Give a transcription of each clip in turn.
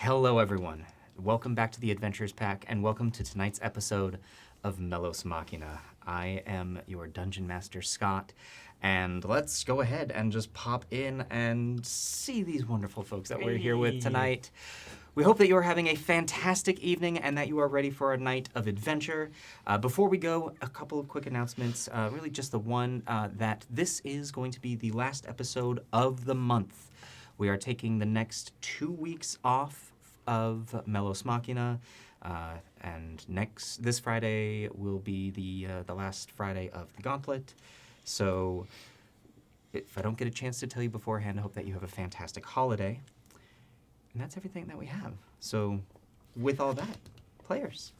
Hello, everyone. Welcome back to the Adventures Pack, and welcome to tonight's episode of Melos Machina. I am your Dungeon Master, Scott, and let's go ahead and just pop in and see these wonderful folks that we're here with tonight. We hope that you are having a fantastic evening and that you are ready for a night of adventure. Before we go, a couple of quick announcements. Really just the one that this is going to be the last episode of the month. We are taking the next 2 weeks off of Melos Machina, and this Friday will be the last Friday of the Gauntlet. So if I don't get a chance to tell you beforehand, I hope that you have a fantastic holiday. And that's everything that we have. So with all that, players,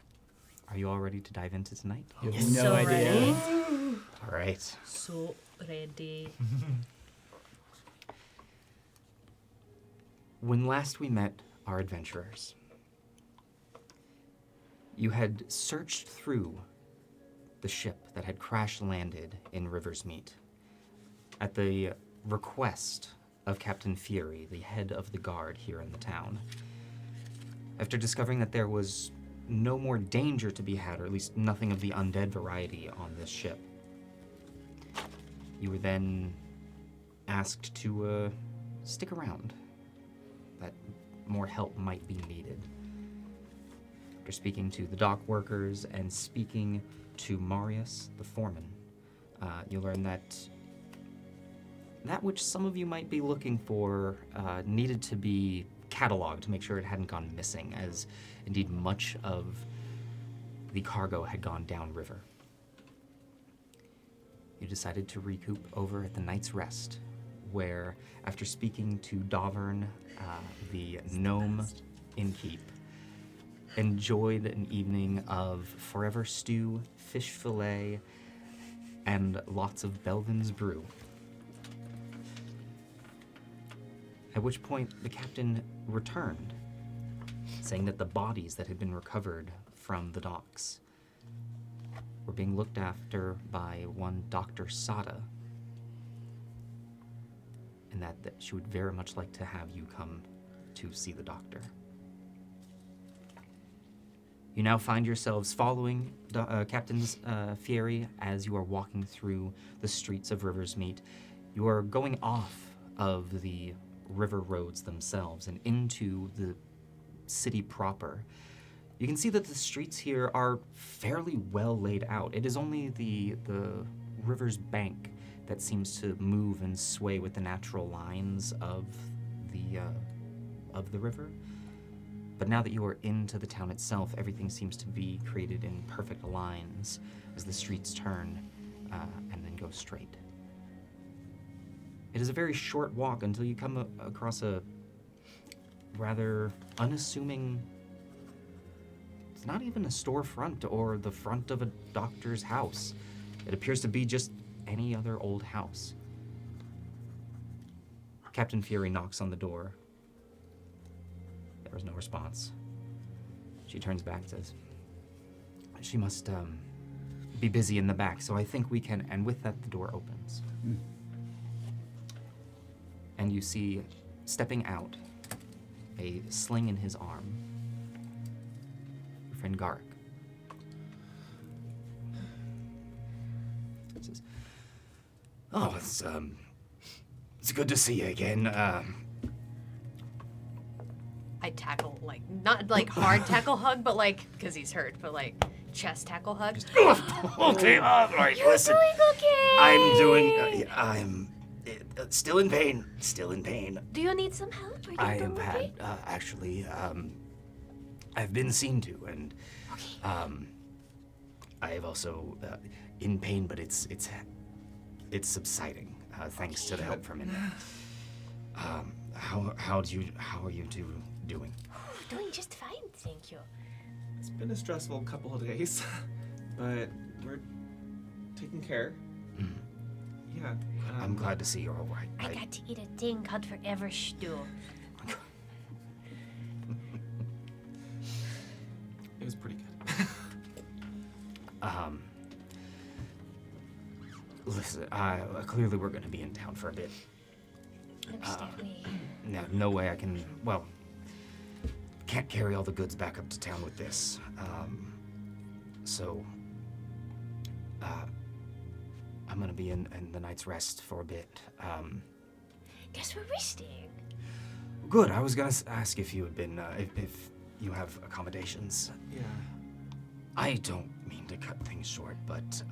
are you all ready to dive into tonight? Yes. No idea. Ready? All right. So ready. When last we met our adventurers, you had searched through the ship that had crash-landed in Riversmeet at the request of Captain Fury, the head of the guard here in the town. After discovering that there was no more danger to be had, or at least nothing of the undead variety on this ship, you were then asked to stick around, that more help might be needed. After speaking to the dock workers and speaking to Marius, the foreman, you learn that which some of you might be looking for needed to be cataloged to make sure it hadn't gone missing, as indeed much of the cargo had gone downriver. You decided to recoup over at the Night's Rest, where, after speaking to Davern, the gnome innkeep, enjoyed an evening of forever stew, fish fillet, and lots of Belvin's brew. At which point the captain returned, saying that the bodies that had been recovered from the docks were being looked after by one Dr. Sada, and that she would very much like to have you come to see the doctor. You now find yourselves following Captain Fieri as you are walking through the streets of Riversmeet. You are going off of the river roads themselves and into the city proper. You can see that the streets here are fairly well laid out. It is only the river's bank that seems to move and sway with the natural lines of the river. But now that you are into the town itself, everything seems to be created in perfect lines as the streets turn and then go straight. It is a very short walk until you come across a rather unassuming, it's not even a storefront or the front of a doctor's house. It appears to be just any other old house. Captain Fury knocks on the door. There was no response. She turns back and says, she must be busy in the back, so I think we can, and with that the door opens. And you see, stepping out, a sling in his arm, your friend Garrick. He says, "Oh, it's good to see you again. I tackle, not hard tackle hug, but because he's hurt, but chest tackle hug. Okay, all right, listen. Doing okay. I'm doing, I'm still in pain. Still in pain. Do you need some help? Are you I doing have okay? had, actually, I've been seen to, and I have also in pain, but it's subsiding thanks to the help from it. How are you two doing? Doing just fine, thank you. It's been a stressful couple of days, but we're taking care. Yeah. I'm glad to see you're all right. I got to eat a thing called Forever Stew. It was pretty good. Listen, clearly we're going to be in town for a bit. Looks that way. No way I can, well, can't carry all the goods back up to town with this. So I'm gonna be in the night's rest for a bit. Guess where we're staying? Good. I was gonna ask if you had been, if you have accommodations. Yeah. I don't mean to cut things short, but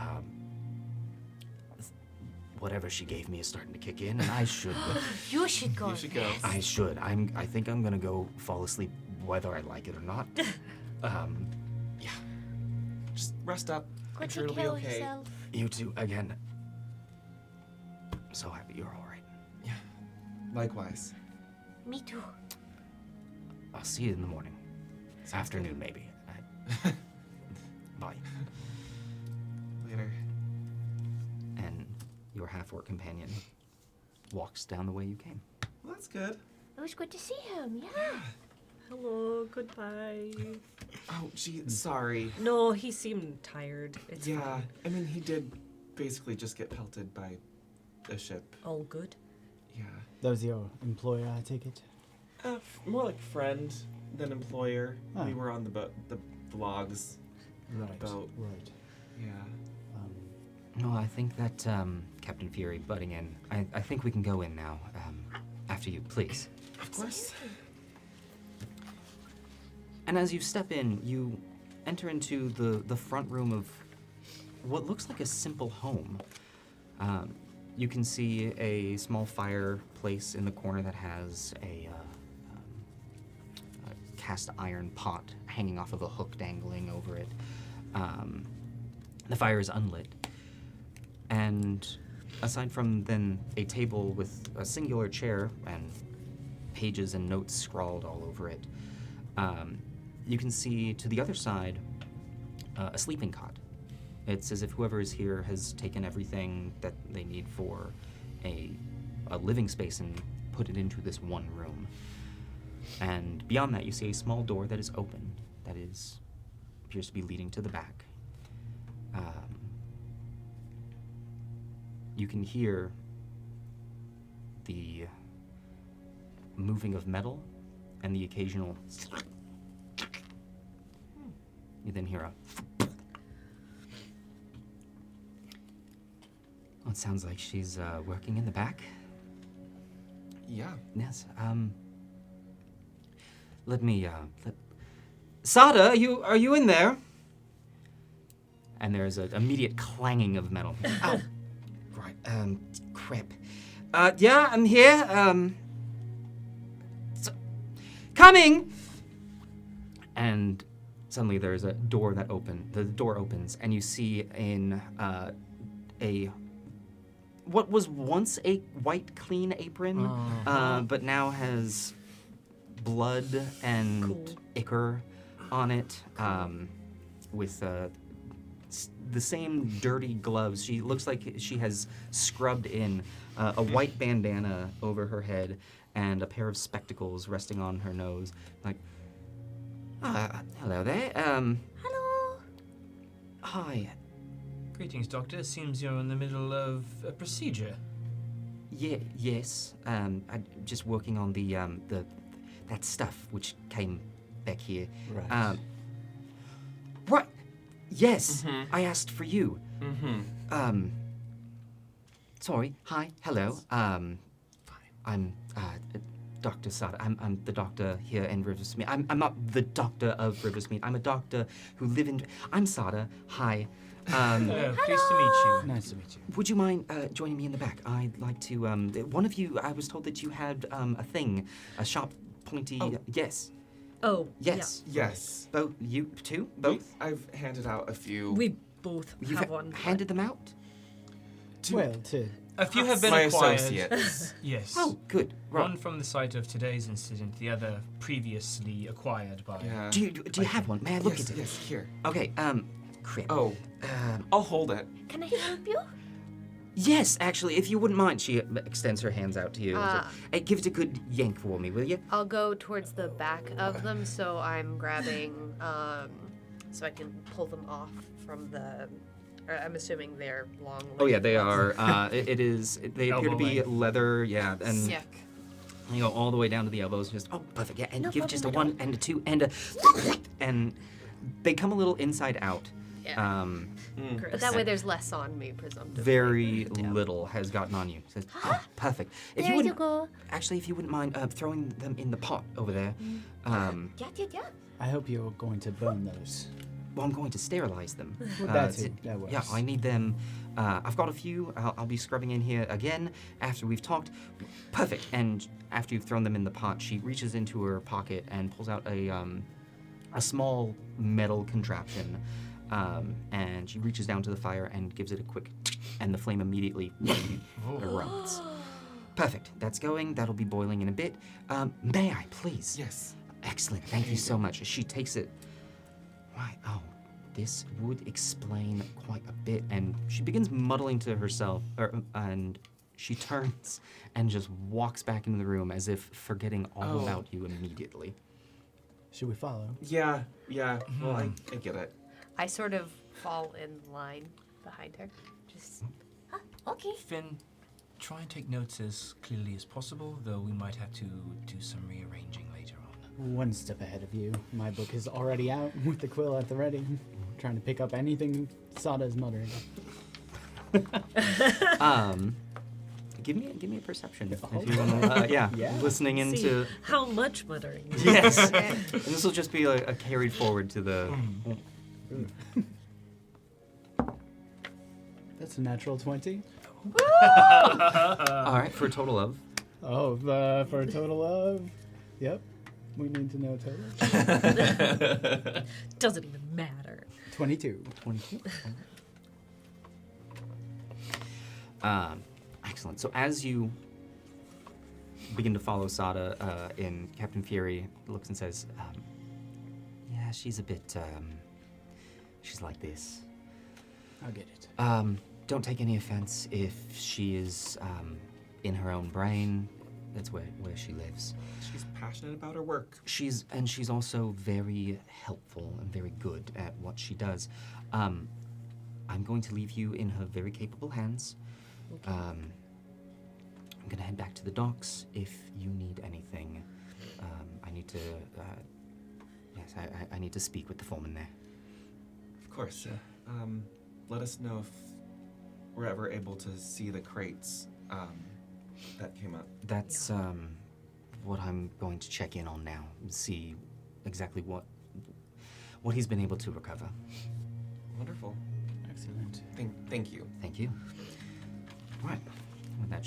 whatever she gave me is starting to kick in, and I should. You should go. You should go. rest. I should. I think I'm gonna go fall asleep, whether I like it or not. Yeah. Just rest up. Go I'm sure take it'll be care of okay. yourself. You two again. I'm so happy you're all right. Yeah. Likewise. Me too. I'll see you in the morning. Afternoon, maybe. Bye. Later. And your half-orc companion walks down the way you came. Well, that's good. It was good to see him. Yeah. Hello, goodbye. Oh, gee, sorry. No, he seemed tired. It's Yeah, fine. I mean, he did basically just get pelted by a ship. All good. Yeah. That was your employer, I take it? More like friend than employer. Oh. We were on the boat, the logs. Right. Boat. Right. Yeah. No, I think that, Captain Fury butting in, I think we can go in now. After you, please. Of course. And as you step in, you enter into the front room of what looks like a simple home. You can see a small fireplace in the corner that has a cast iron pot hanging off of a hook dangling over it. The fire is unlit. And aside from then a table with a singular chair and pages and notes scrawled all over it, you can see to the other side a sleeping cot. It's as if whoever is here has taken everything that they need for a living space and put it into this one room. And beyond that, you see a small door that is open, that appears to be leading to the back. You can hear the moving of metal and the occasional. You then hear a. Well, it sounds like she's working in the back. Yeah. Yes. Let me. Sada, are you in there? And there's an immediate clanging of metal. Oh, right. Crap. Yeah, I'm here. Coming. And suddenly there's a door that the door opens, and you see in what was once a white, clean apron, but now has blood and Cool. ichor on it, with the same dirty gloves. She looks like she has scrubbed in a white bandana over her head and a pair of spectacles resting on her nose. Like, hello there. Hello. Hi. Greetings, Doctor. Seems you're in the middle of a procedure. Yes. I'm just working on that stuff which came back here. Right. Right. Yes. Mhm. I asked for you. Mm-hmm. Sorry. Hi. Hello. I'm Dr. Sada. I'm the doctor here in Riversmeet. I'm not the doctor of Riversmeet. I'm a doctor who live in. I'm Sada. Hi. Hello, pleased to meet you. Nice to meet you. Would you mind joining me in the back? I'd like to. One of you. I was told that you had a thing, a sharp, pointy. Oh. Yes. Oh, Yes. Yes. Both. You too. Both. I've handed out a few. yeah. We both You've have one. but- handed them out. Well, to A few have been my acquired. associates. Yes. Oh, good. Right. One from the site of today's incident, the other previously acquired by. Yeah. Do you have one? May I look yes, at it? Yes. Here. Okay. Crap. Oh, I'll hold it. Can I help you? Yes, actually, if you wouldn't mind, she extends her hands out to you. Ah. Hey, give it a good yank for me, will you? I'll go towards the back of them, so I'm grabbing, so I can pull them off from the. Or I'm assuming they're long. Oh yeah, they length. are. It is. They appear to Elbow be length. leather. Yeah, and Sick. You go all the way down to the elbows. Just perfect. Yeah, and No give just a problem, one and a two and a, and they come a little inside out. Yeah. Gross. But that way there's less on me, presumptively. Very little has gotten on you. Says, perfect. If There you wouldn't, go. actually, if you wouldn't mind throwing them in the pot over there. Yeah. I hope you're going to burn those. Well, I'm going to sterilize them. That too. That works. Yeah, I need them. I've got a few. I'll be scrubbing in here again after we've talked. Perfect. And after you've thrown them in the pot, she reaches into her pocket and pulls out a small metal contraption. And she reaches down to the fire and gives it a quick, and the flame immediately erupts. Perfect. That's going. That'll be boiling in a bit. May I, please? Yes. Excellent. Thank you so much. She takes it. Right. Oh, this would explain quite a bit. And she begins muddling to herself, and she turns and just walks back into the room as if forgetting all about you immediately. Should we follow? Yeah. Well, I get it. I sort of fall in line behind her. Just, okay. Finn, try and take notes as clearly as possible, though we might have to do some rearranging later on. One step ahead of you. My book is already out with the quill at the ready. Trying to pick up anything Sada's muttering. Give me a perception if you want to. Yeah, listening into. See how much muttering. Yes, and this will just be a carried forward to the. That's a natural 20. All right, for a total of. Oh, for a total of. Yep. We need to know total. Doesn't even matter. 22. 22. Excellent. So as you begin to follow Sada in, Captain Fury looks and says, yeah, she's a bit, she's like this. I'll get it. Don't take any offense if she is in her own brain. That's where she lives. She's passionate about her work. She's also very helpful and very good at what she does. I'm going to leave you in her very capable hands. Okay. I'm gonna head back to the docks if you need anything. I need to. Yes, I need to speak with the foreman there. Of course. Let us know if we're ever able to see the crates that came up. That's what I'm going to check in on now. See exactly what he's been able to recover. Wonderful. Excellent. Thank you. Thank you. Right. With that,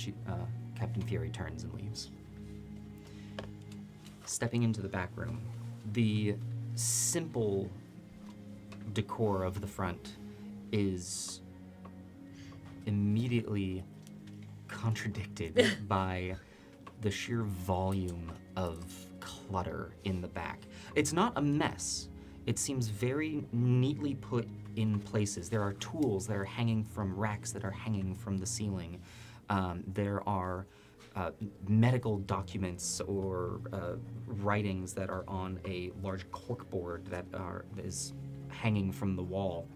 Captain Fury turns and leaves. Stepping into the back room, the simple decor of the front is immediately contradicted by the sheer volume of clutter in the back. It's not a mess. It seems very neatly put in places. There are tools that are hanging from racks that are hanging from the ceiling. There are medical documents or writings that are on a large corkboard that is hanging from the wall.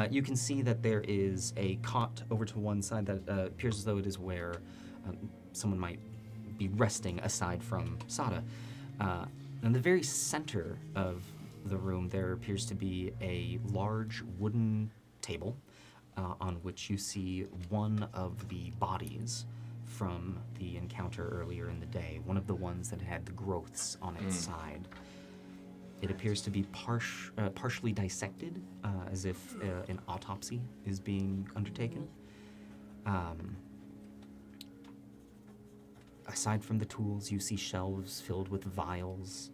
You can see that there is a cot over to one side that appears as though it is where someone might be resting aside from Sada. In the very center of the room, there appears to be a large wooden table on which you see one of the bodies from the encounter earlier in the day, one of the ones that had the growths on its side. It appears to be partially dissected, as if an autopsy is being undertaken. Aside from the tools, you see shelves filled with vials,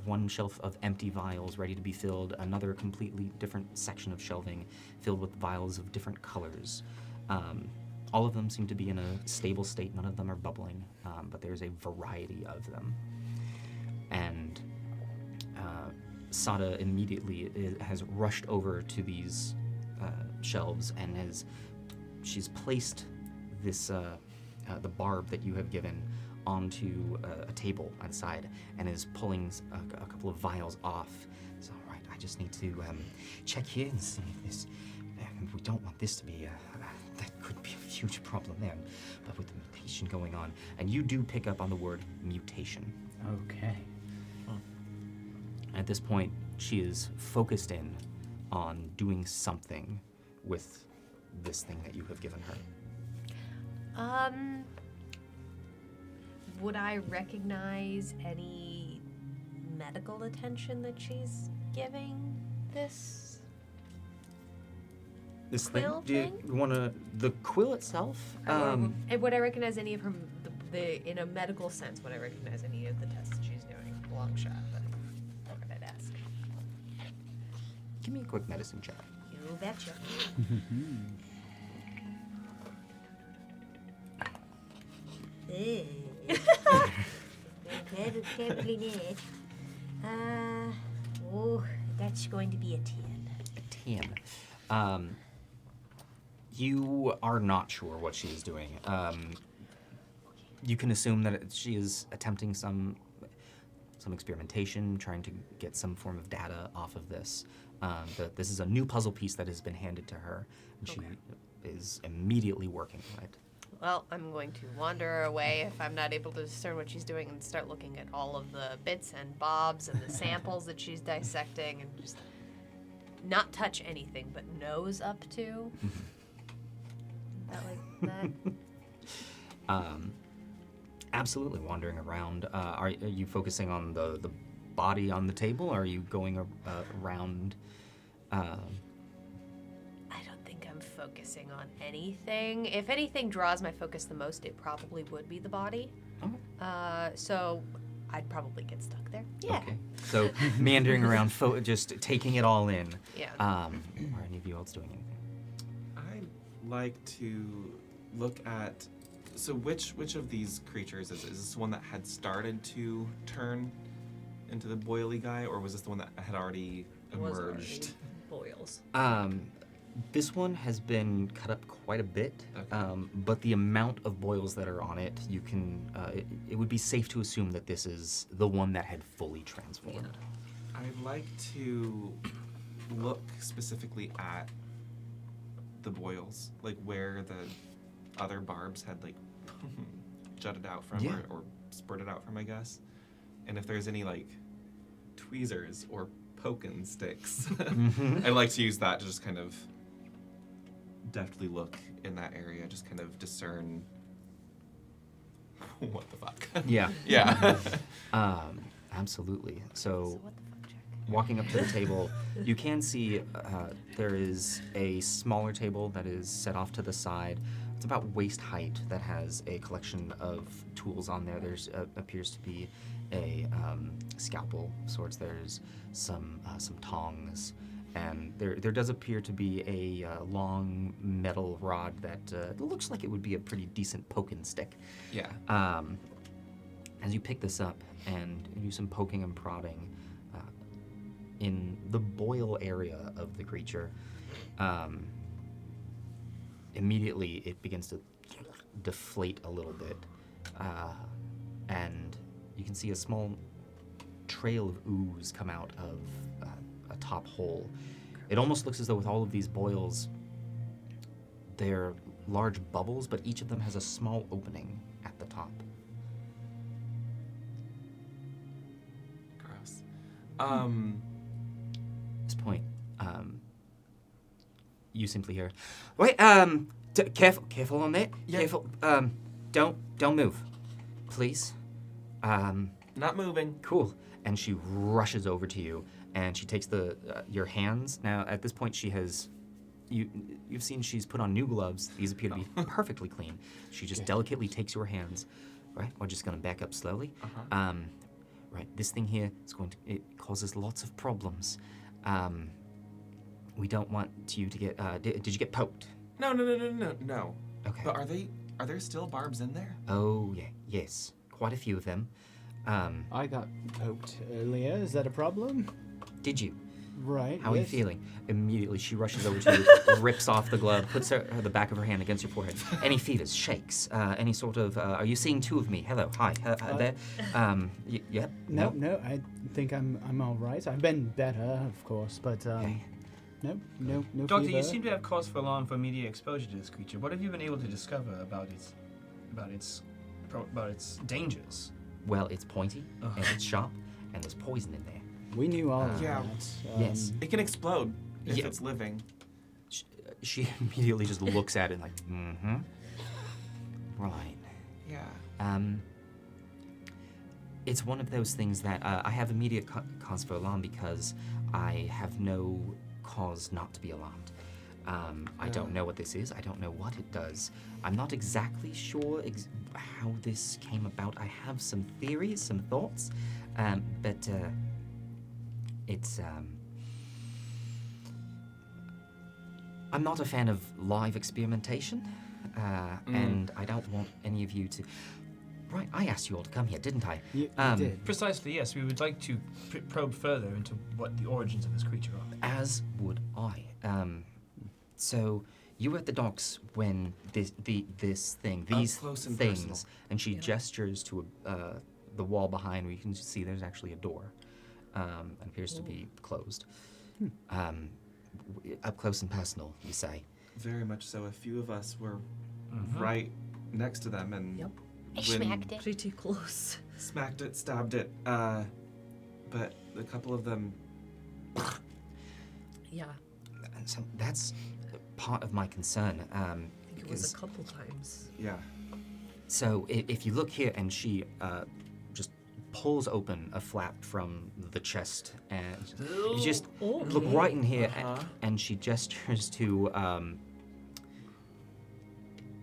one shelf of empty vials ready to be filled, another completely different section of shelving filled with vials of different colors. All of them seem to be in a stable state. None of them are bubbling, but there's a variety of them. And Sada immediately has rushed over to these shelves and she's placed this the barb that you have given onto a table outside and is pulling a couple of vials off. So, all right, I just need to check here and see if this. We don't want this to be. That could be a huge problem there. But with the mutation going on, and you do pick up on the word mutation. Okay. At this point, she is focused in on doing something with this thing that you have given her. Would I recognize any medical attention that she's giving this? This Quill Do you want to the quill itself? And would I recognize any of her, in a medical sense, would I recognize any of the tests that she's doing? Long shot, but what could I ask? Give me a quick medicine check. You betcha. That's going to be a 10. A 10. You are not sure what she is doing. You can assume that she is attempting some experimentation, trying to get some form of data off of this. This is a new puzzle piece that has been handed to her, and she is immediately working on it. Well, I'm going to wander away if I'm not able to discern what she's doing and start looking at all of the bits and bobs and the samples that she's dissecting and just not touch anything but nose up to. That like that? Absolutely wandering around. Are you focusing on the body on the table, or are you going around? I don't think I'm focusing on anything. If anything draws my focus the most, it probably would be the body. Okay. So I'd probably get stuck there. Yeah. Okay. So meandering around, just taking it all in. Yeah. Are any of you else doing anything? I'd like to look at. So which of these creatures is this one that had started to turn into the boily guy, or was this the one that had already Was emerged? already boils. This one has been cut up quite a bit, Okay. but the amount of boils that are on it, you can. It would be safe to assume that this is the one that had fully transformed. I'd like to look specifically at the boils, like where the other barbs had like jutted out from, Yeah. or spurted out from, I guess. And if there's any like tweezers or poking sticks, Mhm. I'd like to use that to just kind of deftly look in that area, just kind of discern what the fuck. Yeah. Yeah. Absolutely. So what the fuck, Jack? Walking up to the table, you can see there is a smaller table that is set off to the side. It's about waist height that has a collection of tools on there. There's appears to be a scalpel of sorts. There's some tongs, and there does appear to be a long metal rod that looks like it would be a pretty decent poking stick. Yeah. As you pick this up and do some poking and prodding in the boil area of the creature, immediately it begins to deflate a little bit, and you can see a small trail of ooze come out of a top hole. It almost looks as though with all of these boils, they're large bubbles, but each of them has a small opening at the top. Gross. At this point, you simply hear, "Wait, careful on that. Yeah. Careful. Don't move, please. Not moving. Cool." And she rushes over to you, and she takes your hands. Now, at this point, she has. You've seen she's put on new gloves. These appear to be perfectly clean. She just delicately takes your hands. Right, we're just gonna back up slowly. Right, this thing here is it causes lots of problems. We don't want you to get. Did you get poked? No. Okay. But are there still barbs in there? Oh yeah, yes, quite a few of them. I got poked earlier. Is that a problem? Did you? Right. How are you yes. feeling? Immediately, she rushes over to you, rips off the glove, puts the back of her hand against your forehead. Any fevers, shakes, any sort of? Are you seeing two of me? Hello, hi, there. Yep. No. I think I'm all right. I've been better, of course, but Okay. no Doctor, fever. you seem to have cause for alarm for immediate exposure to this creature. What have you been able to discover about its about its dangers. Well, it's pointy Ugh. and it's sharp, and there's poison in there. We knew all of Yeah. that. Yes. It can explode if Yeah. it's living. She immediately just looks at it like, mm-hmm. Right. Yeah. It's one of those things that I have immediate cause for alarm because I have no cause not to be alarmed. I don't know what this is. I don't know what it does. I'm not exactly sure how this came about. I have some theories, some thoughts, but it's... I'm not a fan of live experimentation, and I don't want any of you to... Right, I asked you all to come here, didn't I? You did. Precisely, yes. We would like to probe further into what the origins of this creature are. As would I. So you were at the docks when these close and things, personal. and she gestures to the wall behind where you can see there's actually a door, and appears to be closed. Up close and personal, you say. Very much so. A few of us were right next to them, and Yep. I smacked it. Pretty close. smacked it, stabbed it. But a couple of them. Yeah. And so that's part of my concern. I think it was because- a couple times. Yeah. So if you look here, and she just pulls open a flap from the chest, and you just look right in here, and she gestures to.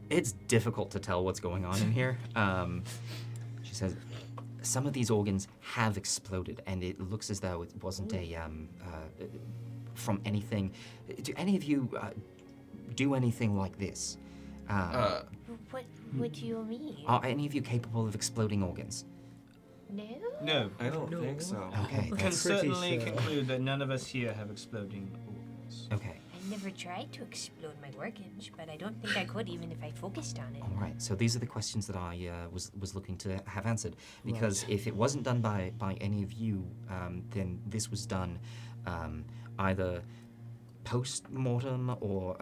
It's difficult to tell what's going on in here. She says, some of these organs have exploded, and it looks as though it wasn't from anything. Do any of you do anything like this? What do you mean? Are any of you capable of exploding organs? No? No. I don't think so. Okay. Can That's, certainly sure. conclude that none of us here have exploding organs. okay. I never tried to explode my organs, but I don't think I could even if I focused on it. All right. So these are the questions that I was looking to have answered. Because if it wasn't done by any of you, then this was done either post-mortem or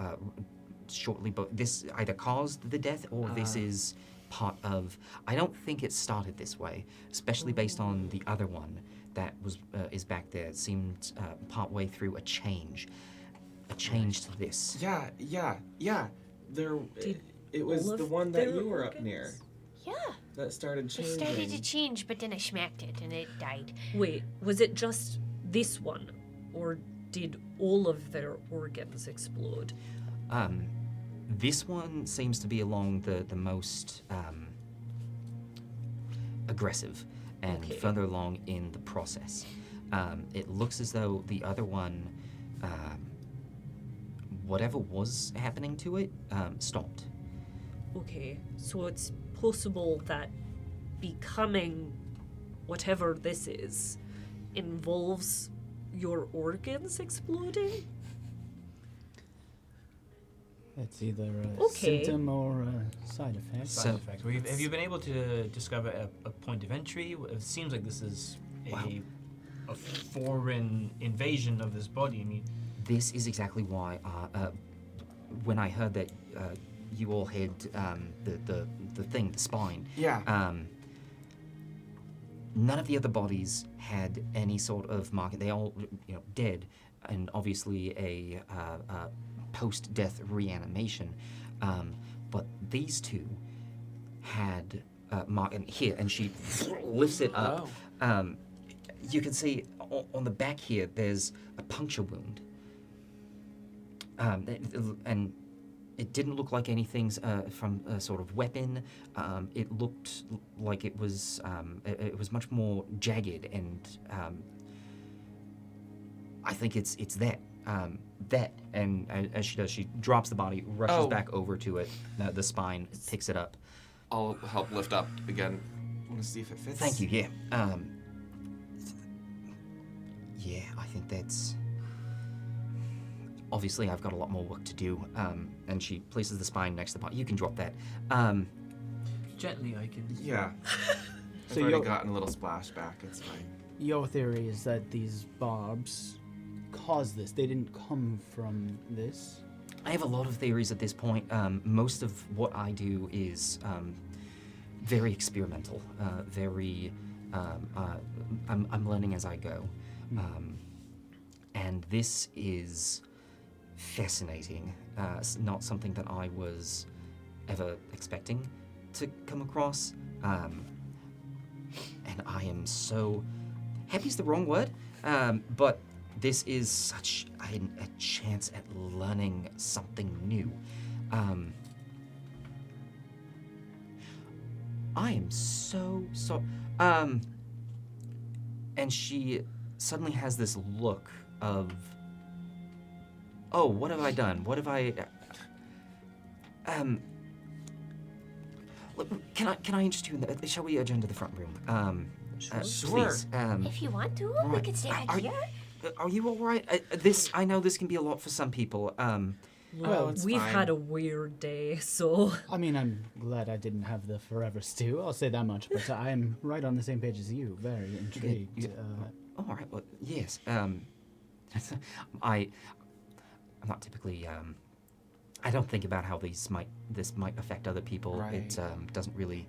shortly. But this either caused the death or this is part of. I don't think it started this way, especially based on the other one that was is back there. It seemed partway through a change to this. Yeah. There. Did It was all the of one that their you were up near organs? Yeah. that started It changing. started to change, but then I smacked it and it died. Wait, was it just this one? Or did all of their organs explode? This one seems to be along the most aggressive and Okay. further along in the process. It looks as though the other one, whatever was happening to it, stopped. Okay, so it's possible that becoming whatever this is involves your organs exploding? It's either a Okay. symptom or a side effect. Side effects. Have you been able to discover a point of entry? It seems like this is a foreign invasion of this body. I mean, This is exactly why, when I heard that you all had the thing, the spine, Yeah. none of the other bodies had any sort of mark. They all, dead, and obviously a post-death reanimation. But these two had mark, and here, and she lifts it up. You can see on the back here, there's a puncture wound. And it didn't look like anything's from a sort of weapon. It looked like it was much more jagged, and I think it's that. And as she does, she drops the body, rushes back over to it. The spine picks it up. I'll help lift up again. Want to see if it fits? Thank you. Yeah. Yeah, I think that's. Obviously, I've got a lot more work to do. And she places the spine next to the body. You can drop that. gently I can. Yeah. I've So already you'll- gotten a little splashback. It's fine. Your theory is that these barbs caused this. They didn't come from this. I have a lot of theories at this point. Most of what I do is very experimental, very. I'm learning as I go, and this is fascinating. Not something that I was ever expecting to come across, and I am so happy is the wrong word, but this is such a chance at learning something new. I am so. And she suddenly has this look of, oh, what have I done? What have I? Look, can I interest you in the? Shall we adjourn to the front room? Sure. Please. If you want to, we right. could stay back here. Are you all right? I know this can be a lot for some people. Well, it's we've fine. had a weird day, so I mean, I'm glad I didn't have the forever stew. I'll say that much. But I am right on the same page as you. Very intrigued. All right. Well, yes. I'm not typically. I don't think about how this might affect other people. Right. It doesn't really.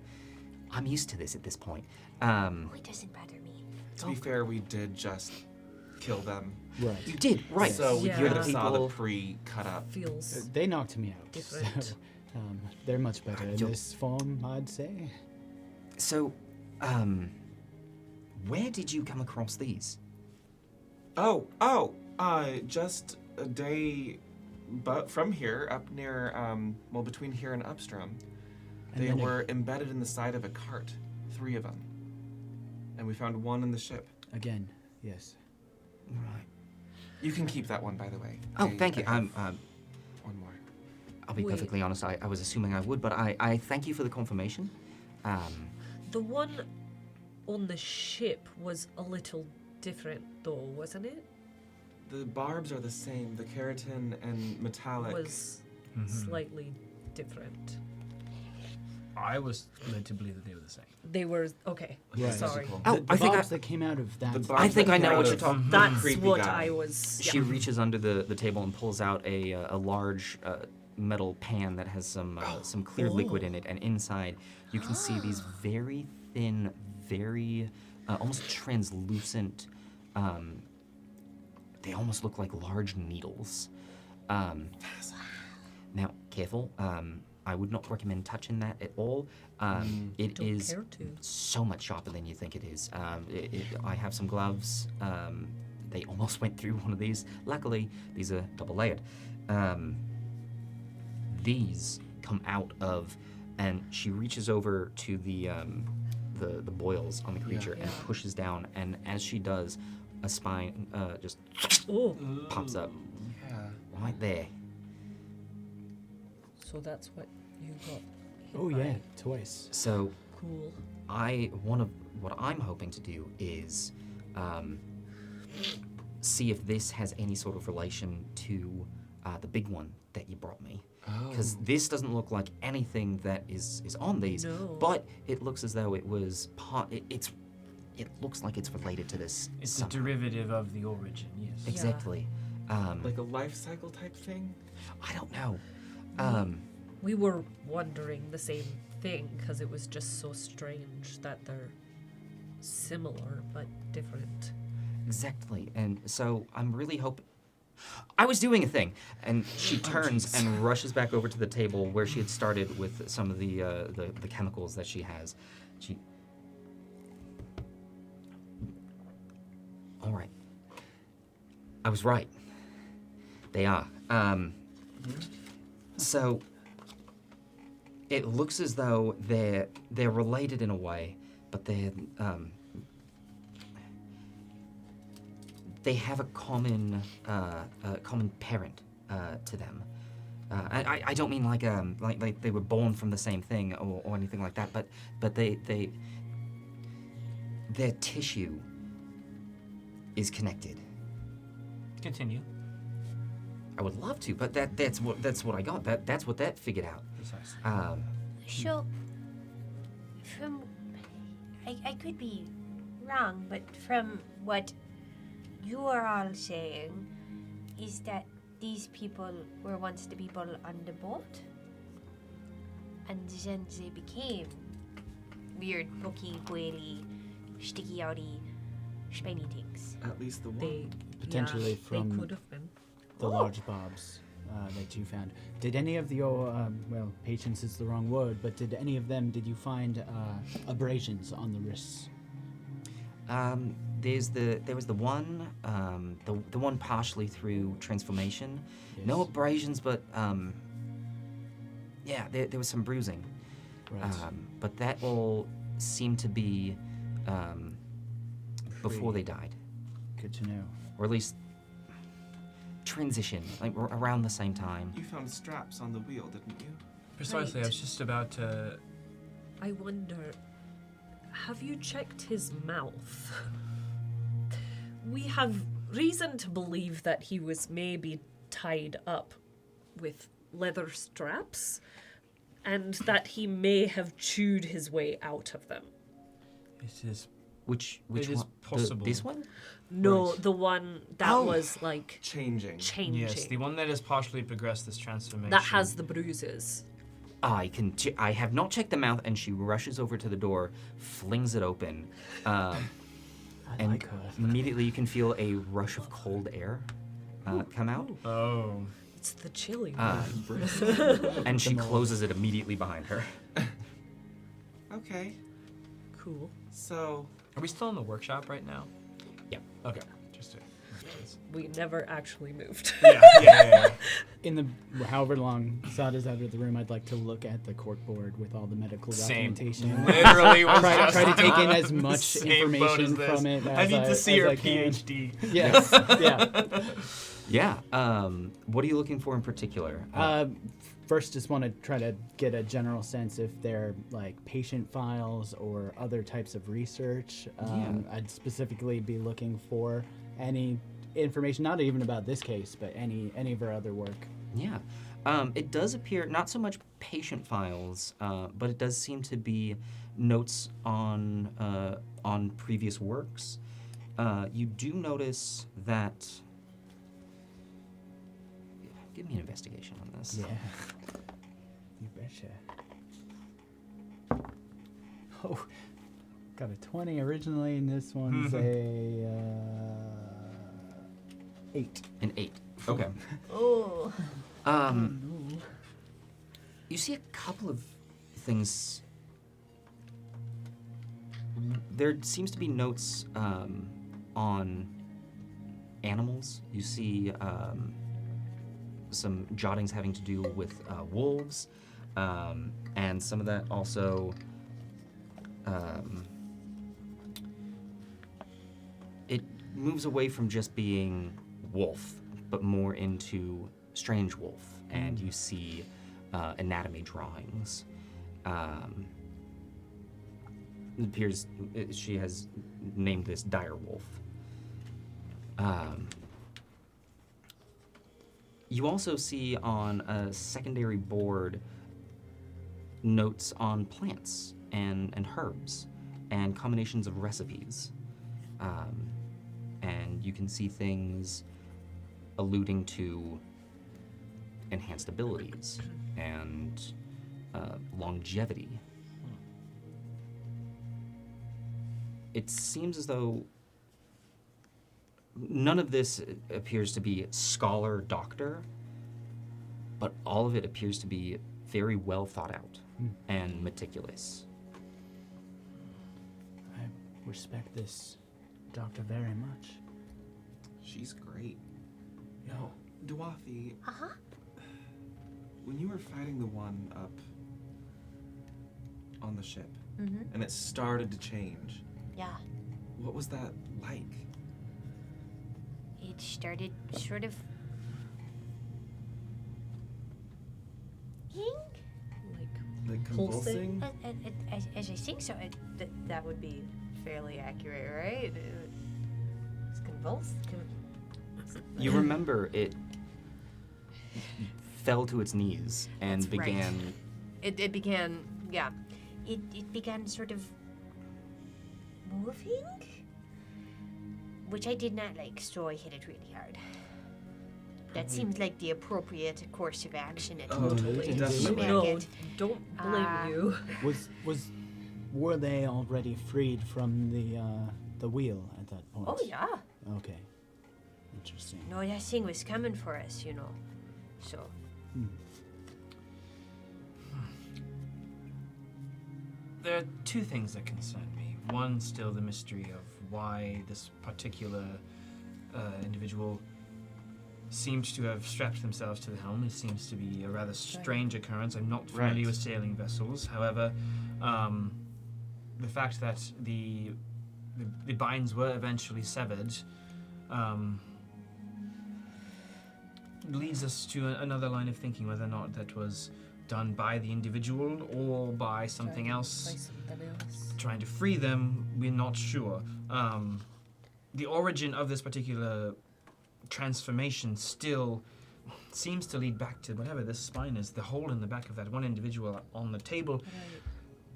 I'm used to this at this point. Oh, it doesn't bother me. To be fair, we did just kill them. right. You did right. So we Yeah. kind You're of the saw the people. pre-cut up. feels They knocked me out. different. So, they're much better in You're- this form, I'd say. So, where did you come across these? Just a day, but from here, up near, between here and Upstrom, And they then were embedded in the side of a cart, 3 of them, and we found one in the ship. Again, yes. Right. You can keep that one, by the way. Oh, thank you. I have I'm. one more. I'll be Wait. perfectly honest. I was assuming I would, but I thank you for the confirmation. The one on the ship was a little different, though, wasn't it? The barbs are the same. The keratin and metallic. Was slightly different. I was led to believe that they were the same. They were okay. Right. Sorry. Physical. Oh, The I think barbs that came out of that. The I barbs think that I know came what out you're of talking- the That's creepy what guy. I was. She reaches under the table and pulls out a large metal pan that has some clear liquid in it, and inside you can see these very thin, very almost translucent. They almost look like large needles. Now, careful. I would not recommend touching that at all. It Don't is care to. so much sharper than you think it is. I have some gloves. They almost went through one of these. Luckily, these are double layered. These come out of, and she reaches over to the boils on the creature and pushes down. And as she does, a spine just Oh, pops up Yeah. right there. so that's what you got. hit Oh by. yeah, twice. So Cool. what I'm hoping to do is see if this has any sort of relation to the big one that you brought me. Because this doesn't look like anything that is on these, No. but it looks as though it was it looks like it's related to this. It's somehow. a derivative of the origin, yes. Exactly. Like a life cycle type thing? I don't know. We were wondering the same thing because it was just so strange that they're similar but different. Exactly. And so I'm really hoping. I was doing a thing, and she turns and rushes back over to the table where she had started with some of the chemicals that she has. She. All right. I was right. They are. So it looks as though they're related in a way, but they have a common parent to them. I don't mean like they were born from the same thing or anything like that, but their tissue is connected. Continue. I would love to, but that's what I got. That's what that figured out. Precisely. So, from I could be wrong, but from what you are all saying, is that these people were once the people on the boat, and then they became weird, pokey, boily, sticky outy, spiny things. At least the one. They Potentially they from could have been. the large bobs that you found. Did any of your, well, patience is the wrong word, but did you find abrasions on the wrists? There was the one, the one partially through transformation. No Yes. abrasions, but yeah, there was some bruising. Right. But that all seemed to be before Free. they died, Good to know. or at least transition, like around the same time. You found straps on the wheel, didn't you? Precisely. I was just about to. I wonder, have you checked his mouth? We have reason to believe that he was maybe tied up with leather straps, and that he may have chewed his way out of them. It is. Which It is one? possible. This one? No, Right. the one that Oh. was like Changing. changing. Yes, the one that has partially progressed this transformation. that has the bruises. I have not checked the mouth, and she rushes over to the door, flings it open, I and like her. immediately you can feel a rush of cold air come out, Oh. It's the chili. and she closes it immediately behind her. Okay. Cool. So, Are we still in the workshop right now? Yep. Okay. Just to. We never actually moved. Yeah. In the however long Sada's out of the room, I'd like to look at the corkboard with all the medical Same. documentation. Literally was Try just to take in on as the much same boat information as this. from it I as need to see as her I can. PhD. Yes. Yeah. Yeah. What are you looking for in particular? First, just want to try to get a general sense if they're like patient files or other types of research. I'd specifically be looking for any information, not even about this case, but any of her other work. Yeah. It does appear not so much patient files, but it does seem to be notes on previous works. You do notice that. Give me an investigation on this. Yeah. You betcha. Oh, got a 20 originally, and this one's a 8. An 8. Okay. Oh. You see a couple of things. There seems to be notes on animals. You see some jottings having to do with wolves, and some of that also. It moves away from just being wolf, but more into strange wolf, and you see anatomy drawings. It appears she has named this dire wolf. You also see on a secondary board notes on plants and herbs and combinations of recipes. And you can see things alluding to enhanced abilities and longevity. It seems as though none of this appears to be scholar doctor, but all of it appears to be very well thought out and meticulous. I respect this doctor very much. she's great. Yeah. Now, Duathi, Uh-huh. when you were fighting the one up on the ship, Mm-hmm. and it started to change, Yeah. what was that like? It started sort of. Like Pulsing? convulsing? As I think so, that would be fairly accurate, right? It's convulsed. You remember it fell to its knees and That's right. began. It began, yeah. It began sort of moving, which I did not like, so I hit it really hard. That seemed like the appropriate course of action at Oh, the moment. definitely. Smack No, it. don't blame Ah. you. Was were they already freed from the wheel at that point? Oh, yeah. Okay. Interesting. No, that thing was coming for us, you know. So, There are two things that concern me. One, still the mystery of why this particular individual seemed to have strapped themselves to the helm. It seems to be a rather strange occurrence. I'm not familiar Right. with sailing vessels. However, the fact that the binds were eventually severed leads us to another line of thinking, whether or not that was done by the individual or by something else trying to free them. We're not sure. The origin of this particular transformation still seems to lead back to whatever this spine is. The hole in the back of that one individual on the table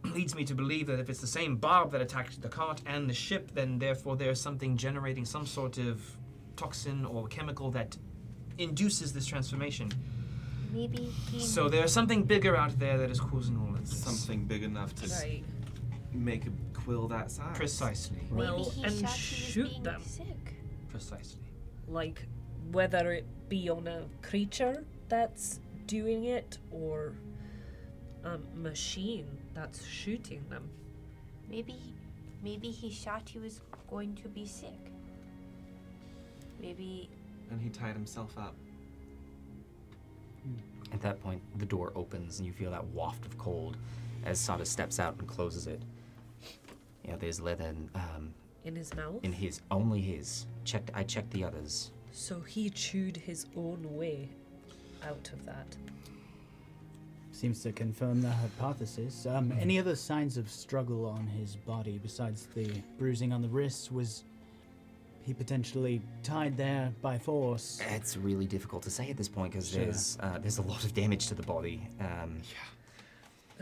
leads me to believe that if it's the same barb that attacked the cart and the ship, then therefore there's something generating some sort of toxin or chemical that induces this transformation. maybe he... So there's something bigger out there that is causing all of this. Something big enough to Right. make a quill that size. Precisely. Maybe Well, he and thought he was shoot being them. sick. Precisely. Like, whether it be on a creature that's doing it or a machine that's shooting them. Maybe he thought he was going to be sick. Maybe... And he tied himself up. At that point, the door opens and you feel that waft of cold as Sada steps out and closes it. Yeah, there's leather In his mouth? in his, only his. I checked the others. So he chewed his own way out of that. Seems to confirm the hypothesis. Any other signs of struggle on his body besides the bruising on the wrist? Was he potentially tied there by force? It's really difficult to say at this point because Sure. there's a lot of damage to the body.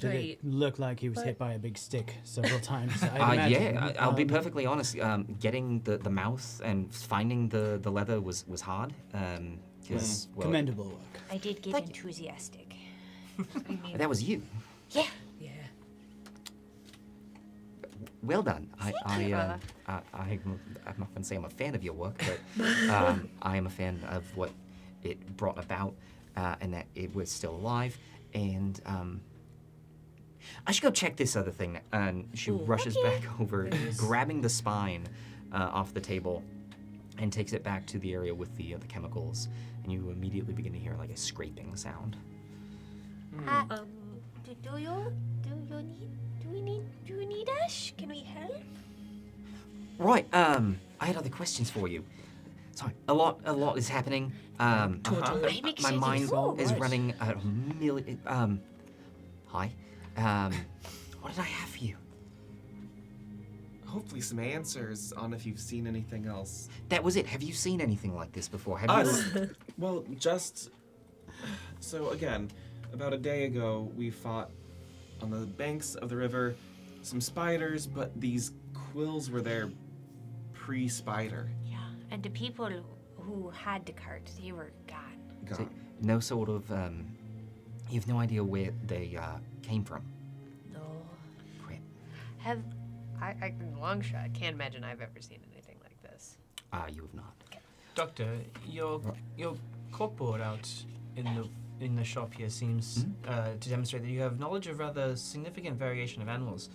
Did Right. it look like he was hit by a big stick several times? I'll be perfectly honest. Getting the mouth and finding the leather was hard. Because Commendable work. I did get Thank you. enthusiastic. I mean, that was you. Yeah. yeah. Well done. I'm not going to say I'm a fan of your work, but I am a fan of what it brought about, and that it was still alive. And I should go check this other thing. And she rushes back over, grabbing the spine off the table, and takes it back to the area with the chemicals. And you immediately begin to hear like a scraping sound. Do you need us? Can we help? Right. I had other questions for you. Sorry. A lot is happening. Totally. I'm My excited. mind Oh, is right. running a million. Hi. What did I have for you? Hopefully some answers on if you've seen anything else. That was it. Have you seen anything like this before? Have Us? you? Well, just... So again, about a day ago, we fought on the banks of the river some spiders, but these quills were there pre-spider. Yeah, and the people who had the cart, they were gone. So, Gone. no sort of. You have no idea where they came from. No. Great. I long shot, can't imagine I've ever seen anything like this. You have not. Doctor, your corkboard out in the shop here seems to demonstrate that you have knowledge of rather significant variation of animals.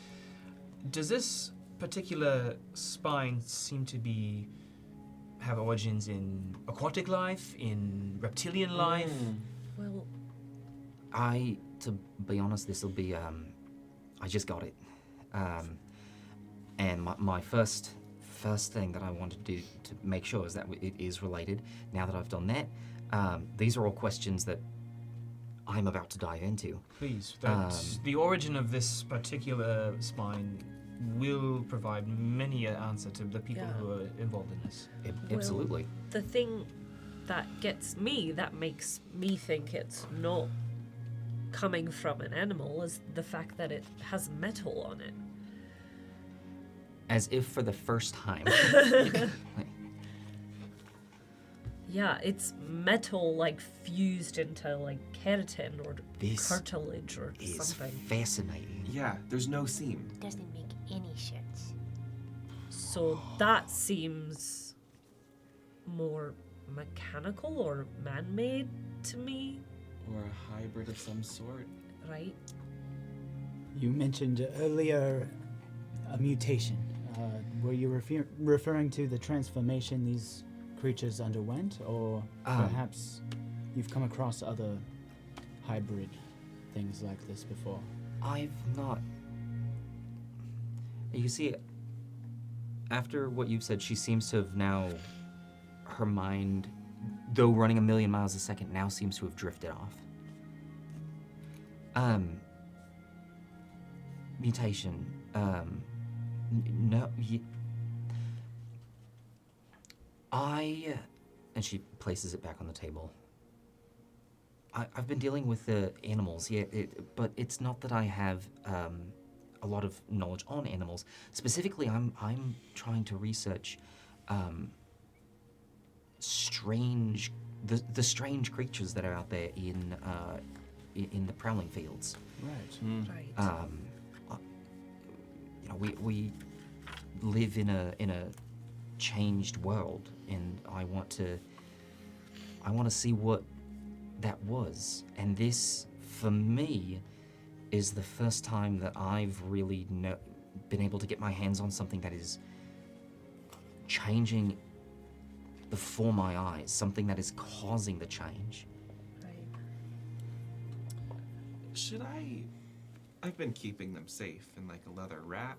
Does this particular spine seem to have origins in aquatic life, in reptilian life? Well, To be honest, this will be. I just got it, and my first thing that I want to do to make sure is that it is related. Now that I've done that, these are all questions that I'm about to dive into. Please, the origin of this particular spine will provide many an answer to the people who are involved in this. Absolutely. the thing that gets me, that makes me think it's not coming from an animal, is the fact that it has metal on it. As if for the first time. Yeah, it's metal like fused into like keratin or This cartilage or is something. fascinating. Yeah, there's no seam. Doesn't make any sense. So that seems more mechanical or man-made to me, Or a hybrid of some sort. right? You mentioned earlier a mutation. Were you referring to the transformation these creatures underwent, or perhaps you've come across other hybrid things like this before? I've not. You see, after what you've said, she seems to have now, her mind, though running 1,000,000 miles a second, now seems to have drifted off. Mutation. No. And she places it back on the table. I've been dealing with the animals, yeah, but it's not that I have a lot of knowledge on animals. Specifically, I'm trying to research the strange creatures that are out there in the prowling fields. Right. Right. You know, we live in a changed world, and I want to see what that was. And this, for me, is the first time that I've really been able to get my hands on something that is changing before my eyes, something that is causing the change. Right. Should I've been keeping them safe in like a leather wrap.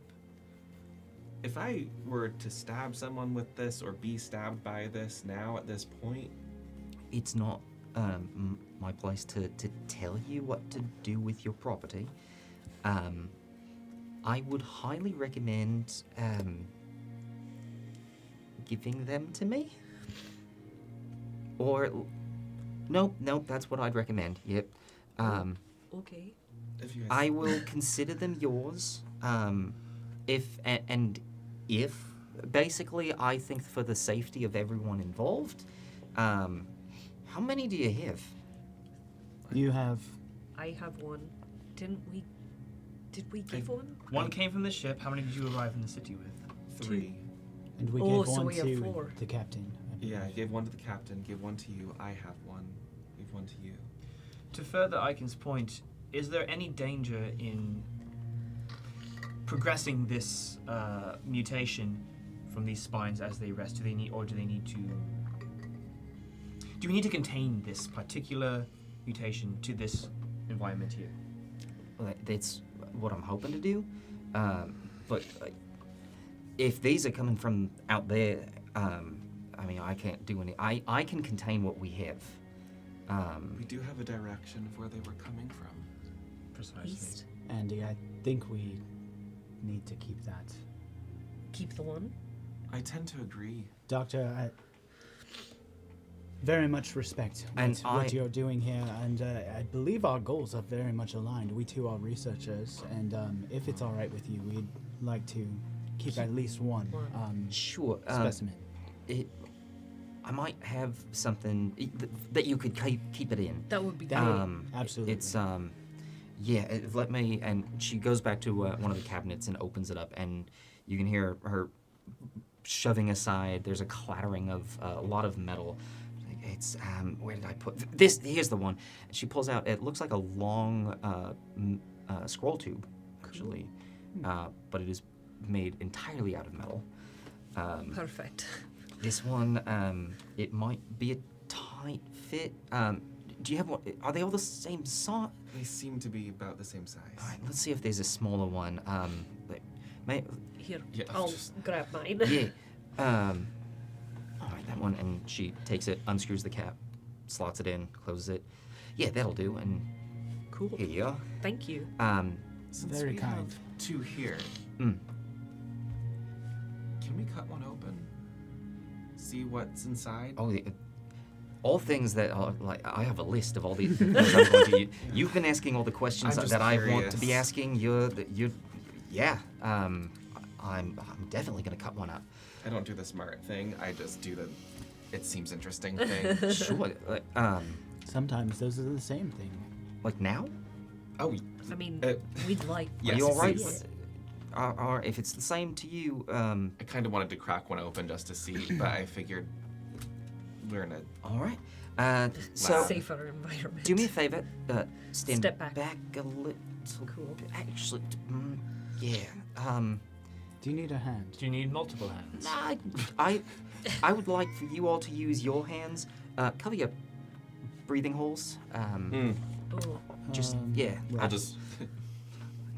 If I were to stab someone with this or be stabbed by this now at this point, It's not my place to tell you what to do with your property. I would highly recommend giving them to me. Or, nope, that's what I'd recommend. Yep. Okay. if you guys I will consider them yours. If basically I think for the safety of everyone involved. How many do you have? You have I have one. Did we give one? One came from the ship. How many did you arrive in the city with? 3. And we Oh, gave so one we have to 4. the captain. I Yeah, I believe. gave one to the captain, gave one to you. I have one. Gave one to you. To further Icon's point, is there any danger in progressing this mutation from these spines as they rest? Do we need to contain this particular mutation to this environment here? Well, that's what I'm hoping to do. But if these are coming from out there, I mean, I can't do any. I can contain what we have. We do have a direction of where they were coming from. Precisely. East. Andy, I think we need to keep that. Keep the one. I tend to agree. Doctor, I very much respect And what you're doing here, and I believe our goals are very much aligned. We too are researchers, and if it's all right with you, we'd like to keep at least one Sure. specimen. I might have something that you could keep it in. That would be That great. would- absolutely. It's let me. And she goes back to one of the cabinets and opens it up, and you can hear her shoving aside. There's a clattering of a lot of metal. It's where did I put this? Here's the one. And she pulls out. It looks like a long scroll tube, actually, but it is made entirely out of metal. Perfect. This one, it might be a tight fit. Do you have one? Are they all the same size? They seem to be about the same size. All right, let's see if there's a smaller one. Here, Yeah, I'll just- grab mine. Yeah. All right, that one, and she takes it, unscrews the cap, slots it in, closes it. Yeah, that'll do. And Cool. here you are. Thank you. Since Very we kind. have 2 here, Mm. can we cut one open? See what's inside? Oh, all things that are like I have a list of all the things I'm going to. You've been asking all the questions I'm just that I want to be curious. asking. Yeah. I'm definitely gonna cut one up. I don't do the smart thing. I just do the it seems interesting thing. Sure. Sometimes those are the same thing. Like now? Oh, I mean, Uh, we'd like. yes, Are you all it right? seems- Or if it's the same to you, I kind of wanted to crack one open just to see, but I figured we're in a. all right. So Safer environment. do me a favor. Stand Step back. a little. Cool. Bit. Actually, yeah. Do you need a hand? Do you need multiple hands? I would like for you all to use your hands. Cover your breathing holes. Oh, Just Um, yeah. right. I'll just. I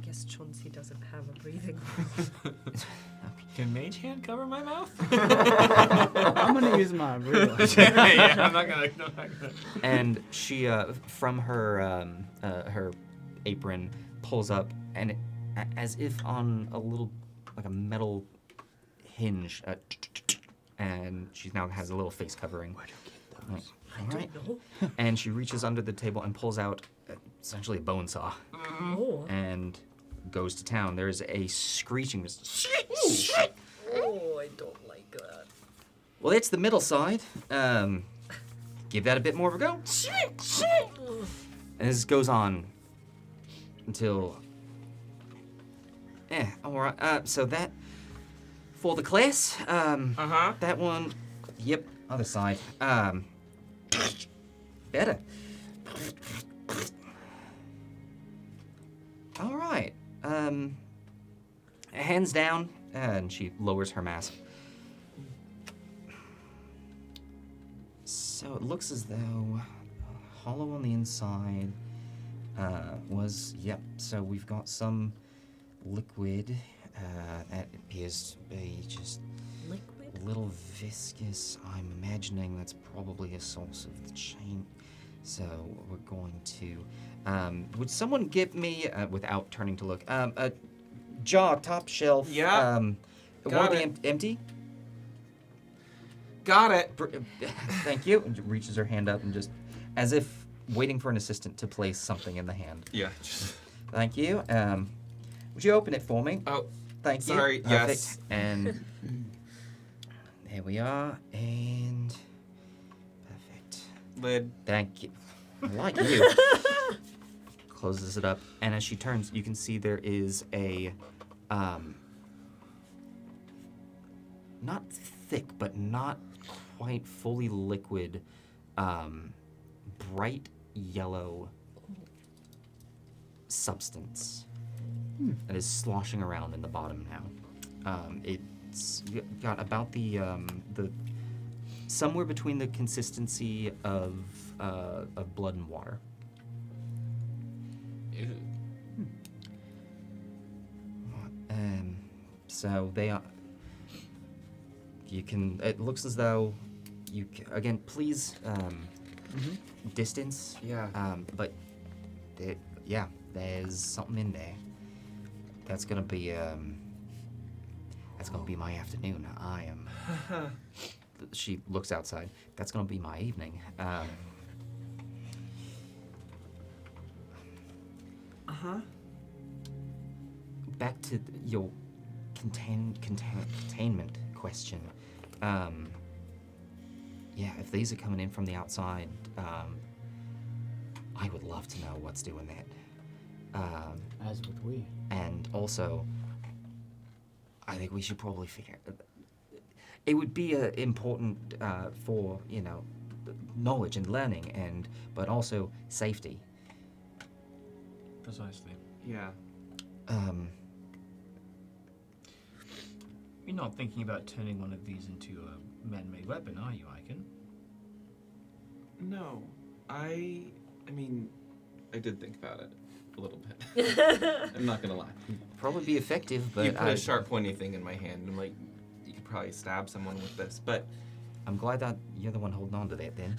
guess Chauncey doesn't have a breathing. Can Mage Hand cover my mouth? I'm gonna use my real hand. yeah, I'm not gonna. And she, from her her apron, pulls up, and as if on a little, like a metal hinge, and she now has a little face covering. Where'd you get those? I All right. don't know. And she reaches under the table and pulls out essentially a bone saw Oh. and goes to town. There's a screeching. Oh, I don't like that. Well, it's the middle side. Give that a bit more of a go. And this goes on until. All right. So that for the class. Uh-huh. That one. Yep. Other side. Better. All right. Hands down, and she lowers her mask. So it looks as though hollow on the inside was, yep. So we've got some liquid that appears to be just Liquid? a little viscous. I'm imagining that's probably a source of the chain. So we're going to. Would someone give me, without turning to look, a jar, top shelf? Yeah. One Got of the it. empty? Got it. Thank you. And reaches her hand up and just, as if waiting for an assistant to place something in the hand. Yeah. Thank you. Would you open it for me? Oh, Thank you. sorry, Perfect. yes. And there we are. And perfect. lid. Thank you. I like you. Closes it up, and as she turns, you can see there is a, not thick, but not quite fully liquid, bright yellow substance that is sloshing around in the bottom now. It's got about the somewhere between the consistency of blood and water. So they are. You can. It looks as though you again. Please, distance. Yeah. But yeah, there's something in there. That's gonna be my afternoon. I am. She looks outside. That's gonna be my evening. Back to your containment question. Yeah, if these are coming in from the outside, I would love to know what's doing that. As would we. And also, I think we should probably figure. It would be important for knowledge and learning, but also safety. Precisely. Yeah. You're not thinking about turning one of these into a man-made weapon, are you, Icon? No. I mean, I did think about it a little bit. I'm not gonna lie. Probably be effective, but You put a sharp, pointy thing in my hand, and I'm like, you could probably stab someone with this. But I'm glad that you're the one holding on to that then.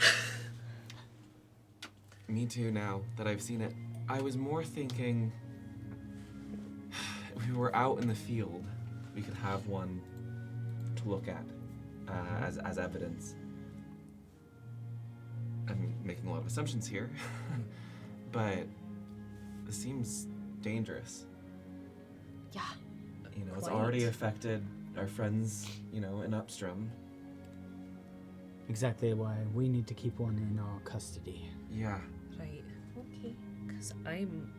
me too. Now that I've seen it, I was more thinking, if we were out in the field, we could have one to look at as evidence. I'm making a lot of assumptions here, but this seems dangerous. Yeah. It's Quite. already affected our friends, in Upstrom. exactly why we need to keep one in our custody. Yeah. Right. Okay. Because I'm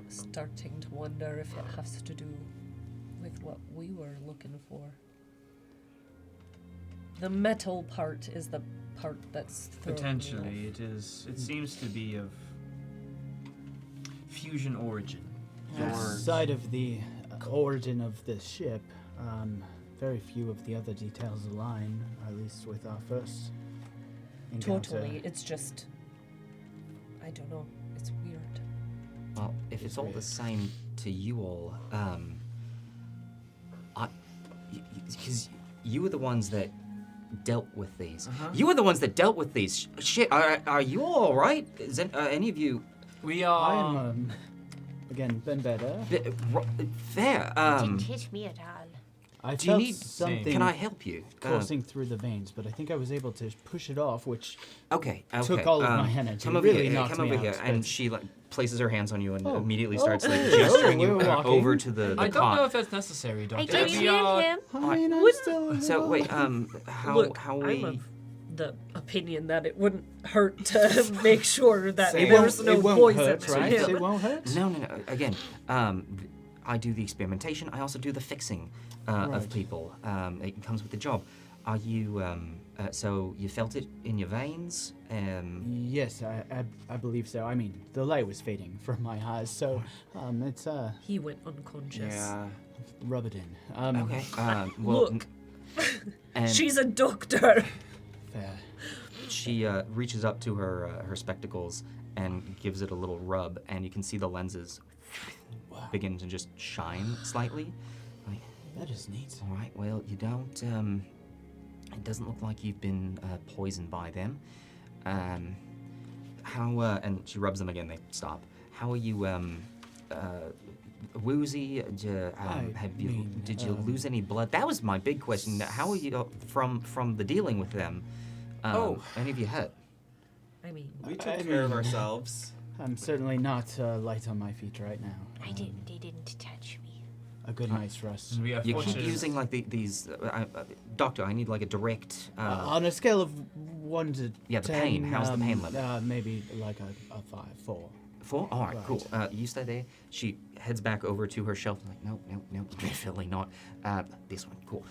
starting to wonder if it has to do with what we were looking for. The metal part is the part that's throwing me Potentially, off. it is. It seems to be of fusion origin. Outside of the origin of this ship, very few of the other details align, at least with our first encounter. Totally. It's just, I don't know. It's weird. Well, if it's all the same to you all, because you were the ones that dealt with these. You were the ones that dealt with these. Shit, are you all right? Is any of you We I are. am, again, been better. fair? Didn't hit me at all. I do you felt need something Can I help you? coursing through the veins, but I think I was able to push it off, which Okay. took all of my energy. Come over Really here. knocked Come me over here, out, and but- she like places her hands on you and Oh. immediately Oh, starts like hey, gesturing you we're walking. over to the I don't cot. know if that's necessary, I Doctor. did We hear are- him. I mean, I'm Would- still a So little- wait, how Look, how I'm we? of the opinion that it wouldn't hurt to make sure that Same. there's no it won't poison hurt, to right? him. It won't hurt? No. Again, I do the experimentation. I also do the fixing of Right. people. It comes with the job. Are you? So you felt it in your veins? Yes, I believe so. I mean, the light was fading from my eyes, so it's He went unconscious. Yeah. rub it in. Okay. Well, Look. and She's a doctor. Fair. she reaches up to her spectacles and gives it a little rub, and you can see the lenses begin to just shine slightly. Like, That is neat. all right. Well, you don't. It doesn't look like you've been poisoned by them. How? And she rubs them again. They stop. How are you? Woozy? Did you lose any blood? That was my big question. How are you from the dealing with them? Any of you hurt? I mean, We took I care of mean- ourselves. I'm certainly not light on my feet right now. They didn't touch me. A good night's rest. We are You keep fortunate. using like these. Doctor, I need like a direct. On a scale of 1 to Yeah, the 10, pain. How's the pain level? Maybe like a 5, 4. 4? All right, Right. cool. You stay there. She heads back over to her shelf. Like, no, definitely not. This one, cool.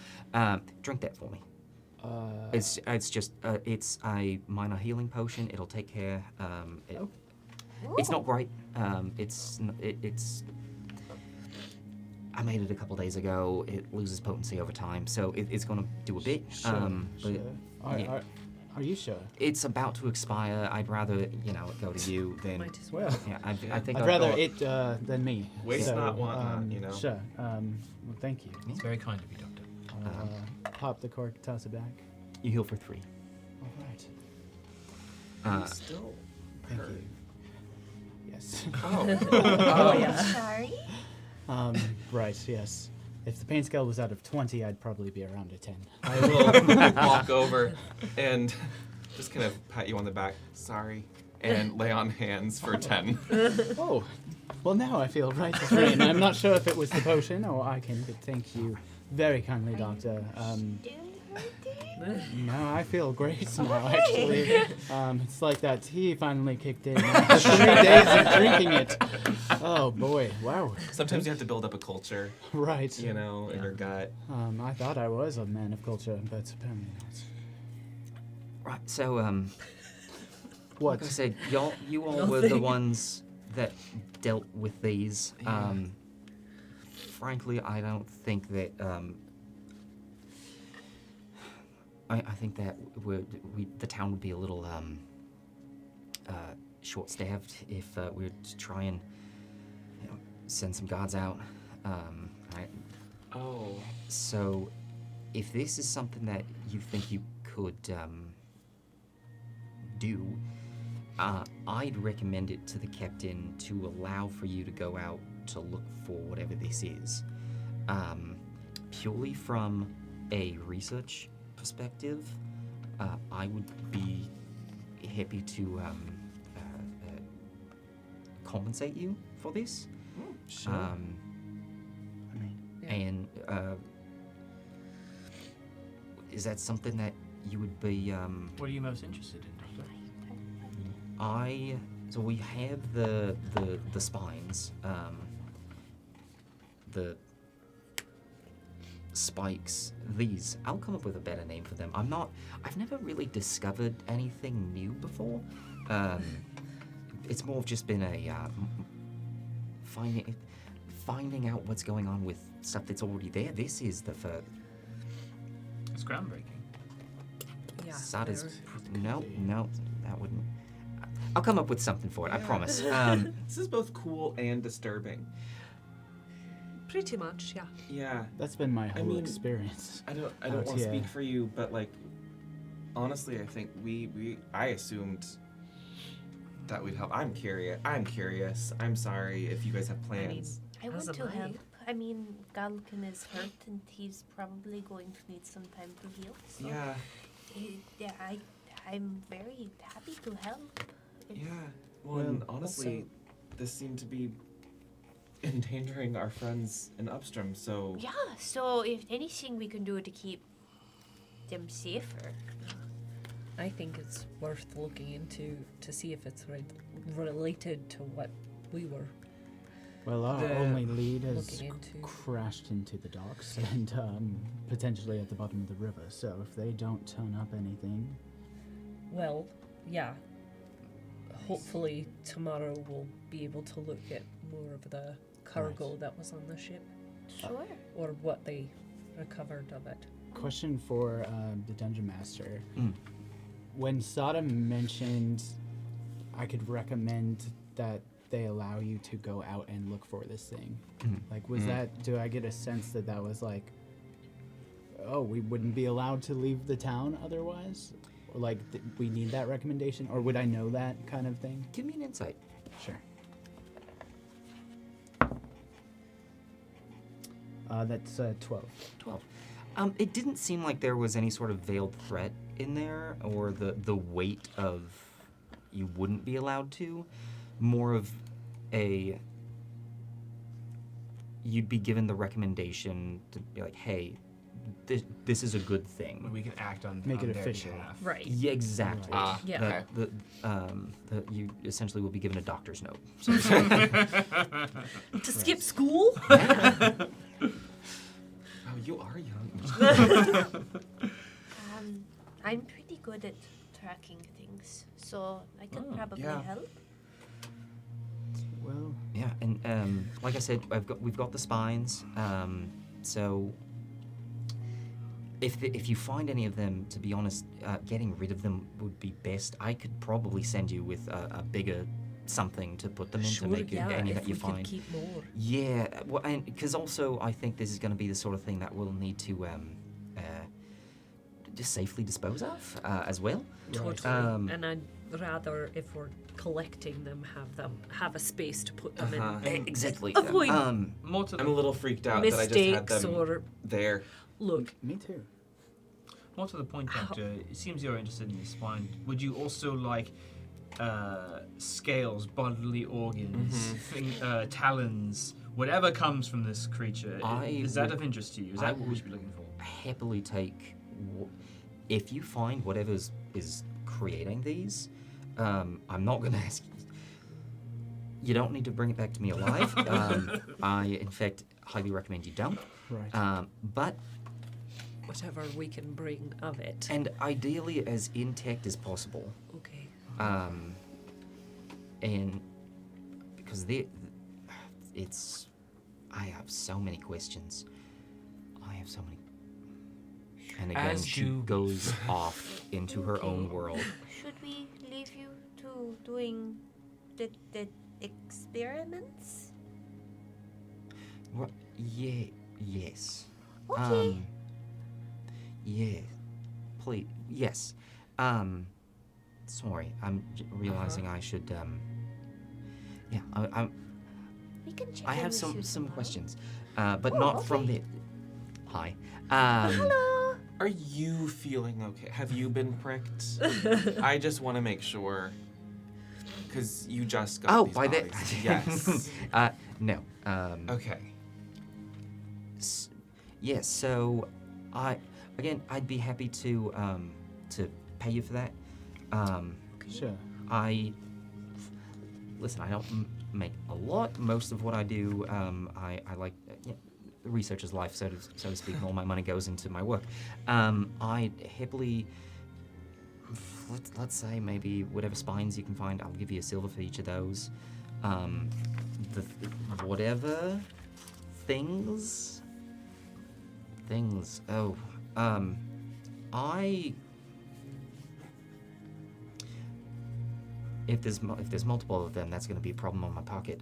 Drink that for me. It's just it's a minor healing potion. It'll take care. It's not great. It's. I made it a couple days ago. It loses potency over time, so it's gonna do a bit. Sure. But yeah. Are you sure? It's about to expire. I'd rather it go to you than. might as well. Well, Yeah, I think I'd I'll rather go- it than me. Waste So, not, want not, you know? Sure. Well, thank you. It's very kind of you, Doctor. I'll pop the cork, toss it back. You heal for 3. All right. I'm still Thank hurt. you. Yes. Oh, yeah. Sorry. Right. Yes. If the pain scale was out of 20, I'd probably be around a 10. I will walk over and just kind of pat you on the back. Sorry. And lay on hands for 10. Oh, well now I feel right as rain. I'm not sure if it was the potion or I can, but thank you very kindly, Doctor. No, I feel great now, actually. It's like that tea finally kicked in after 3 days of drinking it. Oh boy, wow. Sometimes you have to build up a culture, Right. you know, in your gut. I thought I was a man of culture, but apparently not. Right. So What? like I said, you all were the ones that dealt with these. Frankly, I don't think that. I think that the town would be a little short-staffed if we were to try and send some guards out. Right. Oh. So, if this is something that you think you could do, I'd recommend it to the captain to allow for you to go out to look for whatever this is. Purely from a research perspective, I would be happy to compensate you for this. Sure. I mean, And is that something that you would be What are you most interested in, Doctor? So we have the spines, the spikes. These, I'll come up with a better name for them. I've never really discovered anything new before. It's more of just been a finding out what's going on with stuff that's already there. This is the first. It's groundbreaking. Yeah. Sada's. they're- No, that wouldn't. I'll come up with something for it. I promise. This is both cool and disturbing. Pretty much, yeah. Yeah. That's been my whole mean, experience. I don't Oh, want to yeah. speak for you, but like honestly, I think I assumed that we'd help. I'm curious. I'm sorry if you guys have plans. I As want to am I. help. I mean, Galkin is hurt and he's probably going to need some time to heal. So Yeah. yeah, I'm very happy to help. If- Yeah. Well, and Well, honestly, this seemed to be endangering our friends in Upstream, so Yeah, so if anything we can do to keep them safer. I think it's worth looking into to see if it's related to what we were Well, our The- only lead has looking into. crashed into the docks and potentially at the bottom of the river. So if they don't turn up anything, Well, yeah. Hopefully tomorrow we'll be able to look at more of the cargo that was on the ship, Sure. or what they recovered of it. question for the dungeon master. Mm. When Sada mentioned I could recommend that they allow you to go out and look for this thing, Mhm. like was that, do I get a sense that that was like, oh, we wouldn't be allowed to leave the town otherwise? Or like we need that recommendation, or would I know that kind of thing? Give me an insight. Sure. That's 12. 12. It didn't seem like there was any sort of veiled threat in there, or the weight of you wouldn't be allowed to. More of a you'd be given the recommendation to be like, hey, this is a good thing. We can act on Make on it their official. behalf. Right. Yeah, exactly. Ah, Yeah. okay. You essentially will be given a doctor's note. To skip school? Oh, you are young. I'm pretty good at tracking things, so I could Oh, probably yeah. help. Well, Yeah, and like I said, we've got the spines. So if you find any of them, to be honest, getting rid of them would be best. I could probably send you with a bigger something to put them in Sure, to make yeah, any if that you we find. could keep more. Yeah, well, and because also I think this is going to be the sort of thing that we'll need to just safely dispose of as well. Totally. And I'd rather, if we're collecting them, have a space to put them Uh-huh. in. And Exactly. avoid More to I'm a the little freaked out that I just had mistakes them or there. look. me too. more to the point, Doctor. It seems you're interested in the spine. Would you also like scales, bodily organs, talons, whatever comes from this creature? Is that of interest to you? Is that what we should be looking for? Happily take if you find whatever is creating these. I'm not going to ask you. You don't need to bring it back to me alive. I, in fact, highly recommend you don't. Right. But Whatever we can bring of it. and ideally as intact as possible. Okay. And because I have so many questions. I have so many. And again, As she do we. goes off into her own Okay. world. Should we leave you to doing the experiments? What? Yeah. Yes. Okay. Yeah. Please. Yes. Sorry. I'm realizing I should. Yeah. We can check I in have with you some tomorrow. questions, but Oh, not from okay. the. Hi. Hello. Are you feeling okay? Have you been pricked? I just want to make sure. Because you just got Oh, these by bodies. that. Yes. No. Okay. Yes. So, I'd be happy to to pay you for that. Sure. Listen, I don't make a lot. Most of what I do, I like researcher's life, so to speak, and all my money goes into my work. I happily, let's say maybe whatever spines you can find, I'll give you a silver for each of those. Whatever things. Oh, if there's multiple of them, that's going to be a problem on my pocket.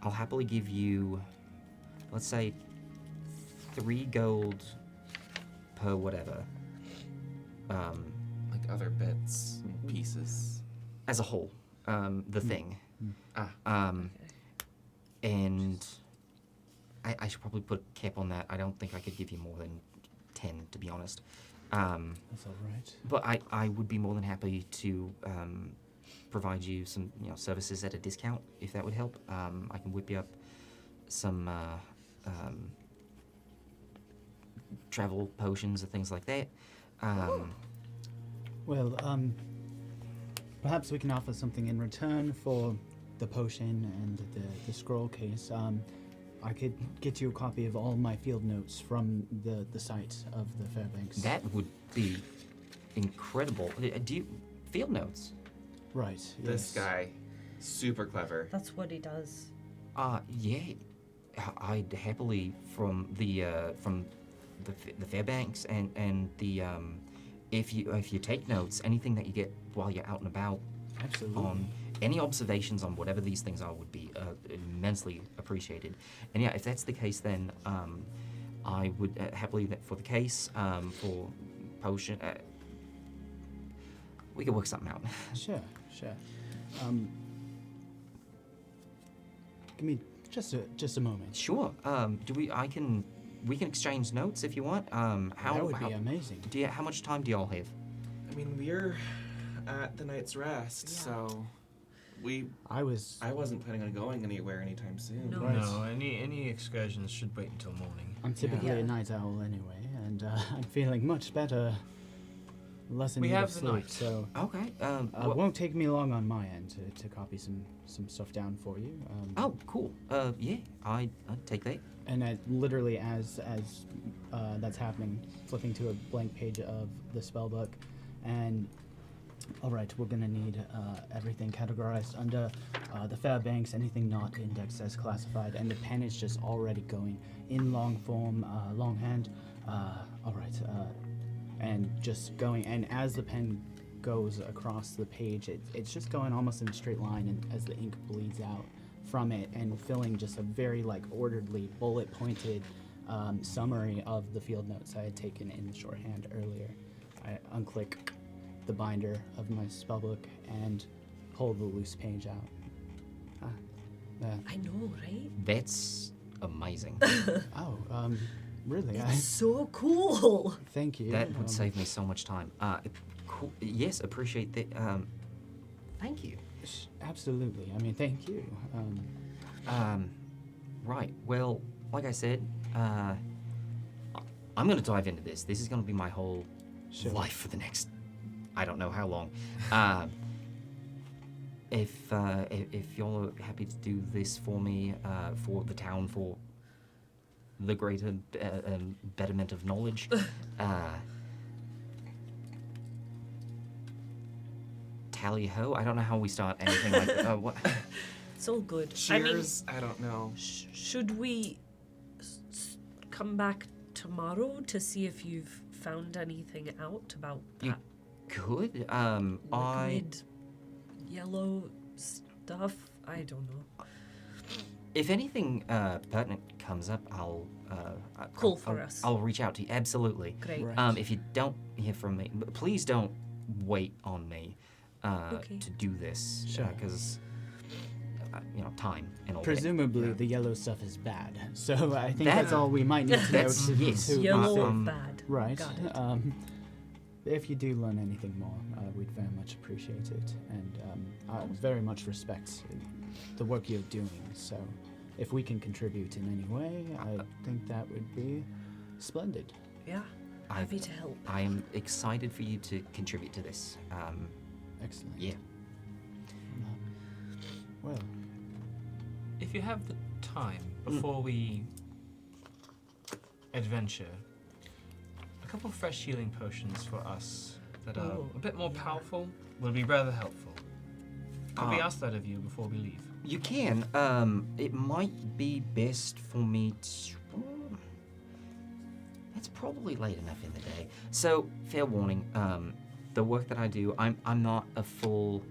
I'll happily give you, let's say, 3 gold per whatever. Like other bits and pieces. As a whole, the thing. Ah. And I should probably put a cap on that. I don't think I could give you more than 10, to be honest. That's all right. But I would be more than happy to provide you some services at a discount, if that would help. I can whip you up some travel potions or things like that. Well, perhaps we can offer something in return for the potion and the scroll case. I could get you a copy of all my field notes from the site of the Fairbanks. That would be incredible. Do you field notes? Right. This yes. guy, super clever. That's what he does. Yeah. I'd happily from the Fairbanks and the if you take notes, anything that you get while you're out and about. Absolutely. On any observations on whatever these things are would be immensely appreciated. And yeah, if that's the case, then I would happily for the case for potion. We could work something out. Sure. Give me just a moment. Sure. We can exchange notes if you want. That would be amazing. How much time do y'all have? I mean, we're at the night's rest, so I wasn't planning on going anywhere anytime soon. No. Right. No, any excursions should wait until morning. I'm typically Yeah. a night owl anyway, and I'm feeling much better. Less in We need have of the sleep, night. so Okay. it won't take me long on my end to copy some stuff down for you. Oh, cool. Yeah, I'd take that. And literally as that's happening, flipping to a blank page of the spell book, and all right, we're gonna need everything categorized under the Fairbanks, anything not indexed as classified, and the pen is just already going in long form, longhand. All right, and just going, and as the pen goes across the page, it's just going almost in a straight line, and as the ink bleeds out from it and filling just a very orderly bullet pointed summary of the field notes I had taken in the shorthand earlier. I unclick the binder of my spellbook and pull the loose page out. I know, right? That's amazing. Really? It's so cool. Thank you. That would save me so much time. Cool. Yes, appreciate that. Thank you. Absolutely. I mean, thank you. Right. Well, like I said, I'm going to dive into this. This is going to be my whole Sure. life for the next, I don't know how long. If y'all are happy to do this for me, for the town, for the greater betterment of knowledge, tally ho. I don't know how we start anything like that. What? It's all good. Cheers. I don't know. Should we come back tomorrow to see if you've found anything out about You that could. liquid yellow stuff? I don't know. If anything pertinent comes up, I'll Cool for us. I'll reach out to you. Absolutely. Great. Right. If you don't hear from me, please don't wait on me Okay. to do this. Sure. Because time and all Presumably, that. the yellow stuff is bad. So I think That- that's all we might need to know. That's- yes. to Yellow um, bad. Right. Got it. If you do learn anything more, we'd very much appreciate it, and I very much respect the work you're doing. So, if we can contribute in any way, I think that would be splendid. Yeah, happy to help. I am excited for you to contribute to this. Excellent. Yeah. Well, If you have the time, before we adventure, a couple of fresh healing potions for us that are a bit more powerful will be rather helpful. Could we ask that of you before we leave? You can. It might be best for me to. It's probably late enough in the day. So, fair warning. The work that I do, I'm not a full.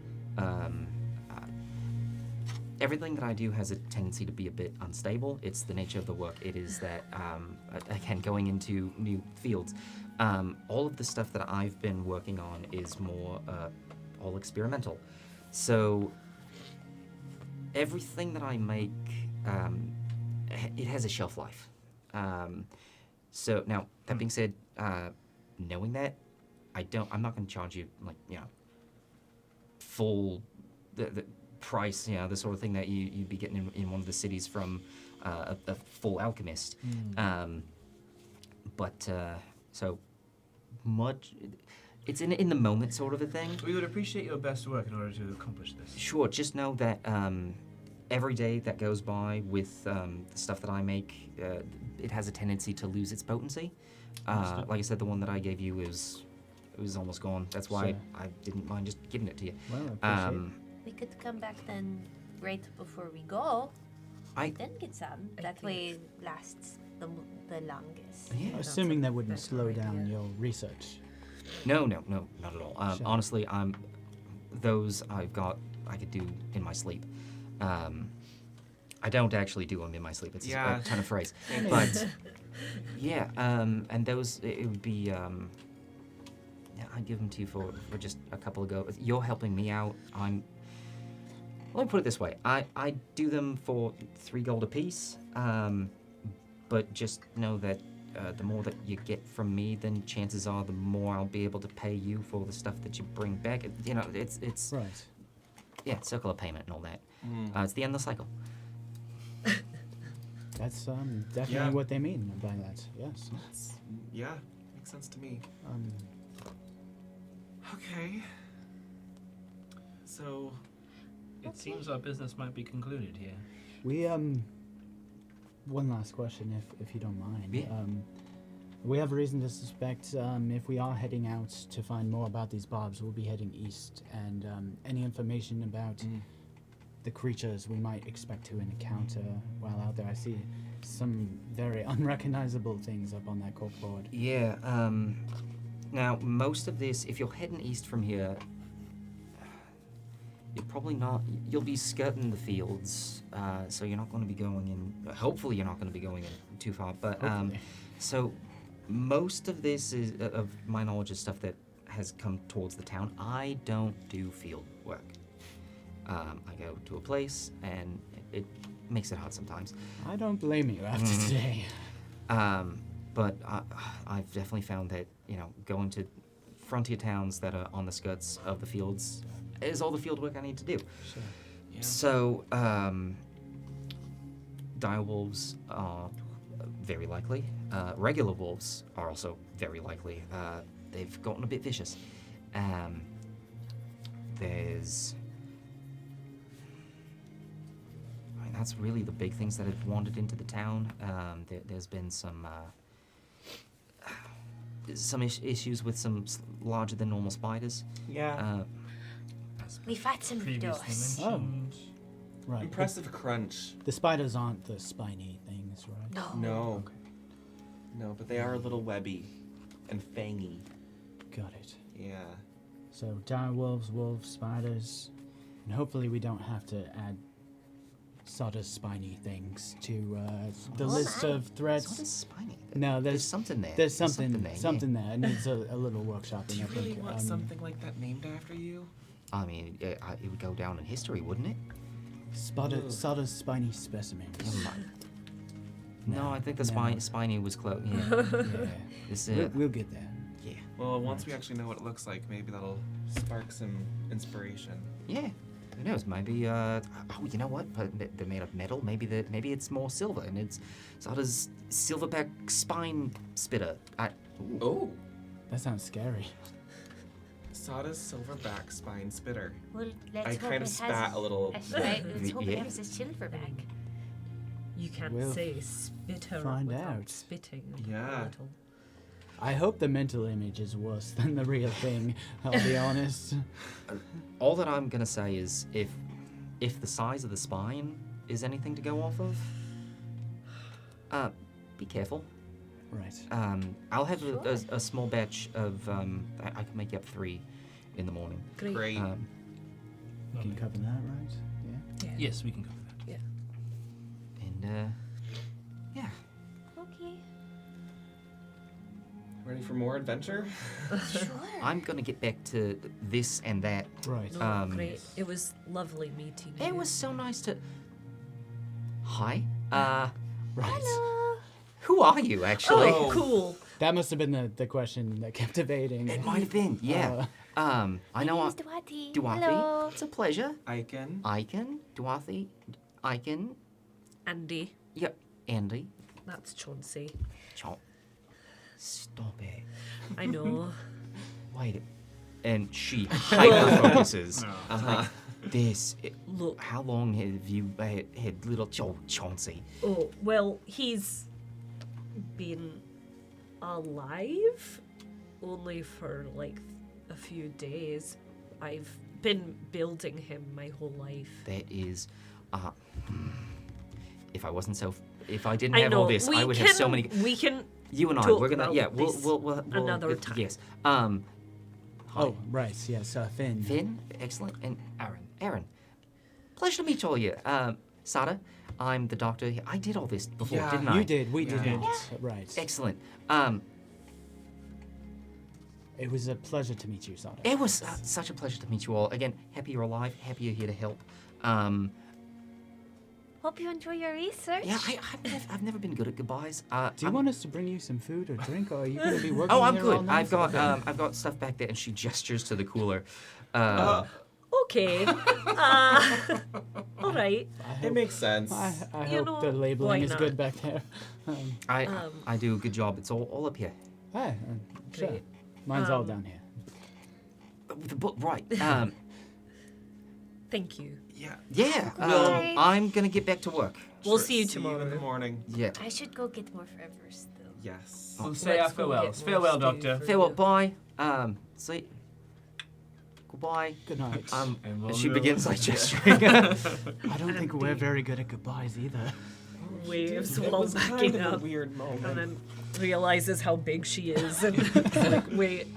Everything that I do has a tendency to be a bit unstable. It's the nature of the work. It is that, again, going into new fields, all of the stuff that I've been working on is more all experimental. So everything that I make, it has a shelf life. So now, that being said, knowing that, I'm not going to charge you, like, full, the price, the sort of thing that you'd be getting in one of the cities from a full alchemist. So much, it's in the moment sort of a thing. We would appreciate your best work in order to accomplish this. Sure, just know that every day that goes by with the stuff that I make, it has a tendency to lose its potency. Like I said, the one that I gave you it was almost gone. That's why I didn't mind just giving it to you. well, I appreciate it. We could come back then right before we go. I- Then get some. That way it lasts the longest. Yeah. Assuming that wouldn't better slow down idea. your research. No, not at all. Sure. Honestly, those I could do in my sleep. I don't actually do them in my sleep. It's Yeah. a kind of phrase. But yeah, and those it would be. I'd give them to you for just a couple of go. You're helping me out. Let me put it this way. I do them for 3 gold apiece. But just know that the more that you get from me, then chances are the more I'll be able to pay you for the stuff that you bring back. It's Right. yeah, circle of payment and all that. It's the endless cycle. That's definitely Yeah. what they mean by that. Yes. Yeah, makes sense to me. Okay. So, It seems our business might be concluded here. We one last question, if you don't mind. Yeah. We have reason to suspect if we are heading out to find more about these bobs, we'll be heading east, and any information about the creatures we might expect to encounter while out there. I see some very unrecognizable things up on that corkboard. Yeah. Now most of this, if you're heading east from here, you're probably not. You'll be skirting the fields, so you're not going to be going in. Hopefully, you're not going to be going in too far. But Hopefully. so most of this is, of my knowledge, is stuff that has come towards the town. I don't do field work. I go to a place, and it makes it hard sometimes. I don't blame you after today. But I've definitely found that going to frontier towns that are on the skirts of the fields is all the field work I need to do. Sure. yeah. So, dire wolves are very likely. Regular wolves are also very likely. They've gotten a bit vicious. There's... that's really the big things that have wandered into the town. There's been some issues with some larger than normal spiders. Yeah. We fought some Previously doors. mentioned. Right. Impressive crunch. The spiders aren't the spiny things, right? No. No. No, but they are a little webby and fangy. Got it. Yeah. So dire wolves, spiders, and hopefully we don't have to add sawdust spiny things to the list of It's threats. not as spiny. No, There's something there. There's something there. there. It needs a little workshopping. Do you I really think. want something like that named after you? I mean, it would go down in history, wouldn't it? Ugh. Sawdust spiny specimens. Never mind. No, I think the no. spiny was close. Yeah. Yeah. This, We'll get there. yeah. Well, once we actually know what it looks like, maybe that'll spark some inspiration. Yeah. Who knows? Maybe. Oh, you know what? They're made of metal. Maybe it's more silver, and it's Sada's silverback spine spitter. Oh, That sounds scary. Sada's silverback spine spitter. Well, let's I hope kind of it spat has a little. Right, let's hope Yeah. it has a silverback. You can't We'll say spitter find without out. spitting. Yeah. A little. I hope the mental image is worse than the real thing. I'll be honest. All that I'm gonna say is, if the size of the spine is anything to go off of, be careful. Right. I'll have a small batch of. I can make you up 3 in the morning. Great. Great. Can you cover that, right? Yeah. Yes, we can cover that. And yeah. Okay. Ready for more adventure? Sure. I'm gonna get back to this and that. Right. No, great. It was lovely meeting you. It was so nice to. Hi. Right. Hello. Who are you actually? Oh, cool. That must have been the question that kept evading. It might have been. Yeah. I know. My name is Duati. Duathi. Hello. It's a pleasure. Icon. Icon. Duathi. Icon. Andy, Yep. Andy. that's Chauncey. Chomp. Stop it. I know. Wait. And she hyper focuses. Like, this. Look. How long have you had little Chauncey? Oh, well, he's been alive only for like a few days. I've been building him my whole life. That is. If I didn't I have know. all this, I would have so many. We can. You and I, talk we're gonna. about Yeah, this we'll another time. Yes. Oh, right. Yes. Finn. Finn, excellent, and Aaron. Pleasure to meet all of you. Sada, I'm the doctor. I did all this before, Yeah, didn't I? You did. We Yeah. didn't. Right. Excellent. It was a pleasure to meet you, Sada. It was such a pleasure to meet you all. Again, happy you're alive. Happy you're here to help. Hope you enjoy your research. Yeah, I've never been good at goodbyes. Do you want us to bring you some food or drink, or are you going to be working Oh, I'm here all good. night? I've got stuff back there, and she gestures to the cooler. Okay. All right. It makes sense. I You hope know, the why labeling is not? good back there. I do a good job. It's all up here. Sure. Great. Mine's all down here. The book, right? Thank you. Yeah. Right. I'm gonna get back to work. We'll Sure, see you in tomorrow. the morning. Yeah. I should go get more forever still. Yes. We'll say our Let's go farewells. get more Farewell, stew Doctor. for Farewell. you. Bye. See. Goodbye. Good night. And we'll And she do- begins like gesturing. I don't think we're very good at goodbyes either. Waves It while was kind backing of a up, weird moment. and then realizes how big she is, and it's like, wait,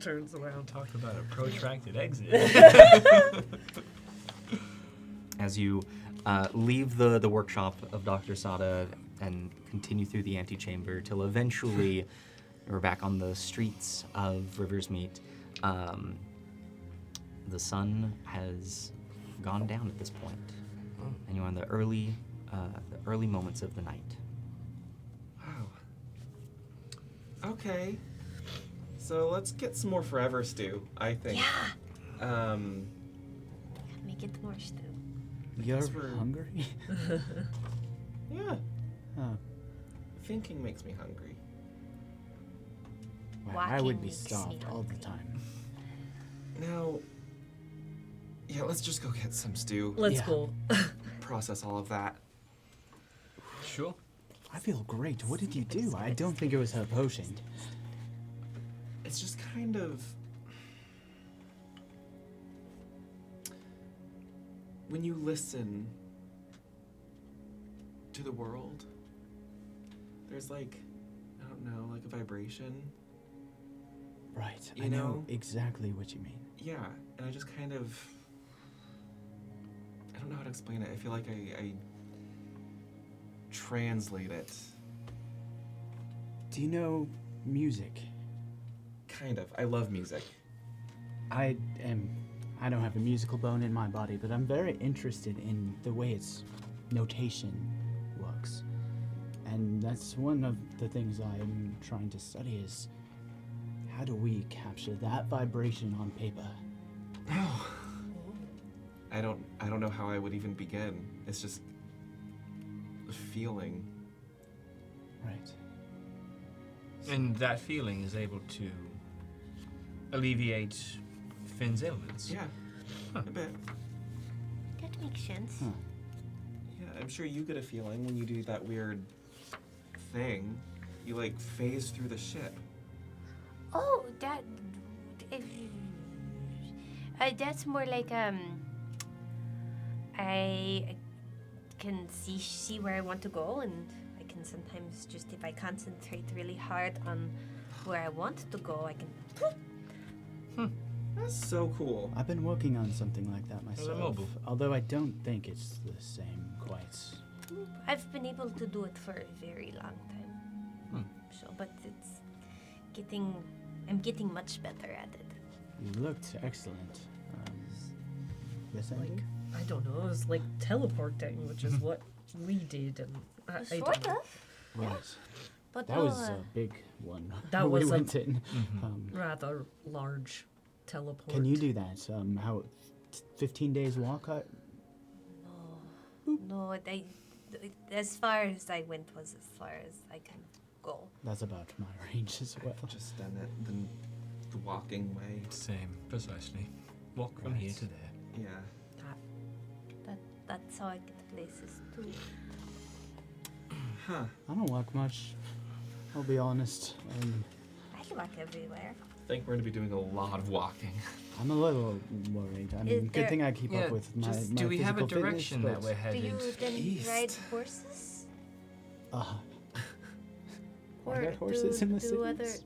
turns around. Talk about a protracted exit. As you leave the workshop of Dr. Sada and continue through the antechamber till eventually you're back on the streets of Riversmeet. The sun has gone down at this point, and you're in the early moments of the night. Wow. Okay. So let's get some more forever stew, I think. Yeah. Make it more stew. You're guess we're- hungry? Yeah. Oh, Thinking makes me hungry. wow, I would Walking be makes me starved all the hungry. time. Now, yeah, let's just go get some stew. Let's Yeah. go. Process all of that. Sure. I feel great. What did you do? I don't think it was her potion. It's just kind of. When you listen to the world, there's like, I don't know, like a vibration. Right. You I know know- exactly what you mean. Yeah, and I just kind of. I don't know how to explain it. I feel like I translate it. Do you know music? Kind of. I love music. I don't have a musical bone in my body, but I'm very interested in the way its notation works. And that's one of the things I'm trying to study is how do we capture that vibration on paper? Oh. I don't know how I would even begin. It's just a feeling. Right. And that feeling is able to alleviate Finn's ailments. Yeah, Huh. a bit. That makes sense. Huh. Yeah, I'm sure you get a feeling when you do that weird thing. You like phase through the ship. Oh, that's more like I can see where I want to go, and I can sometimes just, if I concentrate really hard on where I want to go, I can. That's so cool. I've been working on something like that myself. mobile. Although I don't think it's the same quite. I've been able to do it for a very long time. So, but I'm getting much better at it. You looked excellent. Yes, Andy? Like, I don't know, it was like teleporting, which is what we did, and I Sort don't know. of, Right. but That was a big one. That we was a- went in. Rather large teleport. Can you do that? How? 15 days walk? no. As far as I went was as far as I can go. That's about my range as well. I've just done it the walking way. Same, precisely. Walk from here Right. to there. Yeah. That's how I get places too. Huh. I don't walk much. I'll be honest. I walk everywhere. I think we're gonna be doing a lot of walking. I'm a little worried. I Is mean, good there- thing I keep up with my just, my do we have a physical direction fitness, that we're Do headed? you then east. ride horses? Are Or there horses in the do other cities?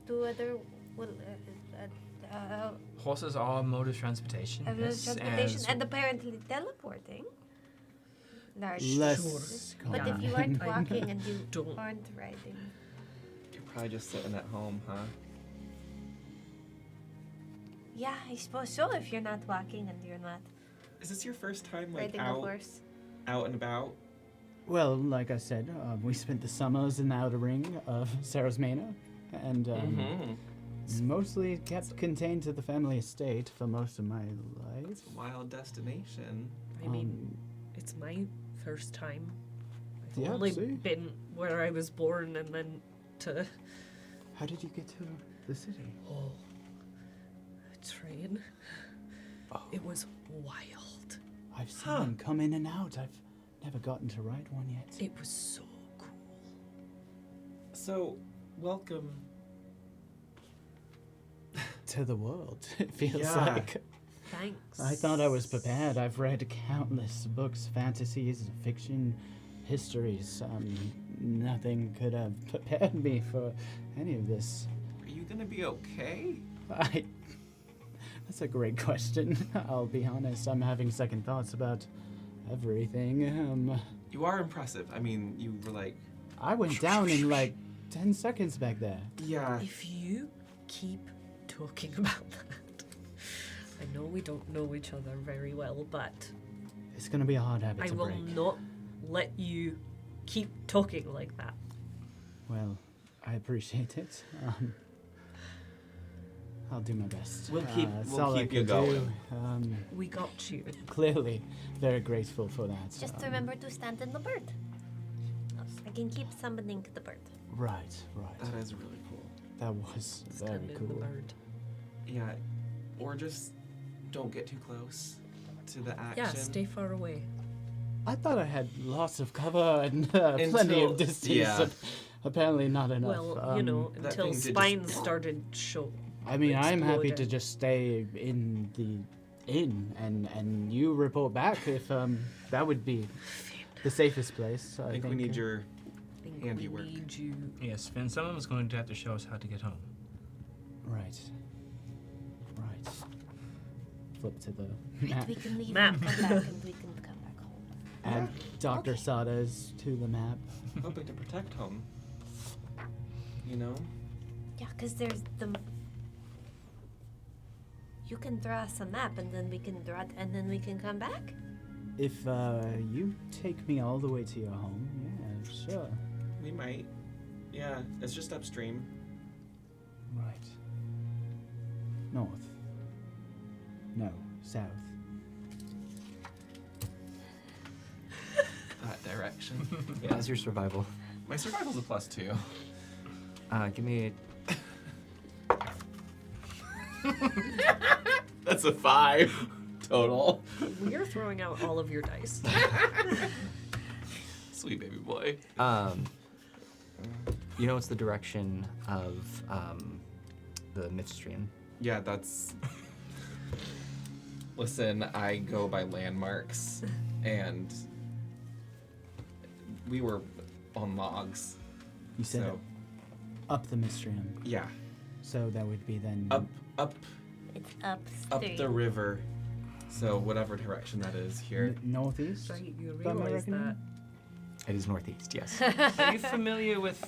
well, Horses are a mode of transportation. Yes, transportation and apparently teleporting. Large Less horses. common. But if you aren't I walking and you Don't. aren't riding, You're probably just sitting at home, huh? yeah, I suppose so. If you're not walking and you're not Is this your first time like riding a out horse. and about? Well, like I said, we spent the summers in the outer ring of Sarah's Mena, and mostly kept contained to the family estate for most of my life. It's a wild destination. I mean, it's my first time. I've Yeah, only see? been where I was born and then to How did you get to the city? a train. Oh. It was wild. I've seen them come in and out. I've never gotten to ride one yet. It was so cool. So, welcome. To the world, it feels Yeah. like. Thanks. I thought I was prepared. I've read countless books, fantasies, fiction, histories. Nothing could have prepared me for any of this. Are you gonna be okay? That's a great question. I'll be honest. I'm having second thoughts about everything. You are impressive. I mean, you were like, I went down in like 10 seconds back there. yeah. If you keep talking about that, I know we don't know each other very well, but It's gonna be a hard habit I to will break. not let you keep talking like that. Well, I appreciate it. I'll do my best. We'll keep- that's we'll all I keep you can going. do. We got you. Clearly, very grateful for that. Just remember to stand in the bird. I can keep summoning the bird. Right, right. That is really cool. That was very Stand in cool. the bird. Yeah. Or just don't get too close to the action. Yeah, stay far away. I thought I had lots of cover and plenty Until- of distance. yeah. Apparently not enough. Well, you know, that until thing did just- spines started show. I mean, I'm happy to exploded. just stay in the inn and you report back if that would be the safest place. I think we need your I think handiwork. We need you. Yes, Finn, someone's going to have to show us how to get home. Right. Right. Flip to the Right, map. we can leave Map. and come back, and we can come back home. Add Dr. Okay. Sada's to the map. hoping to protect home. You know? Yeah, because there's the. You can draw us a map, and then we can draw it, and then we can come back. If you take me all the way to your home, yeah, sure. We might. Yeah, it's just upstream. Right. North. No, south. that direction. How's your survival? My survival's a +2. Give me That's a 5 total. We're throwing out all of your dice. Sweet baby boy. you know it's the direction of the midstream. Yeah, that's. Listen, I go by landmarks, and we were on logs. You said So, up the Mystrium. yeah, So that would be then up It's up the river. So whatever direction that is here. northeast. Right, you Am I realize that. reckoning? It is northeast, yes. Are you familiar with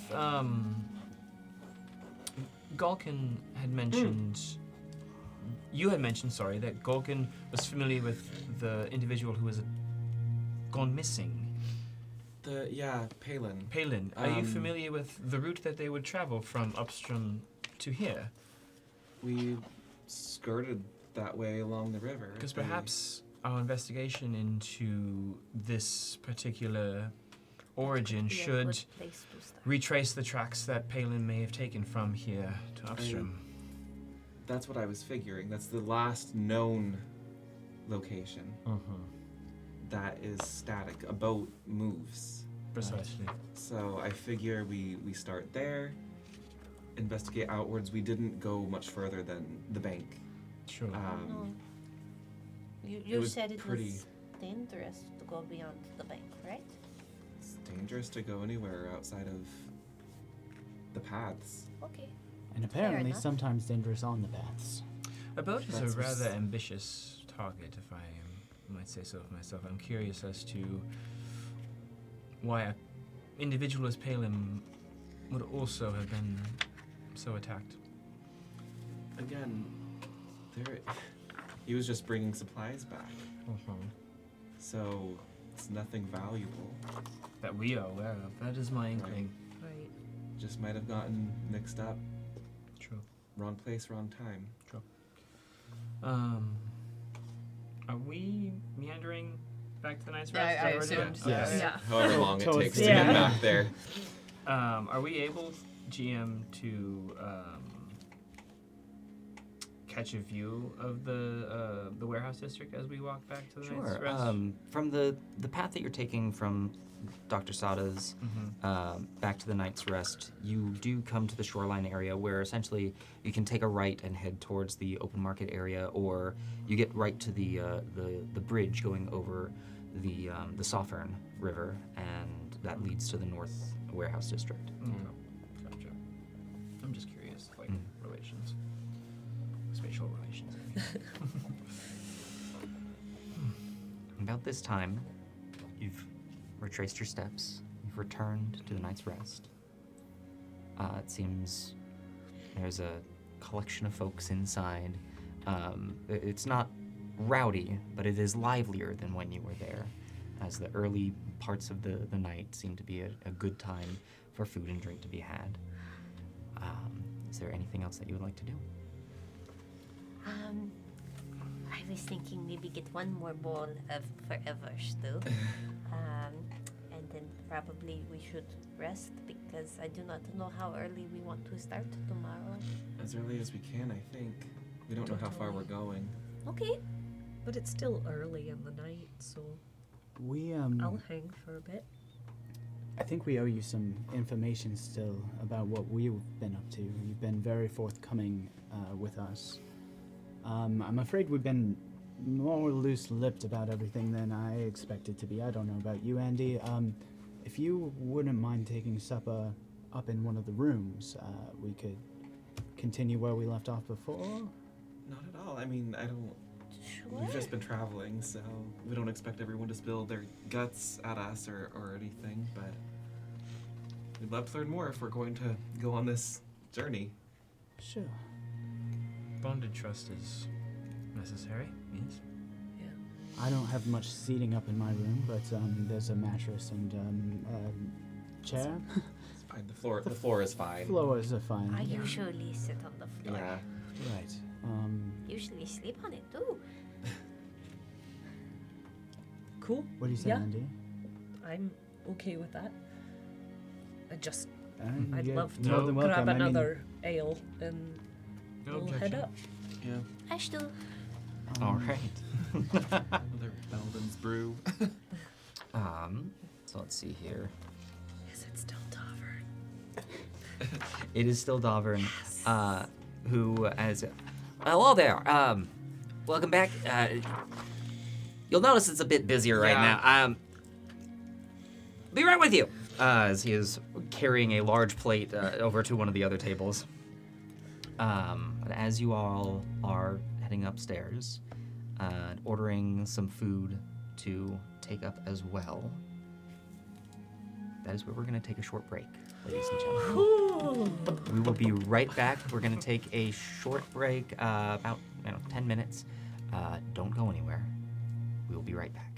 Galkin had mentioned you had mentioned, sorry, that Galkin was familiar with the individual who was gone missing. Palin. Palin, are you familiar with the route that they would travel from upstream to here? We skirted that way along the river. Because perhaps our investigation into this particular origin should retrace the tracks that Palin may have taken from here to upstream. That's what I was figuring. That's the last known location that is static. A boat moves. Precisely. So I figure we start there, investigate outwards. We didn't go much further than the bank. Sure. No. it You was said it pretty- was dangerous to go beyond the bank, right? It's dangerous to go anywhere outside of the paths. Okay. And apparently enough. sometimes dangerous on the paths. A boat is That's a what's- rather ambitious target, if I might say so of myself. I'm curious as to why an individual as Palin would also have been so attacked. Again, he was just bringing supplies back. So it's nothing valuable. That we are aware of. That is my inkling. Right. Just might have gotten mixed up. True. Wrong place, wrong time. Are we meandering back to the Knight's Yeah, Rest? I Is that what we're assumed. doing? Yes. Okay. Yeah. However long it Towards takes to the get end. back there. Are we able, GM, to catch a view of the warehouse district as we walk back to the Knight's Sure. Rest? From the path that you're taking from Dr. Sada's back to the Knight's Rest, you do come to the shoreline area where essentially you can take a right and head towards the open market area, or you get right to the bridge going over the Sauffern River, and that leads to the North Warehouse District. Gotcha. I'm just curious, like Mm. relations, spatial relations. About this time, you've retraced your steps. You've returned to the Knight's Rest. It seems there's a collection of folks inside. It's not rowdy, but it is livelier than when you were there, as the early parts of the night seem to be a good time for food and drink to be had. Is there anything else that you would like to do? I was thinking maybe get one more bowl of forever stew. And then probably we should rest because I do not know how early we want to start tomorrow. As early as we can, I think. We don't know how far we're going. Okay. But it's still early in the night, so We I'll hang for a bit. I think we owe you some information still about what we've been up to. You've been very forthcoming with us. I'm afraid we've been more loose-lipped about everything than I expected to be. I don't know about you, Andy. If you wouldn't mind taking supper up in one of the rooms, we could continue where we left off before. Not at all. I mean, I don't. Sure. We've just been traveling, so we don't expect everyone to spill their guts at us or anything, but we'd love to learn more if we're going to go on this journey. Sure. Bonded trust is necessary, yes. I don't have much seating up in my room, but there's a mattress and a chair. It's fine. The floor is fine. Floors are fine. I usually sit on the floor. Yeah. Right. Usually sleep on it too. Cool. What do you say, Yeah. Andy? I'm okay with that. I'd You're love to more than grab welcome. I mean, another ale and No we'll head objection. up. Yeah. Ash do. All right. Another Belden's brew. So let's see here. Is it still Tavern? It is still Davern, who as hello there. Welcome back. You'll notice it's a bit busier right Yeah. now. Be right with you. As he is carrying a large plate over to one of the other tables. But as you all are heading upstairs, ordering some food to take up as well, that is where we're going to take a short break, ladies and gentlemen. We will be right back. We're going to take a short break, about 10 minutes. Don't go anywhere. We will be right back.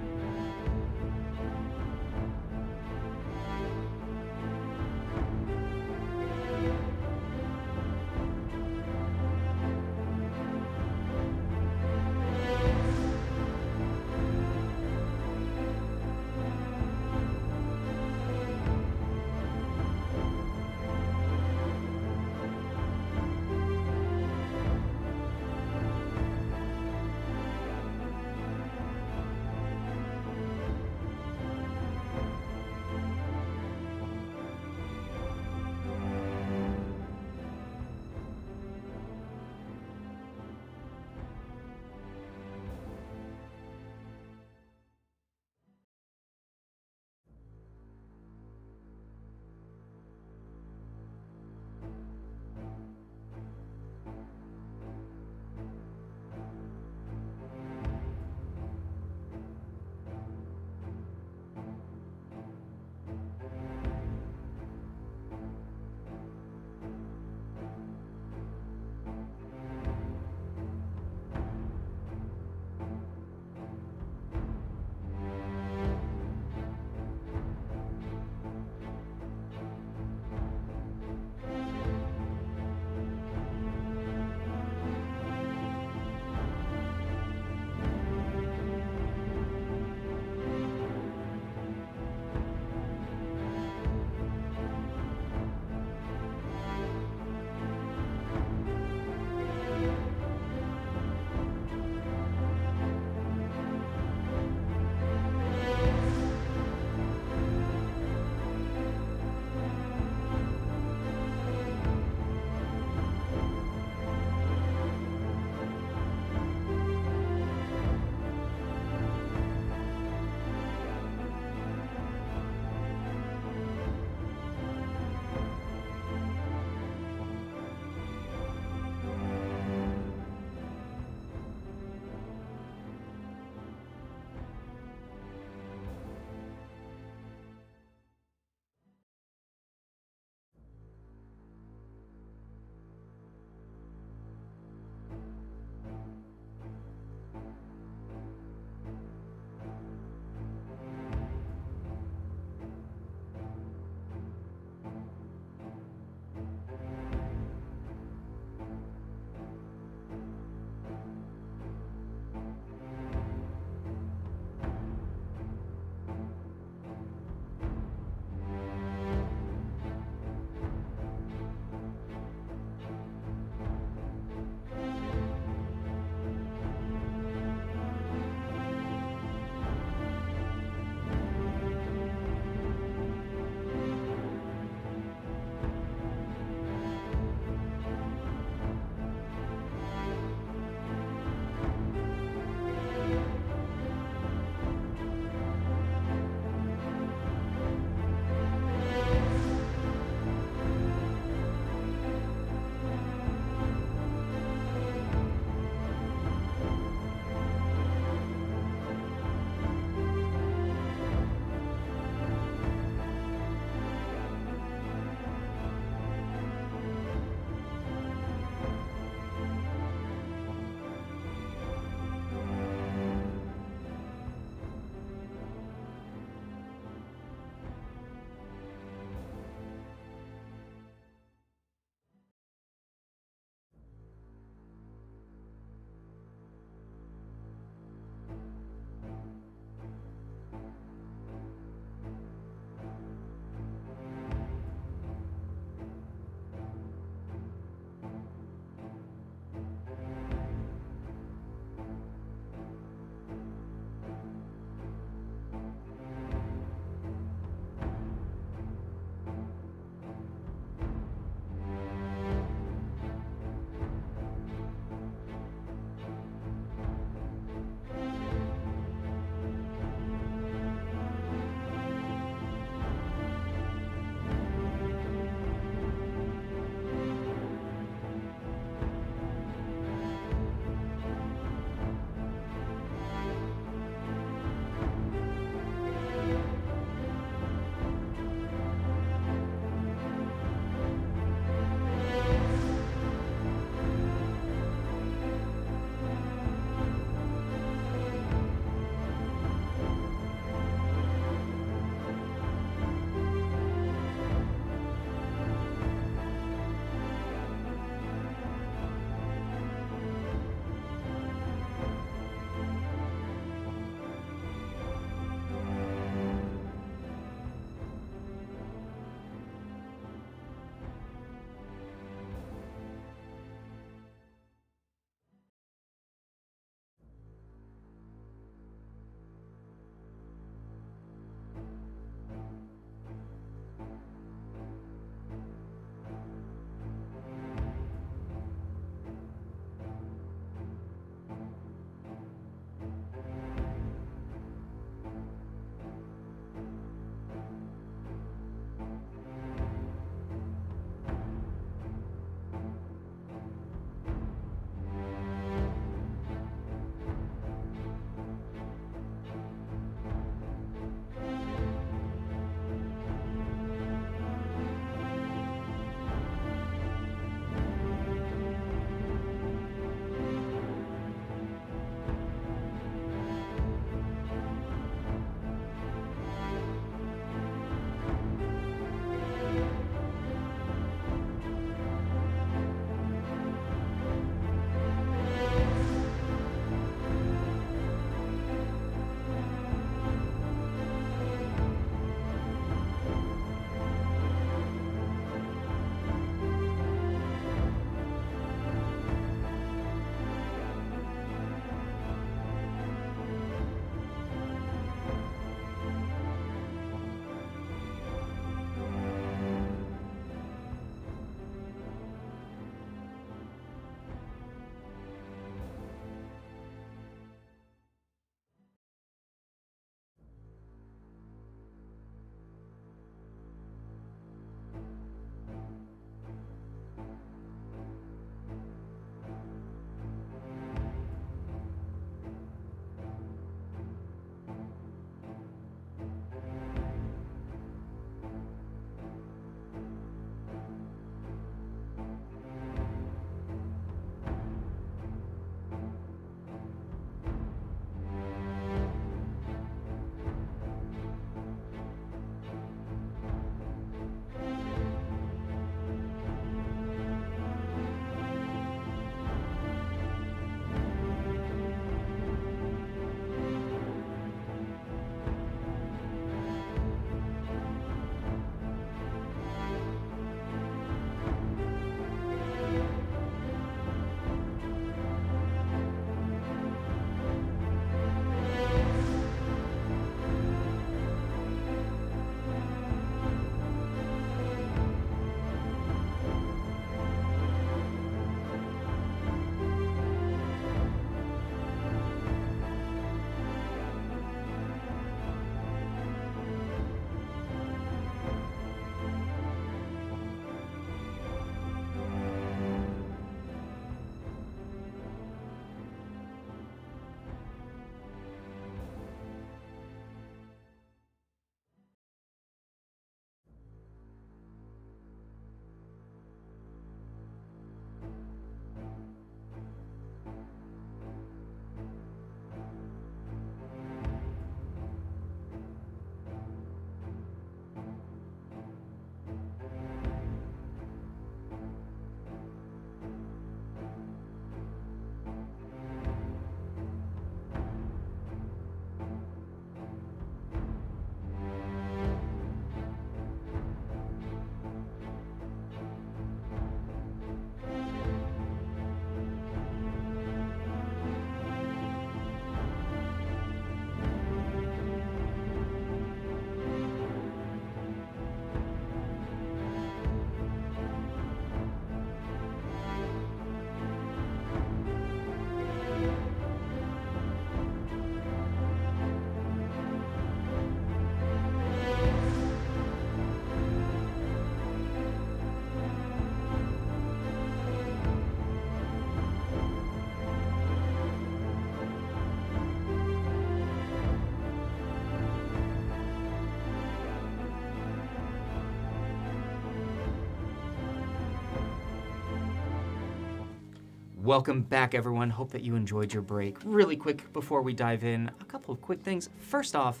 Welcome back, everyone. Hope that you enjoyed your break. Really quick before we dive in, a couple of quick things. First off,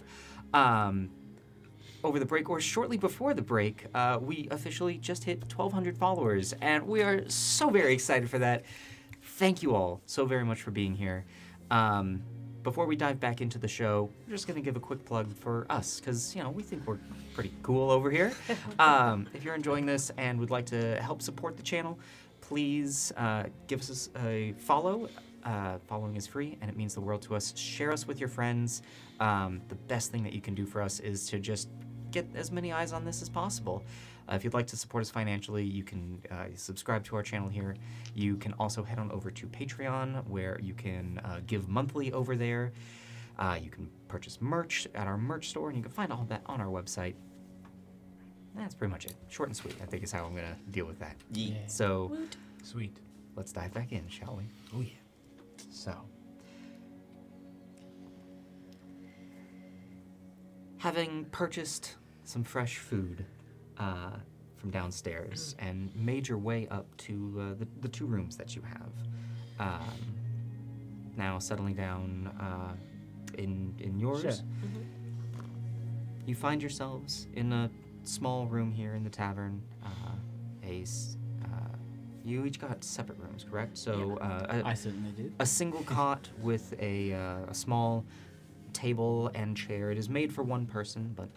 over the break or shortly before the break, we officially just hit 1,200 followers, and we are so very excited for that. Thank you all so very much for being here. Before we dive back into the show, we're just going to give a quick plug for us because, we think we're pretty cool over here. If you're enjoying this and would like to help support the channel, please give us a follow. Following is free, and it means the world to us. Share us with your friends. The best thing that you can do for us is to just get as many eyes on this as possible. If you'd like to support us financially, you can subscribe to our channel here. You can also head on over to Patreon, where you can give monthly over there. You can purchase merch at our merch store, and you can find all of that on our website. That's pretty much it. Short and sweet, I think, is how I'm going to deal with that. Yeah. So, Sweet. let's dive back in, shall we? Oh, yeah. So, having purchased some fresh food from downstairs and made your way up to the two rooms that you have, now settling down in yours, Sure. you find yourselves in a small room here in the tavern. You each got separate rooms, correct? So I certainly did. a single cot with a small table and chair. It is made for one person, but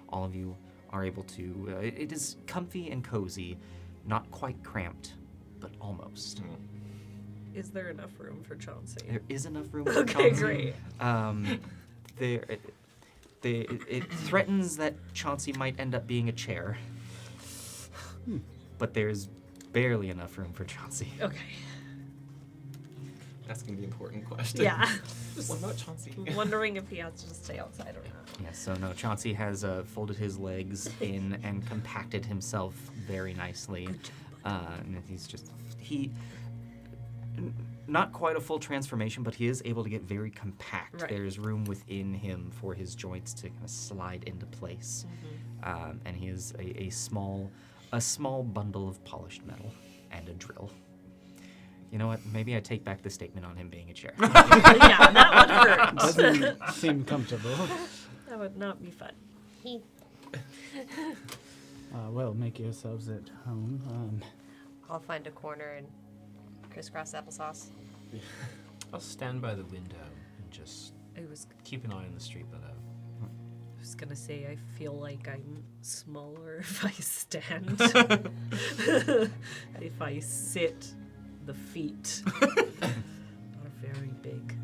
all of you are able to. It is comfy and cozy, not quite cramped, but almost. Is there enough room for Chauncey? There is enough room for Okay, Chauncey. great. It threatens that Chauncey might end up being a chair, but there's barely enough room for Chauncey. Okay. That's gonna be an important question. Yeah. What about Chauncey? Wondering if he has to just stay outside or not. Yes, so no, Chauncey has folded his legs in and compacted himself very nicely. And he's just, not quite a full transformation, but he is able to get very compact. Right. There's room within him for his joints to kind of slide into place. And he is a small bundle of polished metal and a drill. You know what? Maybe I take back the statement on him being a chair. Yeah, that would hurt. Doesn't seem comfortable. That would not be fun. Well, make yourselves at home. I'll find a corner and crisscross applesauce. I'll stand by the window and just I was keep an eye on the street below. gonna say I feel like I'm smaller if I stand. If I sit, the feet are very big.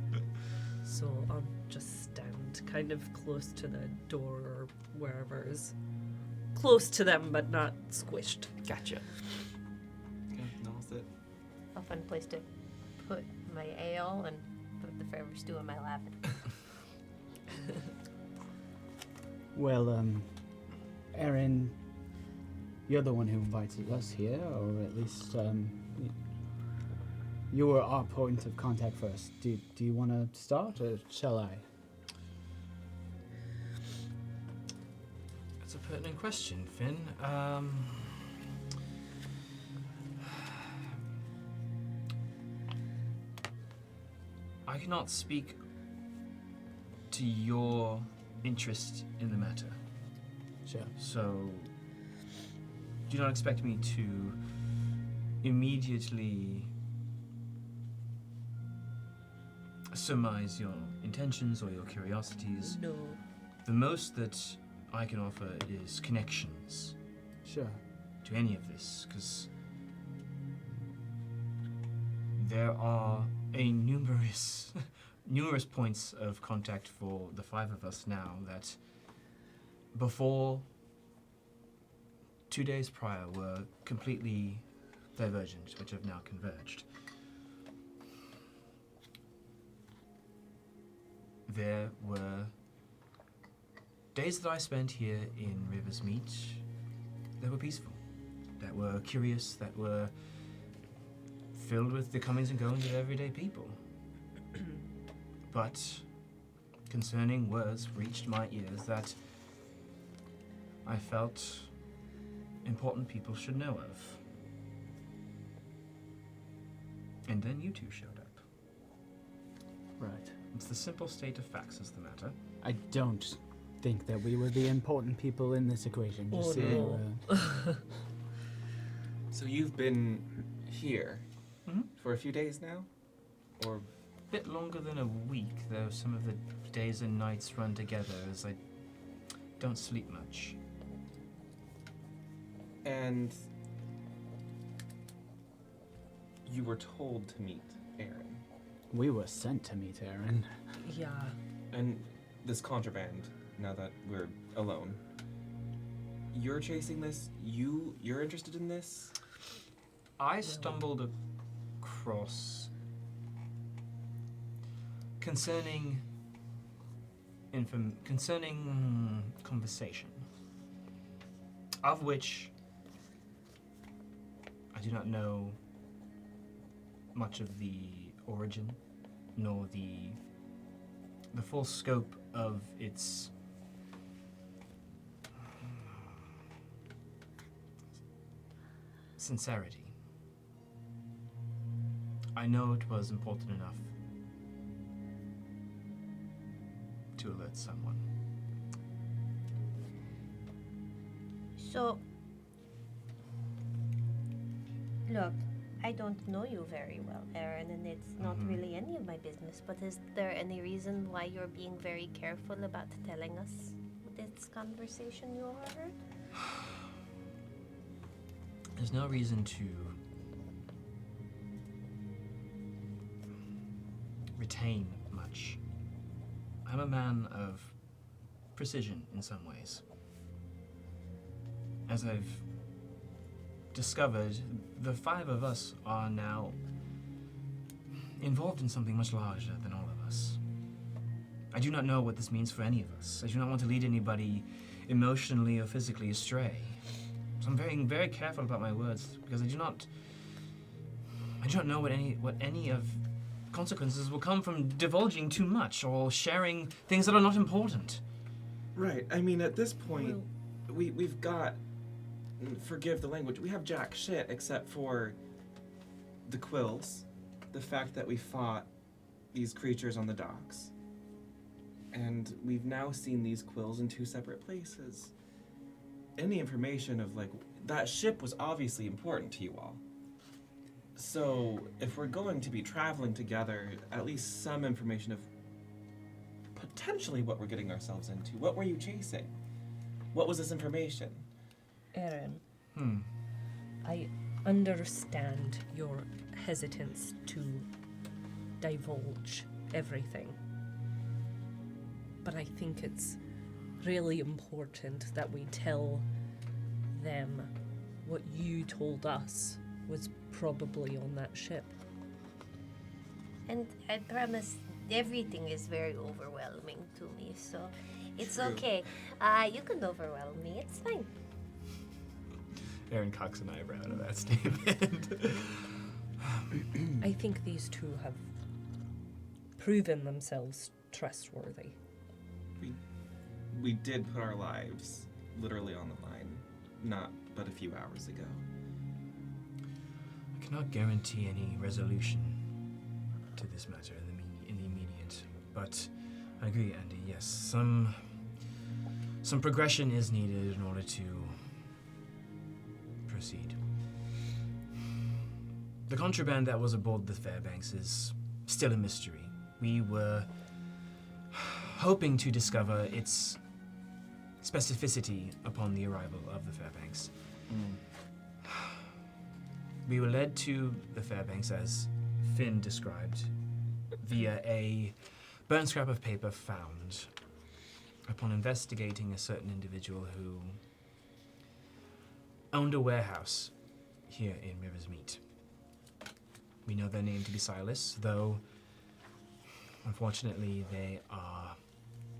So I'll just stand kind of close to the door or wherever is close to them but not squished. Gotcha. Okay, no, I'll sit. I'll find a place to put my ale and put the forever stew in my lap. Well, Erin, you're the one who invited us here, or at least you were our point of contact first. Do you want to start, or shall I? That's a pertinent question, Finn. I cannot speak to your interest in the matter, Sure. so do not expect me to immediately surmise your intentions or your curiosities. No. The most that I can offer is connections Sure. to any of this, because there are a numerous points of contact for the five of us now that before 2 days prior were completely divergent, which have now converged. There were days that I spent here in River's Meet that were peaceful, that were curious, that were filled with the comings and goings of everyday people. But concerning words reached my ears that I felt important people should know of. And then you two showed up. Right. It's the simple state of facts is the matter. I don't think that we were the important people in this equation. Oh, Just so no. So you've been here Mhm. for a few days now? Or Bit longer than a week, though some of the days and nights run together as I don't sleep much. and you were told to meet Aaron. we were sent to meet Aaron. Yeah. And this contraband, now that we're alone. You're chasing this? You're interested in this? I stumbled across concerning conversation, of which I do not know much of the origin, nor the full scope of its sincerity. I know it was important enough to alert someone. So, look, I don't know you very well, Aaron, and it's not Mhm. really any of my business, but is there any reason why you're being very careful about telling us this conversation you overheard? There's no reason to retain much. I'm a man of precision in some ways. As I've discovered, the five of us are now involved in something much larger than all of us. I do not know what this means for any of us. I do not want to lead anybody emotionally or physically astray. So I'm very, very careful about my words because I do not know what any of consequences will come from divulging too much or sharing things that are not important. Right. I mean, at this point, we've got, forgive the language, we have jack shit except for the quills, the fact that we fought these creatures on the docks. And we've now seen these quills in two separate places. Any information of, like, that ship was obviously important to you all. So, if we're going to be traveling together, at least some information of potentially what we're getting ourselves into. What were you chasing? What was this information? Aaron, Hmm. I understand your hesitance to divulge everything. But I think it's really important that we tell them what you told us was probably on that ship. And I promise everything is very overwhelming to me, so it's True. okay. You can overwhelm me, it's fine. Aaron cocks an eyebrow to that statement. I think these two have proven themselves trustworthy. We did put our lives literally on the line, not but a few hours ago. I cannot guarantee any resolution to this matter in the immediate, but I agree, Andy. Yes, some progression is needed in order to proceed. The contraband that was aboard the Fairbanks is still a mystery. We were hoping to discover its specificity upon the arrival of the Fairbanks. We were led to the Fairbanks, as Finn described, via a burnt scrap of paper found upon investigating a certain individual who owned a warehouse here in River's Meet. We know their name to be Silas, though unfortunately they are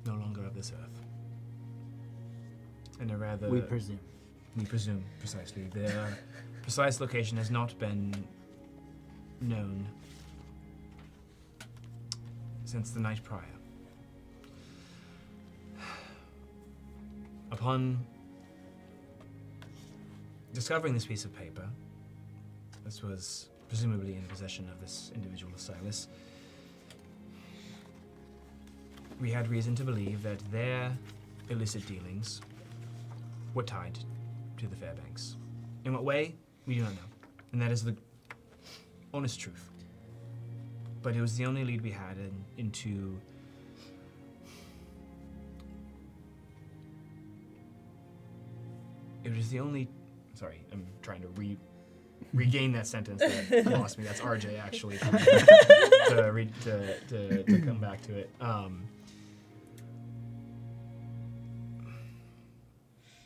no longer of this earth. And a rather... We presume. We presume, precisely. Their precise location has not been known since the night prior. Upon discovering this piece of paper, this was presumably in possession of this individual Silas, we had reason to believe that their illicit dealings were tied to the Fairbanks. In what way? We do not know. And that is the honest truth. But it was the only lead we had into it was the only. Sorry, I'm trying to regain that sentence that lost me. That's RJ actually trying to come back to it.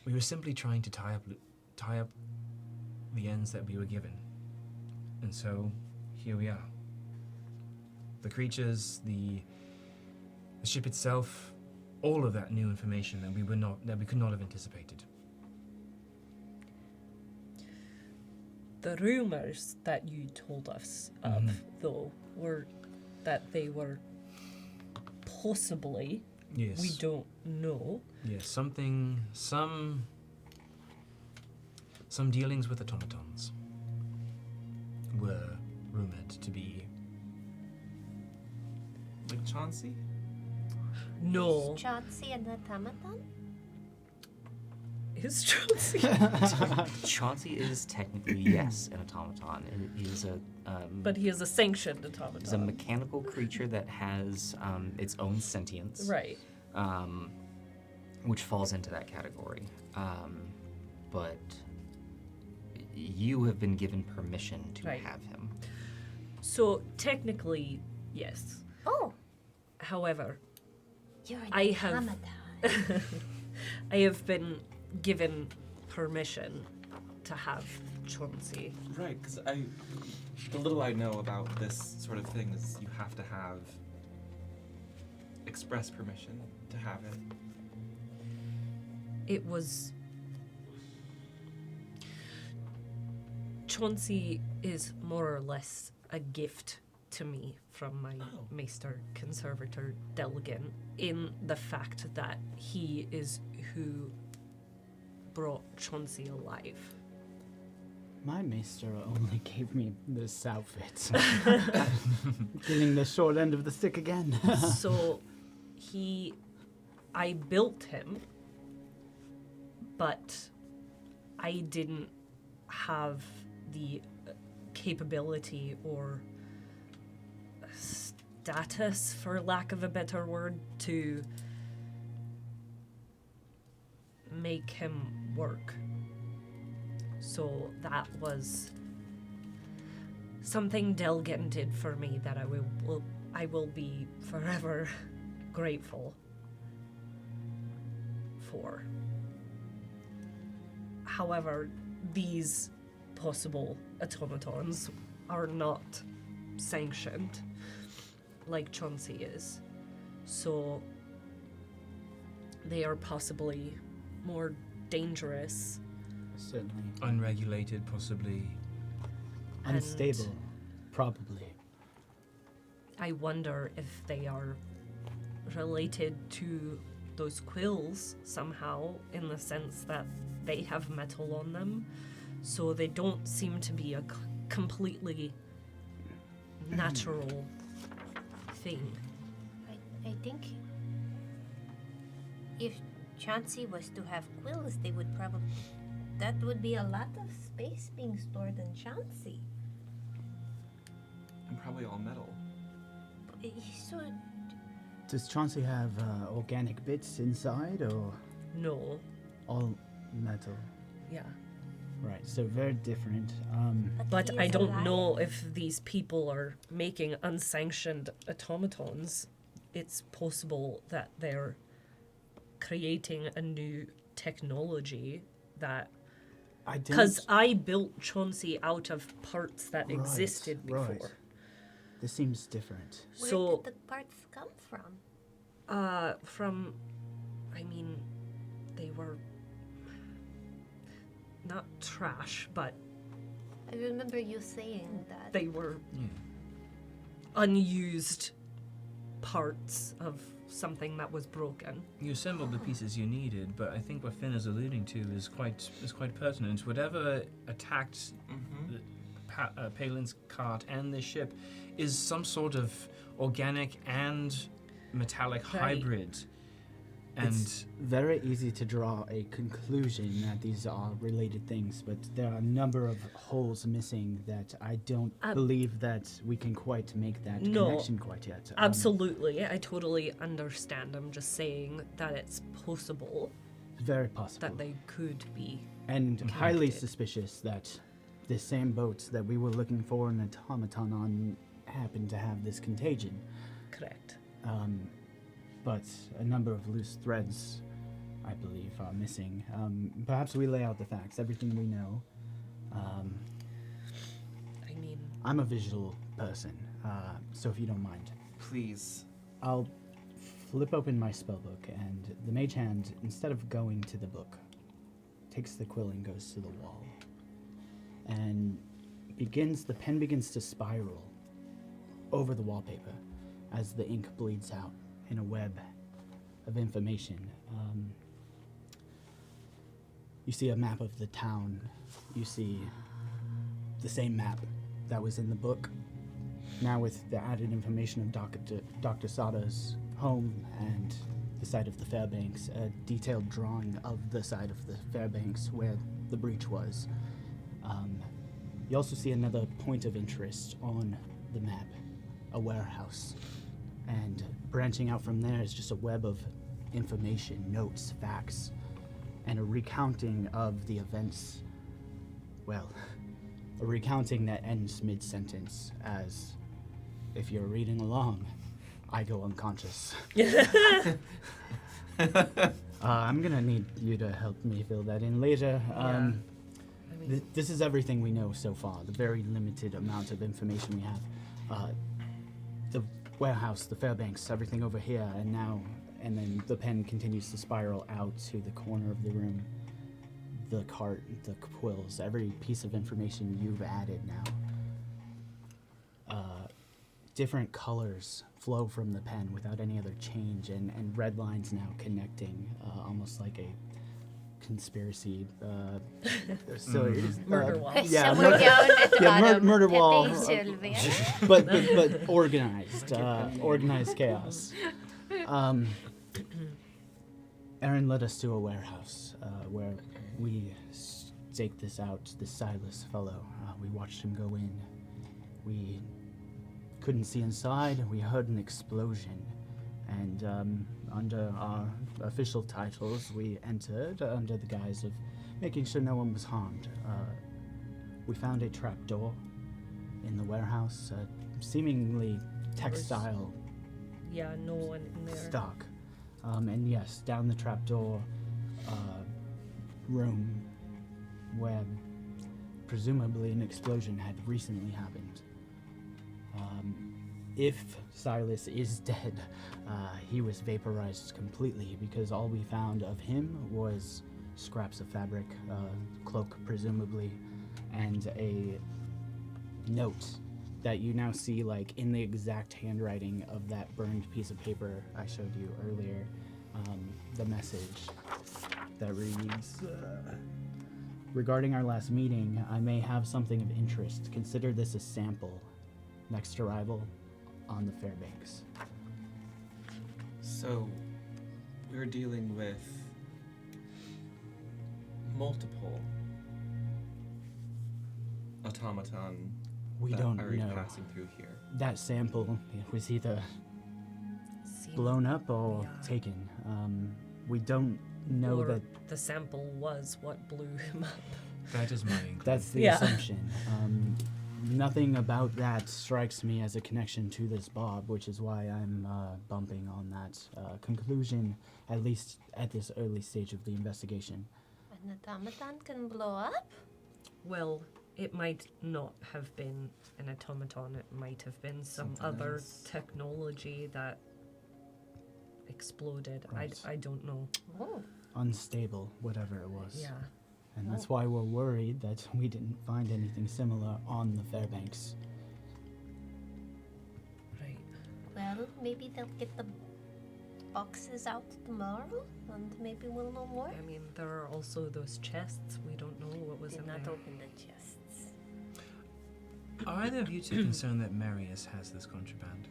We were simply trying to tie up the ends that we were given, and so here we are. The creatures, the ship itself, all of that new information that we could not have anticipated. The rumors that you told us of, though, were that they were possibly, Yes. we don't know. Yes, some dealings with automatons were rumored to be. Like Chauncey? No. Chauncey and automaton? Is Chauncey? Chauncey is technically, yes, an automaton. He is a But he is a sanctioned automaton. he's a mechanical creature that has its own sentience, Right. which falls into that category. But you have been given permission to Right. have him. So technically, yes. Oh, However, you're an I have- automaton. I have been given permission to have Chauncey. Right, because the little I know about this sort of thing is you have to have express permission to have it. It was. Chauncey is more or less a gift to me from my Maester Conservator Delgin, in the fact that he is who brought Chauncey alive. My maester only gave me this outfit. Getting the short end of the stick again. So I built him, but I didn't have the capability or status, for lack of a better word, to make him work. So that was something Delgin did for me that I will be forever grateful for. However, these possible automatons are not sanctioned like Chauncey is. So they are possibly more dangerous. Certainly. Unregulated, possibly. And Unstable, probably. I wonder if they are related to those quills somehow, in the sense that they have metal on them, so they don't seem to be a completely natural thing. I think if Chauncey was to have quills, they would probably. That would be a lot of space being stored in Chauncey. And probably all metal. So, Does Chauncey have organic bits inside or No, all metal? yeah. Right, so very different. But he I is don't alive. know if these people are making unsanctioned automatons. It's possible that they're creating a new technology that. I didn't. Because I built Chauncey out of parts that Right, existed before. right. This seems different. Where So, did the parts come from? I mean, they were not trash, but I remember you saying that. they were unused parts of something that was broken. You assembled the pieces you needed, but I think what Finn is alluding to is quite pertinent. Whatever attacked Mm-hmm. Palin's cart and this ship is some sort of organic and metallic Right. hybrid. And It's very easy to draw a conclusion that these are related things, but there are a number of holes missing that I don't believe that we can quite make that No. connection quite yet. Absolutely, I totally understand. I'm just saying that it's possible Very possible. that they could be. And highly connected. suspicious that the same boat that we were looking for an automaton on happened to have this contagion. Correct. But a number of loose threads, I believe, are missing. Perhaps we lay out the facts, everything we know. I mean, I'm a visual person, so if you don't mind, Please. I'll flip open my spellbook, and the mage hand, instead of going to the book, takes the quill and goes to the wall. And the pen begins to spiral over the wallpaper as the ink bleeds out in a web of information. You see a map of the town. You see the same map that was in the book, now with the added information of Dr. Sada's home and the site of the Fairbanks, a detailed drawing of the site of the Fairbanks where the breach was. You also see another point of interest on the map, a warehouse. And branching out from there is just a web of information, notes, facts, and a recounting of the events. Well, a recounting that ends mid-sentence, as if you're reading along, I go unconscious. I'm gonna need you to help me fill that in later. I mean, This is everything we know so far, the very limited amount of information we have. The warehouse, the Fairbanks, everything over here, and then the pen continues to spiral out to the corner of the room. The cart, the quills, every piece of information you've added now. Different colors flow from the pen without any other change, and red lines now connecting, almost like a conspiracy. Murder wall. Yeah, Somewhere down at the bottom. murder wall. Pepe Sylvia. but organized, organized chaos. Aaron led us to a warehouse where we staked this out. This Silas fellow. We watched him go in. We couldn't see inside. We heard an explosion, and under our official titles, we entered under the guise of making sure no one was harmed. We found a trapdoor in the warehouse, seemingly textile yeah, no one in there. stock. And yes, down the trapdoor room where presumably an explosion had recently happened. If Silas is dead, he was vaporized completely because all we found of him was scraps of fabric, cloak presumably, and a note that you now see like in the exact handwriting of that burned piece of paper I showed you earlier. The message that reads, regarding our last meeting, I may have something of interest. Consider this a sample. Next arrival on the Fairbanks. So, we're dealing with multiple automaton We that don't are know. passing through here. That sample was either Seemed- blown up or Yeah. taken. We don't know or that. the sample was what blew him up. that is my inkling. That's the Yeah. assumption. Nothing about that strikes me as a connection to this Bob, which is why I'm bumping on that conclusion, at least at this early stage of the investigation. An automaton can blow up? Well, it might not have been an automaton. It might have been some Something other else. technology that exploded. Right. I don't know. Oh. Unstable, whatever it was. Yeah. And that's why we're worried that we didn't find anything similar on the Fairbanks. Right. Well, maybe they'll get the boxes out tomorrow, and maybe we'll know more. I mean, there are also those chests. We don't know what was Did in not there. open the chests. Are either of you two concerned that Marius has this contraband?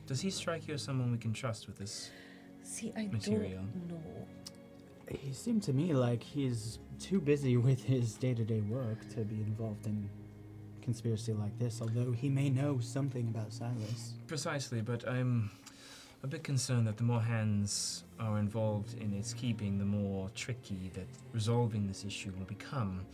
Does he strike you as someone we can trust with this? See, I Material. don't know. He seemed to me like he's too busy with his day-to-day work to be involved in conspiracy like this, although he may know something about Silas. Precisely, but I'm a bit concerned that the more hands are involved in its keeping, the more tricky that resolving this issue will become.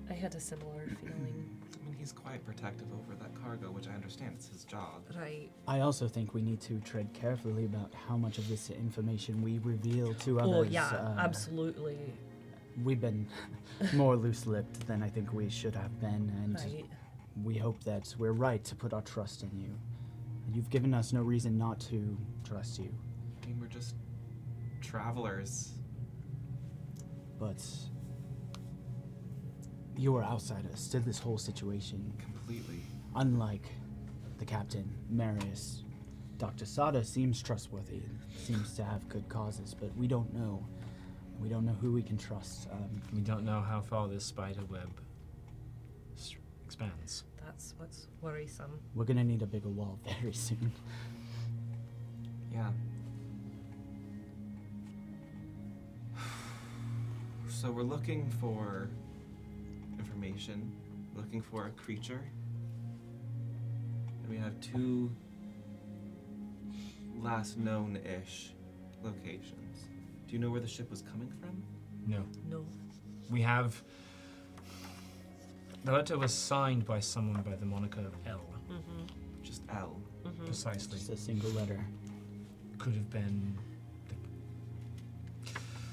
I had a similar feeling. I mean, he's quite protective over that cargo, which I understand it's his job. Right. I also think we need to tread carefully about how much of this information we reveal to others. Oh, yeah, absolutely. We've been more loose-lipped than I think we should have been, and Right. we hope that we're right to put our trust in you. And you've given us no reason not to trust you, I mean, we're just travelers. but you are outsiders to this whole situation. Completely. Unlike the captain, Marius, Dr. Sada seems trustworthy, seems to have good causes, but we don't know. We don't know who we can trust. We don't know how far this spider web expands. That's what's worrisome. We're gonna need a bigger wall very soon. Yeah. So we're looking for information, looking for a creature. And we have 2 last known-ish locations. Do you know where the ship was coming from? No. No. We have... The letter was signed by someone by the moniker of L. Mm-hmm. Just L. Mm-hmm. Precisely. Just a single letter. Could have been...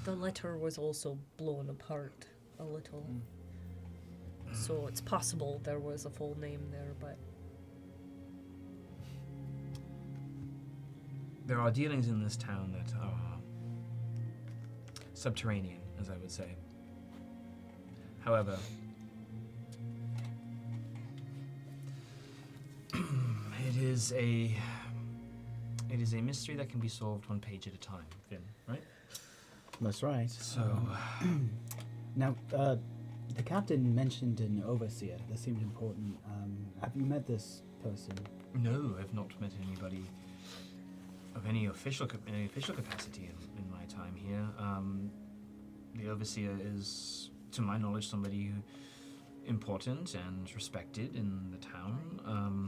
The letter was also blown apart a little. So it's possible there was a full name there, but There are dealings in this town that are subterranean, as I would say. However, it is a mystery that can be solved one page at a time, Finn, right? That's right. So, Now, the captain mentioned an overseer. That seemed important. Have you met this person? no, I've not met anybody of any official capacity in my time here. The overseer is, to my knowledge, somebody important and respected in the town.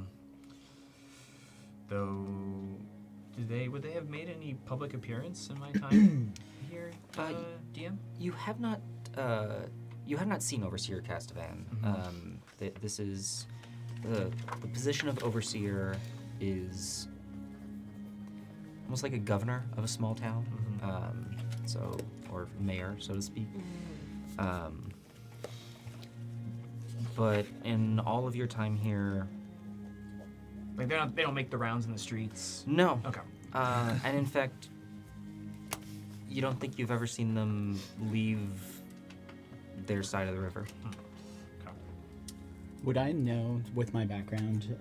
Though, would they have made any public appearance in my time here, DM? You have not seen Overseer Castavan. This is the position of Overseer is almost like a governor of a small town, or mayor, so to speak. But in all of your time here, Like they don't make the rounds in the streets. no. Okay. And in fact, you don't think you've ever seen them leave their side of the river. Okay. Would I know, with my background,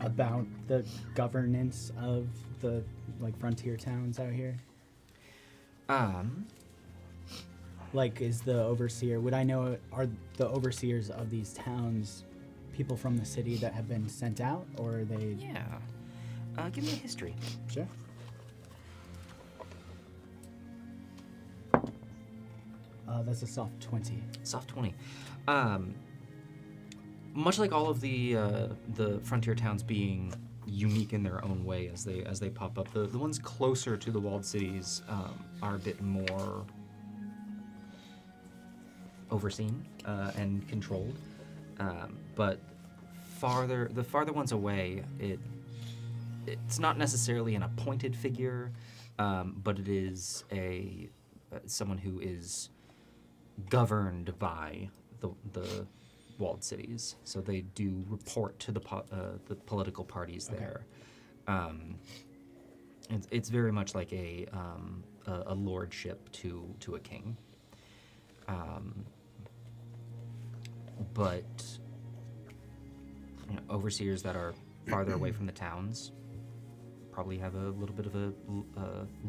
about the governance of the frontier towns out here? Like, is the overseer? Would I know? Are the overseers of these towns people from the city that have been sent out, or are they? Yeah. Give me a history. Sure. That's a soft 20. Soft 20. Much like all of the frontier towns being unique in their own way as they pop up, the ones closer to the walled cities are a bit more overseen and controlled. But the farther ones away, it's not necessarily an appointed figure, but it is someone who is governed by the walled cities. So they do report to the political parties there. It's very much like a lordship to a king. But overseers that are farther away from the towns probably have a little bit of a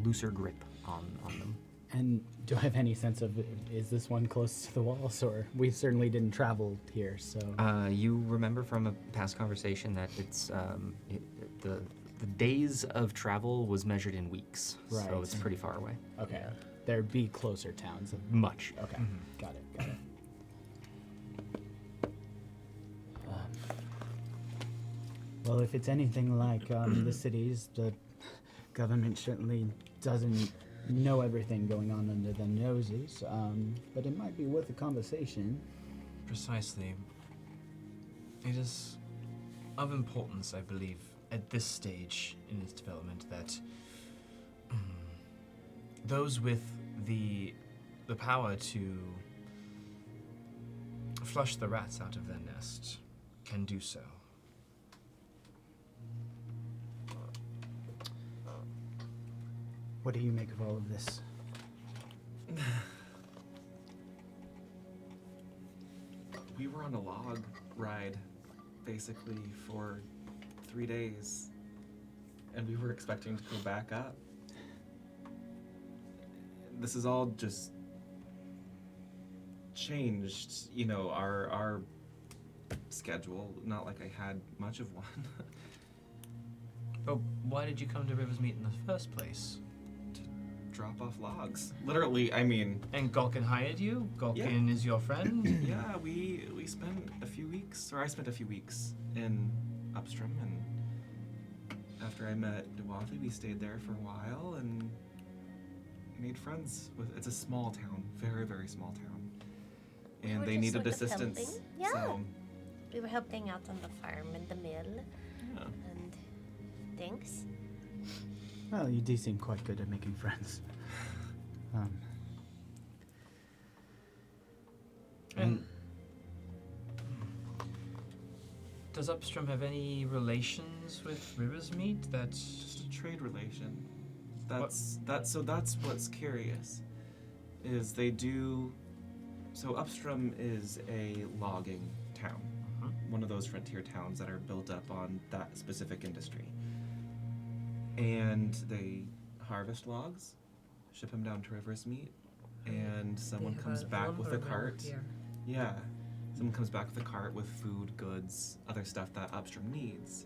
looser grip on them. And do I have any sense of, is this one close to the walls, or we certainly didn't travel here, so. You remember from a past conversation that it's the days of travel was measured in weeks, so Right. it's pretty far away. Okay. There'd be closer towns. Much. Okay, got it. Well, if it's anything like the cities, the government certainly doesn't know everything going on under their noses, but it might be worth a conversation. Precisely. It is of importance, I believe, at this stage in its development that those with the power to flush the rats out of their nest can do so. What do you make of all of this? We were on a log ride, basically, for 3 days, and we were expecting to go back up. This is all just changed, you know, our schedule. Not like I had much of one. But why did you come to River's Meet in the first place? Drop off logs. Literally, I mean. And Gulkin hired you? Gulkin is your friend? Yeah, we spent a few weeks, or I spent a few weeks in Upstrom, and after I met Dewathy, we stayed there for a while and made friends with. It's a small town, very, very small town, and were they just needed sort of assistance. helping. Yeah. So, We were helping out on the farm and the mill yeah. and things. Well, you do seem quite good at making friends. And does Upstrom have any relations with River's Meet? That's Just a trade relation. That's what's curious, is they do. So Upstrom is a logging town, one of those frontier towns that are built up on that specific industry. And they harvest logs, ship them down to River's Meet, and someone comes back with a cart. Yeah. Someone comes back with a cart with food, goods, other stuff that Upstrom needs.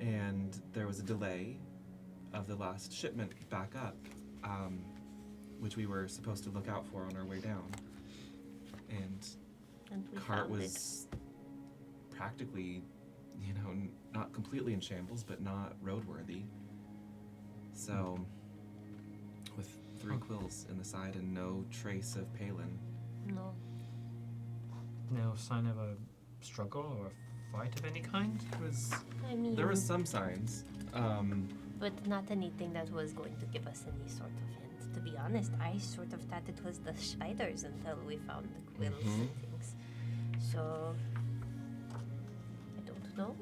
And there was a delay of the last shipment back up, which we were supposed to look out for on our way down. And And we cart found was practically, you know, not completely in shambles, but not roadworthy. So, with 3 quills in the side and no trace of Palin. it. No. no sign of a struggle or a fight of any kind? It was, I mean, there was some signs. but not anything that was going to give us any sort of hint. To be honest, I sort of thought it was the spiders until we found the quills and things. So, I don't know.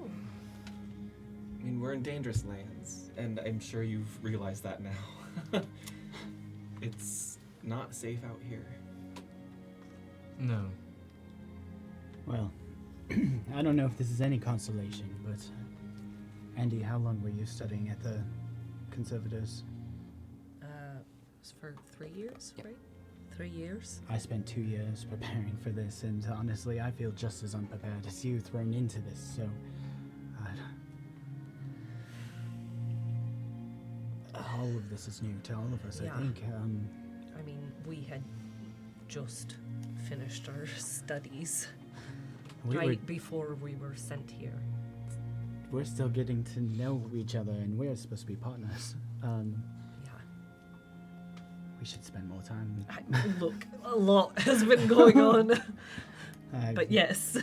I mean, we're in dangerous lands, and I'm sure you've realized that now. It's not safe out here. No. Well, I don't know if this is any consolation, but Andy, how long were you studying at the Conservators? It's for 3 years, right? 3 years. I spent 2 years preparing for this, and honestly, I feel just as unprepared as you thrown into this, so all of this is new to all of us, Yeah. I think. I mean, we had just finished our studies right before we were sent here. We're still getting to know each other, and we're supposed to be partners. Yeah. We should spend more time. Look, a lot has been going on. But yes.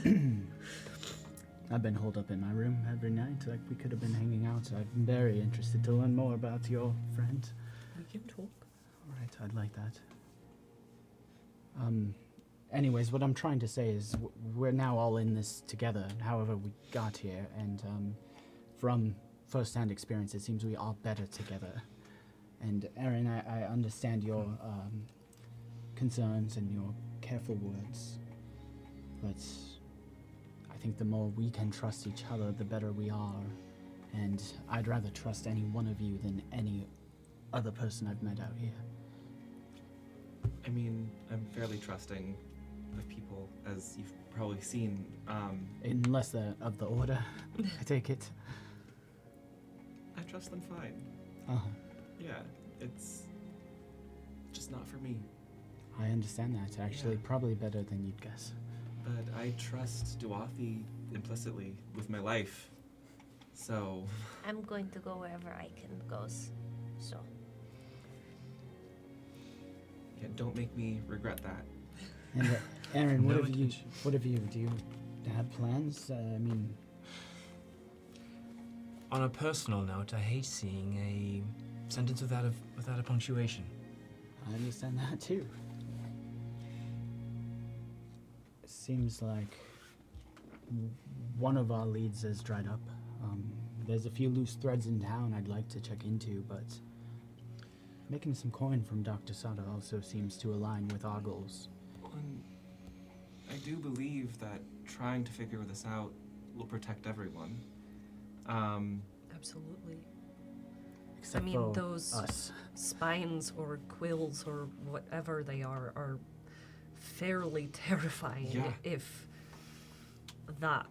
I've been holed up in my room every night, like we could have been hanging out. I'm very interested to learn more about your friend. We can talk. All right, I'd like that. Anyways, what I'm trying to say is we're now all in this together, however we got here, and from first-hand experience, it seems we are better together. And Erin, I understand your concerns and your careful words, but I think the more we can trust each other, the better we are. And I'd rather trust any one of you than any other person I've met out here. I mean, I'm fairly trusting of people, as you've probably seen. Unless they're of the order, I take it. I trust them fine. Uh-huh. Yeah, it's just not for me. I understand that. Actually, Yeah. probably better than you'd guess. But I trust Duathi implicitly with my life. So, I'm going to go wherever I can go. So, yeah, don't make me regret that. And Aaron, No what have you? intention. What have you? Do you have plans? I mean, On a personal note, I hate seeing a sentence without a punctuation. I understand that too. It seems like one of our leads has dried up. There's a few loose threads in town I'd like to check into, but making some coin from Dr. Sada also seems to align with our goals. And I do believe that trying to figure this out will protect everyone. Absolutely. Except mean, for those- us. Spines or quills or whatever they are fairly terrifying Yeah. if that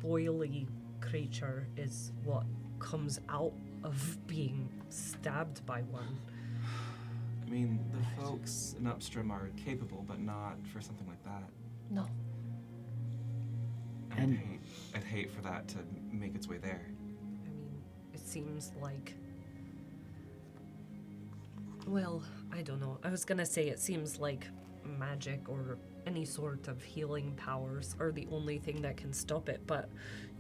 boily creature is what comes out of being stabbed by one. I mean, the folks in Upstream are capable, but not for something like that. No. And I'd hate for that to make its way there. I mean, it seems like. Well, I don't know. I was gonna say it seems like magic or any sort of healing powers are the only thing that can stop it, but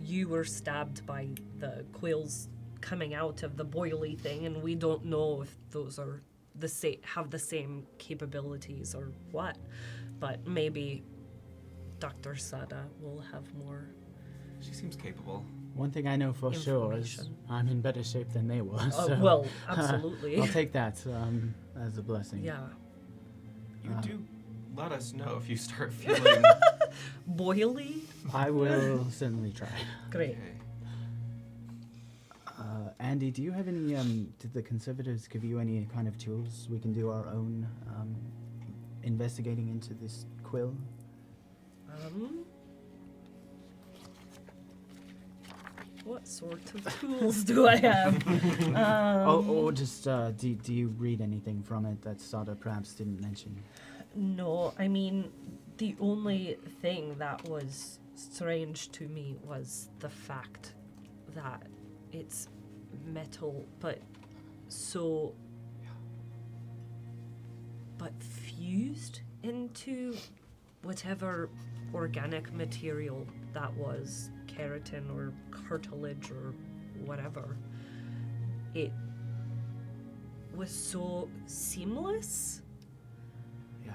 you were stabbed by the quills coming out of the boily thing, and we don't know if those are have the same capabilities or what. But maybe Dr. Sada will have more. She seems capable. One thing I know for sure is Information. I'm in better shape than they were. So Well, absolutely. I'll take that as a blessing. Yeah. You do let us know if you start feeling Boily? I will certainly try. Great. okay. Andy, do you have any? Did the conservators give you any kind of tools we can do our own investigating into this quill? What sort of tools do I have? Or just do you read anything from it that Sada perhaps didn't mention? No, I mean, the only thing that was strange to me was the fact that it's metal, but fused into whatever organic material that was, keratin or cartilage or whatever. It was so seamless, Yeah.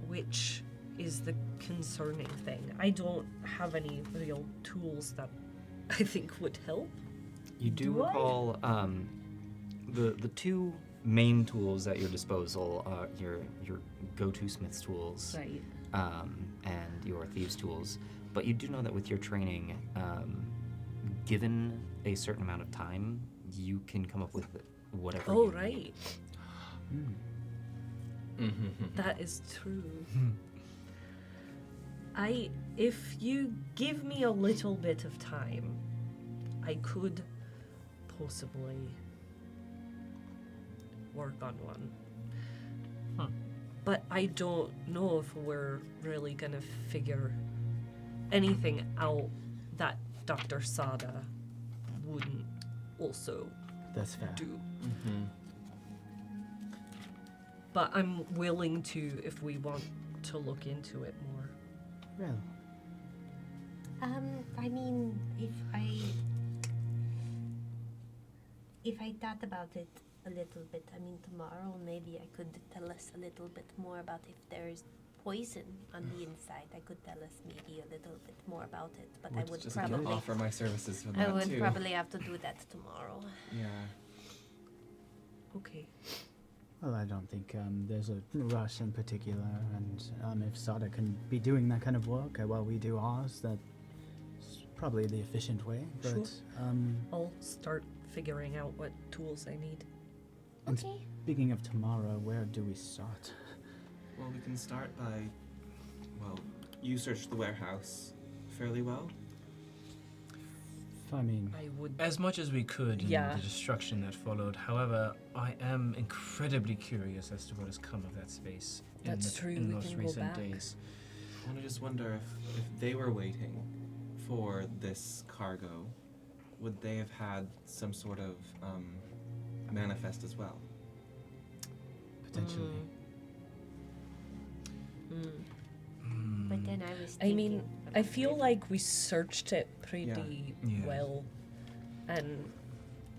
which is the concerning thing. I don't have any real tools that I think would help. You do Do I? recall the two main tools at your disposal are your go-to smith's tools Right. and your thieves' tools. But you do know that with your training, given a certain amount of time, you can come up with whatever. Oh, you right. need. That is true. If you give me a little bit of time, I could possibly work on one. But I don't know if we're really gonna figure anything out that Dr. Sada wouldn't also That's fair. do. But I'm willing to if we want to look into it more. Well, I mean, if I thought about it a little bit, I mean, tomorrow maybe I could tell us a little bit more about if there's poison on the inside. I could tell us maybe a little bit more about it, but I would Just probably offer my services for I that would too. probably have to do that tomorrow. Yeah. Okay. well, I don't think there's a rush in particular, and if Sada can be doing that kind of work while we do ours, that's probably the efficient way. But Sure. I'll start figuring out what tools I need. and Okay. speaking of tomorrow, where do we start? Well, we can start by, well, you searched the warehouse fairly well. I mean, I would. As much as we could in Yeah. the destruction that followed. However, I am incredibly curious as to what has come of that space That's true, in we the most can go recent back. days. I just wonder if they were waiting for this cargo, would they have had some sort of manifest as well? potentially. But then I was I thinking. mean, I about feel it. like we searched it pretty Yeah. well and Then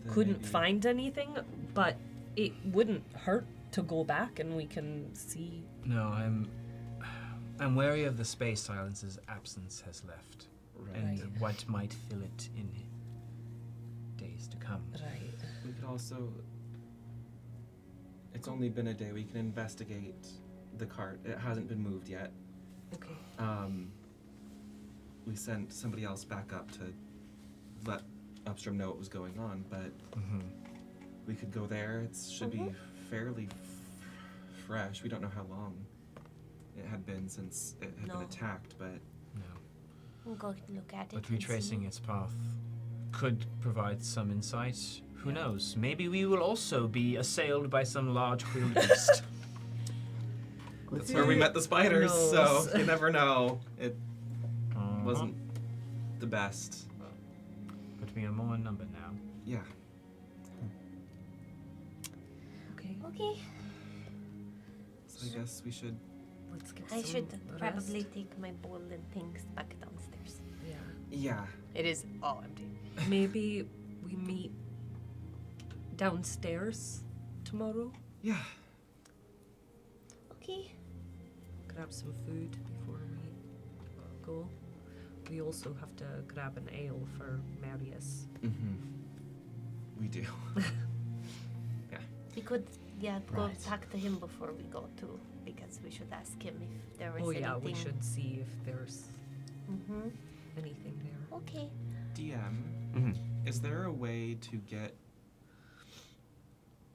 couldn't maybe- find anything, but it wouldn't hurt to go back and we can see. No, I'm wary of the space silence's absence has left, Right. and Right. what might fill it in days to come. Right. We could also. It's only been a day. We can investigate the cart. It hasn't been moved yet. Okay. We sent somebody else back up to let Upstrom know what was going on, but we could go there. It should be fairly fresh. We don't know how long it had been since it had No. been attacked, but No. I'm going to look at it. But and retracing see. its path could provide some insight. Who Yeah. knows? Maybe we will also be assailed by some large wheeled beast. that's where we met the spiders, so knows? you never know. It Uh-huh. wasn't the best. But we are more in number now. Yeah. Okay. Okay. So I guess we should. Let's get I some should rest. probably take my bowl and things back downstairs. Yeah. Yeah. It is all empty. Maybe we meet downstairs tomorrow. Yeah. Okay. Grab some food before we go. We also have to grab an ale for Marius. Mm-hmm. We do. We could, go Right. talk to him before we go too, because we should ask him if there was Oh anything. yeah, we should see if there's Mm-hmm. anything there. Okay. DM, Mhm. is there a way to get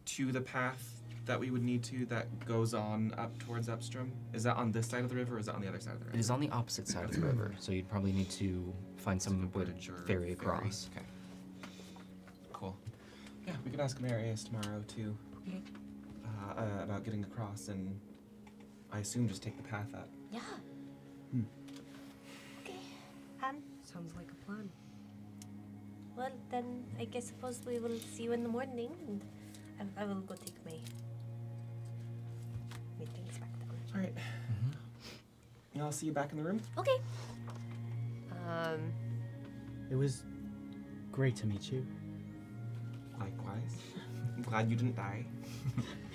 to the path that we would need to that goes on up towards Upstrom? Is that on this side of the river or is that on the other side of the river? It is on the opposite side of the river, so you'd probably need to find some Like a way bridge to or ferry across. Okay. Cool. Yeah, we can ask Marius tomorrow too Okay. about getting across and I assume just take the path up. Yeah. Hmm. Okay. Sounds like a plan. Well, then I guess suppose we will see you in the morning, and I will go take my things back down. All right. And I'll see you back in the room. Okay. It was great to meet you. Likewise. I'm glad you didn't die.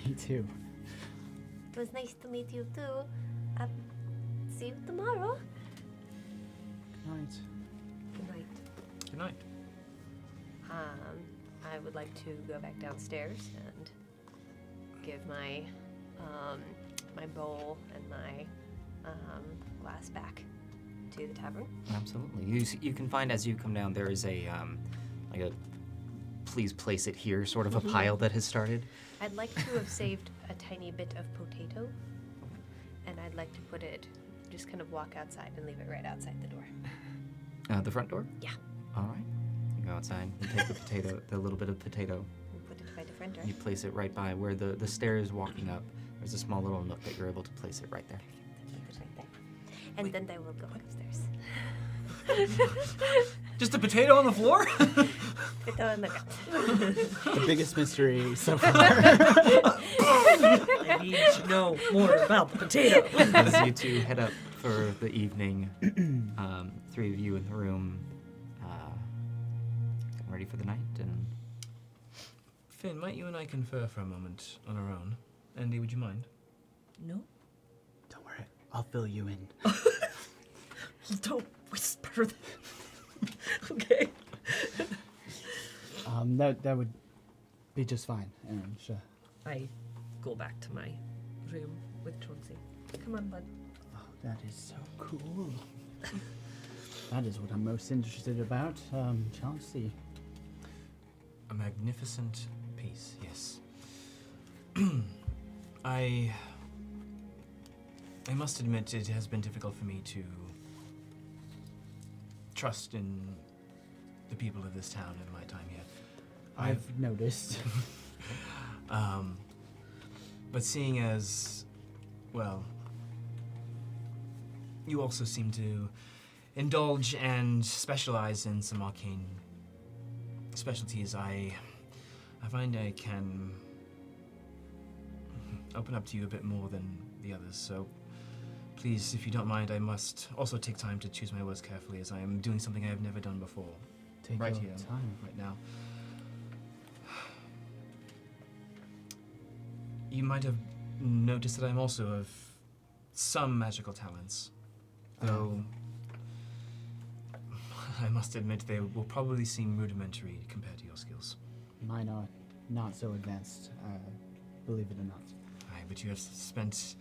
Me too. It was nice to meet you too. See you tomorrow. Good night. Good night. Good night. I would like to go back downstairs and give my my bowl and my glass back to the tavern. Absolutely. You can find as you come down there is a like a please place it here sort of a pile that has started. I'd like to have saved a tiny bit of potato, and I'd like to put it, just kind of walk outside and leave it right outside the door. The front door? Yeah. All right. You go outside, you take the potato, the little bit of potato, And put it by the front door. you place it right by where the stairs walking up. There's a small little nook that you're able to place it right there. Put it right there. And then I will go upstairs. Just a potato on the floor? Put it on the ground. The biggest mystery so far. I need to know more about the potato. As you two head up for the evening, three of you in the room, getting ready for the night, and Finn, might you and I confer for a moment on our own? Andy, would you mind? No? Don't worry, I'll fill you in. Don't whisper that. Okay. That would be just fine. And I go back to my room with Chauncey. Come on, bud. oh, that is so cool. That is what I'm most interested about. Chauncey. A magnificent piece, yes. I I must admit it has been difficult for me to trust in the people of this town in my time here. I've noticed. But seeing as, well, you also seem to indulge and specialize in some arcane specialties, I find I can open up to you a bit more than the others, so please, if you don't mind, I must also take time to choose my words carefully as I am doing something I have never done before. Take right your here, time. right now. You might have noticed that I'm also of some magical talents, though I must admit they will probably seem rudimentary compared to your skills. Mine are not so advanced, believe it or not. Aye, but you have spent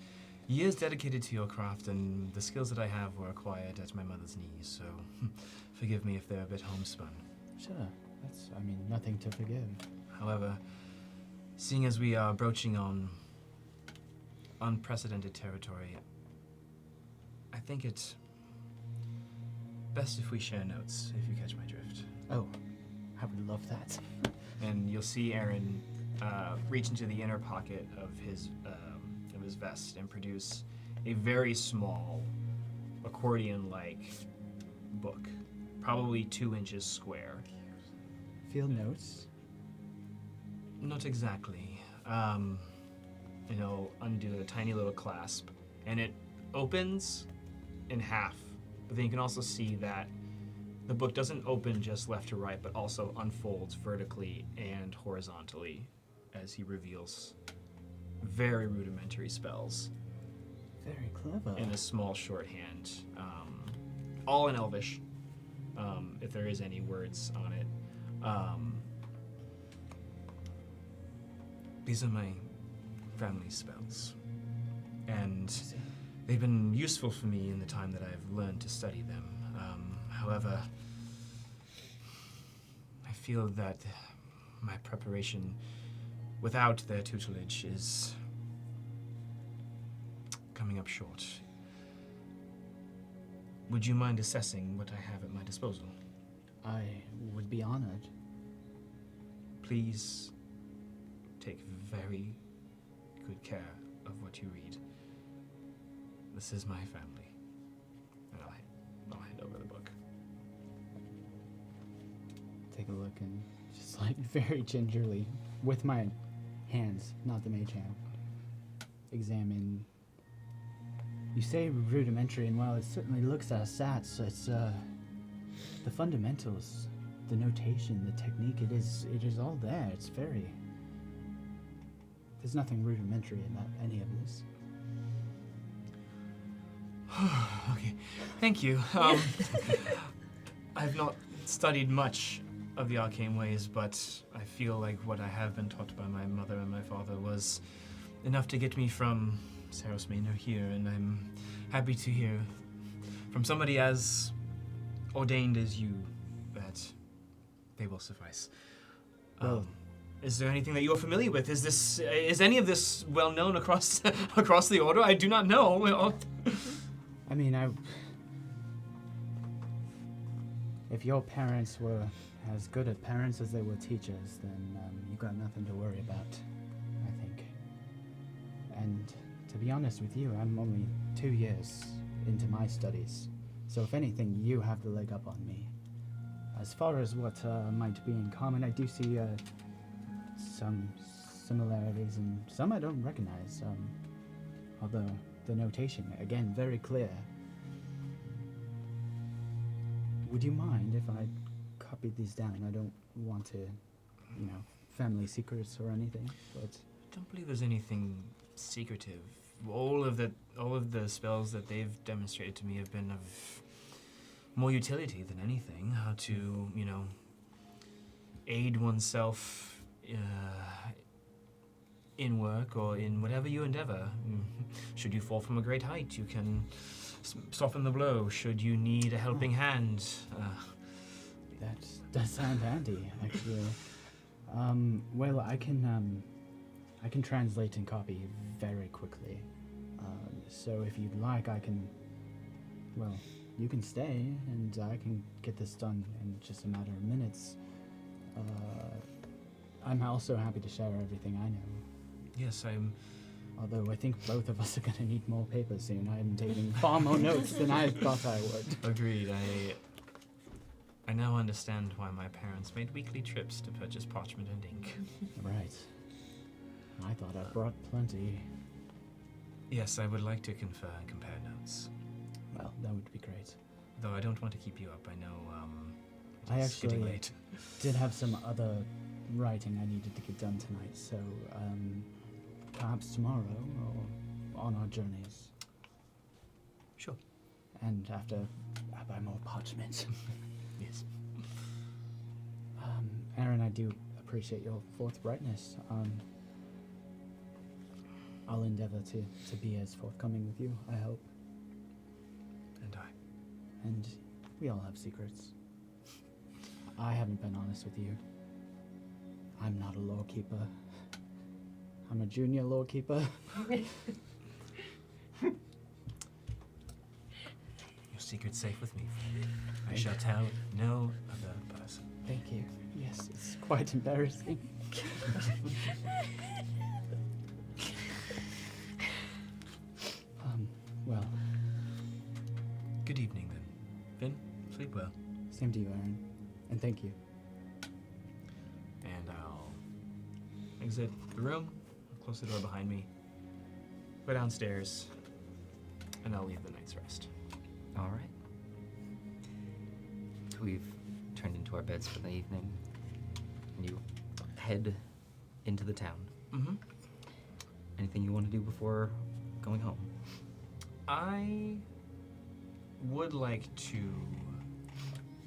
years dedicated to your craft, and the skills that I have were acquired at my mother's knees, so forgive me if they're a bit homespun. Sure, that's, nothing to forgive. However, seeing as we are broaching on unprecedented territory, I think it's best if we share notes, if you catch my drift. Oh, I would love that. And you'll see Aaron reach into the inner pocket of his vest and produce a very small, accordion-like book, probably 2 inches square. Field notes? Not exactly. He'll undo a tiny little clasp, and it opens in half. But then you can also see that the book doesn't open just left to right, but also unfolds vertically and horizontally as he reveals very rudimentary spells Very clever. in a small shorthand, all in Elvish, if there is any words on it. These are my family spells, and they've been useful for me in the time that I've learned to study them. However, I feel that my preparation without their tutelage is coming up short. Would you mind assessing what I have at my disposal? I would be honored. Please take very good care of what you read. This is my family. And I'll hand over the book. Take a look and just very gingerly, with my hands, not the mage hand, examine. You say rudimentary, and while it certainly looks as sats, it's the fundamentals, the notation, the technique. It is all there. It's very. There's nothing rudimentary about any of this. Okay, thank you. I've not studied much of the arcane ways, but I feel like what I have been taught by my mother and my father was enough to get me from Saros Manor here, and I'm happy to hear from somebody as ordained as you that they will suffice. Well, is there anything that you're familiar with? Is any of this well known across across the order? I do not know. If your parents were as good at parents as they were teachers, then you got nothing to worry about, I think. And to be honest with you, I'm only 2 years into my studies, so if anything, you have the leg up on me. As far as what might be in common, I do see some similarities and some I don't recognize, although the notation, again, very clear. Would you mind if I copied these down? I don't want to, family secrets or anything, but... I don't believe there's anything secretive. All of the spells that they've demonstrated to me have been of more utility than anything. How to, aid oneself in work or in whatever you endeavor. Should you fall from a great height, you can soften the blow. Should you need a helping hand, That does sound handy, actually. Well, I can translate and copy very quickly. So if you'd like, I can. Well, you can stay, and I can get this done in just a matter of minutes. I'm also happy to share everything I know. Yes, I'm. Although I think both of us are going to need more paper soon. I am taking far more notes than I thought I would. Agreed. I now understand why my parents made weekly trips to purchase parchment and ink. Right. I thought I brought plenty. Yes, I would like to confer and compare notes. Well, that would be great. Though I don't want to keep you up. I know I it's getting actually late. did have some other writing I needed to get done tonight, so perhaps tomorrow or on our journeys. Sure. And after I buy more parchment. Yes. Aaron, I do appreciate your forthrightness. I'll endeavor to be as forthcoming with you, I hope. And I. And we all have secrets. I haven't been honest with you. I'm not a lawkeeper. I'm a junior lawkeeper. Your secret's safe with me. I shall tell no other person. Thank you. Yes, it's quite embarrassing. Well, Good evening then. Finn, sleep well. same to you, Aaron. And thank you. And I'll exit the room, close the door behind me, go downstairs, and I'll leave the night's rest. All right. We've turned into our beds for the evening. You head into the town. Mm-hmm. Anything you want to do before going home? I would like to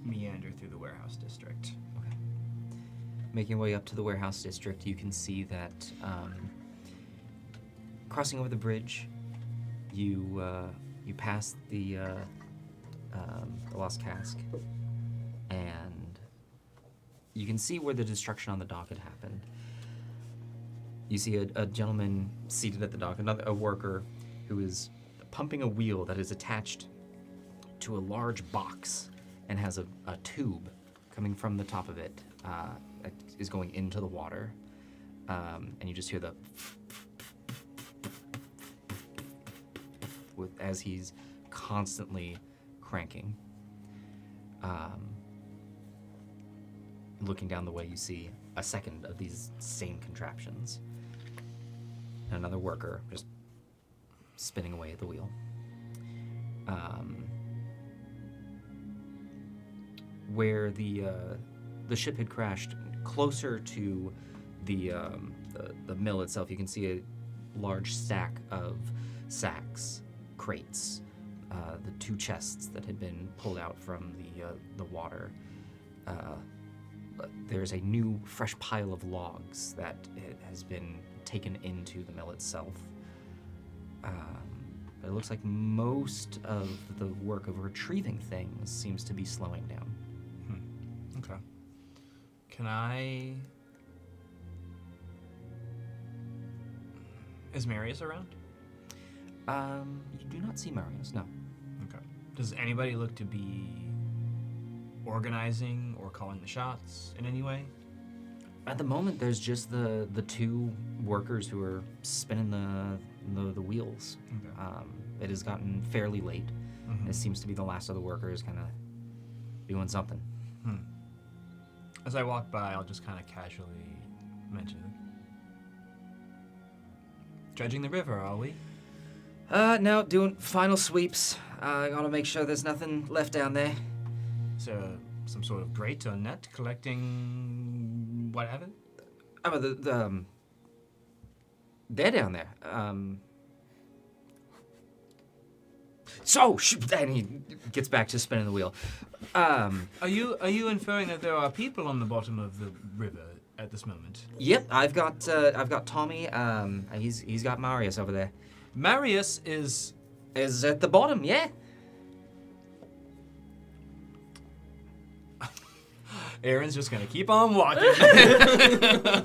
meander through the warehouse district. Okay. Making your way up to the warehouse district, you can see that crossing over the bridge, you pass the Lost Cask, and you can see where the destruction on the dock had happened. You see a gentleman seated at the dock, a worker who is pumping a wheel that is attached to a large box and has a tube coming from the top of it that is going into the water. And you just hear the as he's constantly cranking. Looking down the way, you see a second of these same contraptions. And another worker just spinning away at the wheel. Where the ship had crashed, closer to the mill itself, you can see a large stack of sacks, crates, the two chests that had been pulled out from the water. There's a new, fresh pile of logs that has been taken into the mill itself. But it looks like most of the work of retrieving things seems to be slowing down. Okay. Can I... Is Marius around? You do not see Marius, no. Okay. Does anybody look to be organizing or calling the shots in any way? At the moment, there's just the two workers who are spinning the wheels. Okay. It has gotten fairly late. Mhm. It seems to be the last of the workers kind of doing something. As I walk by, I'll just kind of casually mention it. Dredging the river, are we? No, doing final sweeps. Gotta make sure there's nothing left down there. So, some sort of grate or net collecting whatever? They're down there. So, and he gets back to spinning the wheel. Are you inferring that there are people on the bottom of the river at this moment? Yep, I've got Tommy. He's got Marius over there. Marius is at the bottom, yeah. Aaron's just gonna keep on walking,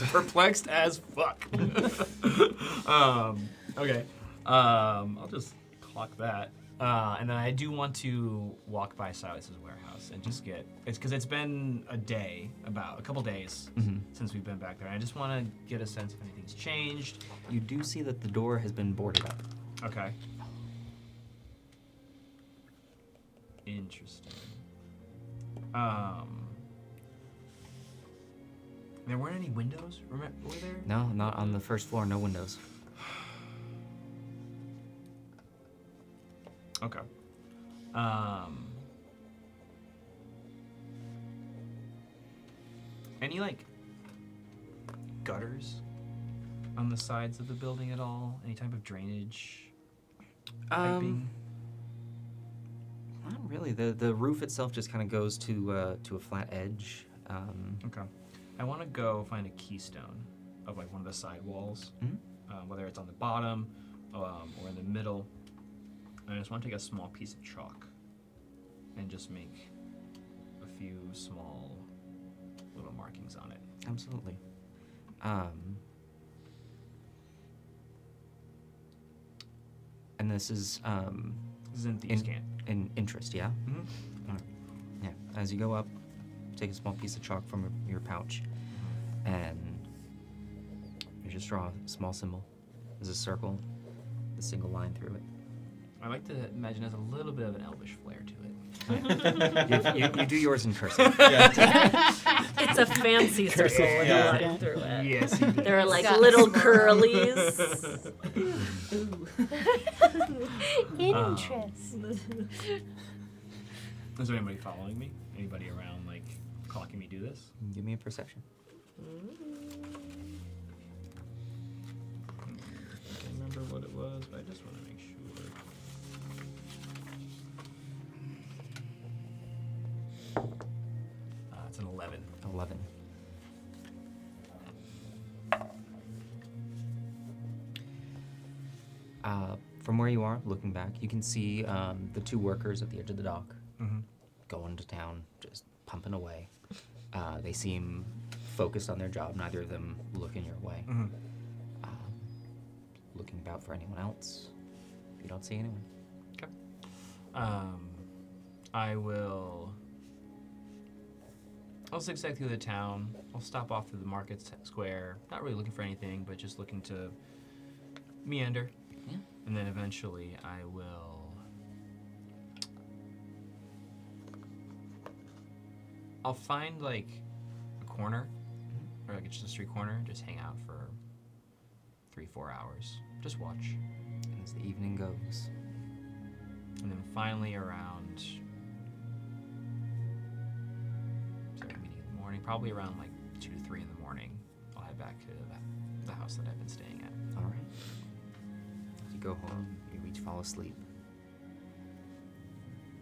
perplexed as fuck. Okay. I'll just clock that. And then I do want to walk by Silas's warehouse and just get it's because it's been a couple days since we've been back there. And I just want to get a sense if anything's changed. You do see that the door has been boarded up. Okay. Interesting. There weren't any windows, were there? No, not on the first floor, no windows. Okay. Any like gutters on the sides of the building at all? Any type of drainage? Piping? Not really. The roof itself just kind of goes to a flat edge. Okay. I want to go find a keystone of like one of the side walls, whether it's on the bottom or in the middle. And I just want to take a small piece of chalk and just make a few small little markings on it. Absolutely. And this is This is in Thieves' Camp. in interest, yeah? Mm-hmm. All right. Yeah. As you go up, take a small piece of chalk from your pouch, and you just draw a small symbol. There's a circle, the single line through it. I like to imagine there's a little bit of an elvish flair to it. You do yours in cursive. It's a fancy circle when you Yeah. walk through it. Yes, you do. There are like Got little small. curlies. Interest. Is there anybody following me? Anybody around, like, clocking me do this? Give me a perception. I can't remember what it was, but I just want to make sure. It's an 11. 11. From where you are, looking back, you can see the two workers at the edge of the dock going to town, just pumping away. They seem focused on their job. Neither of them looking your way. Looking about for anyone else. You don't see anyone. Okay. I'll zigzag through the town. I'll stop off through the market square. Not really looking for anything, but just looking to meander. Yeah. And then eventually I will... I'll find like a corner, or like just a street corner, just hang out for 3-4 hours. Just watch. As the evening goes. And then finally around... Start a meeting in the morning, probably around like 2 to 3 in the morning, I'll head back to the house that I've been staying at. All right. As you go home, you each fall asleep.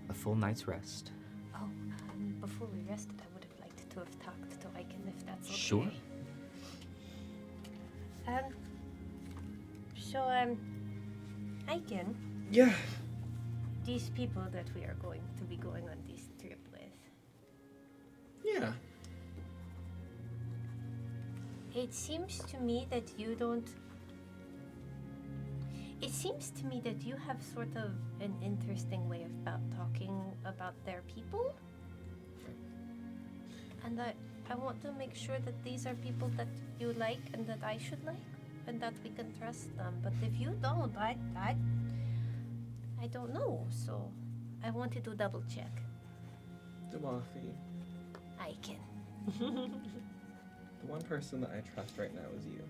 A full night's rest. Oh, before we rested, I would have liked to have talked to Aiken if that's okay. Sure. Aiken, Yeah. these people that we are going to be going on this trip with, Yeah. it seems to me that you don't. It seems to me that you have sort of an interesting way about talking about their people. And I want to make sure that these are people that you like and that I should like and that we can trust them. But if you don't, I don't know. So I wanted to double check. Demafi. Aiken. The one person that I trust right now is you.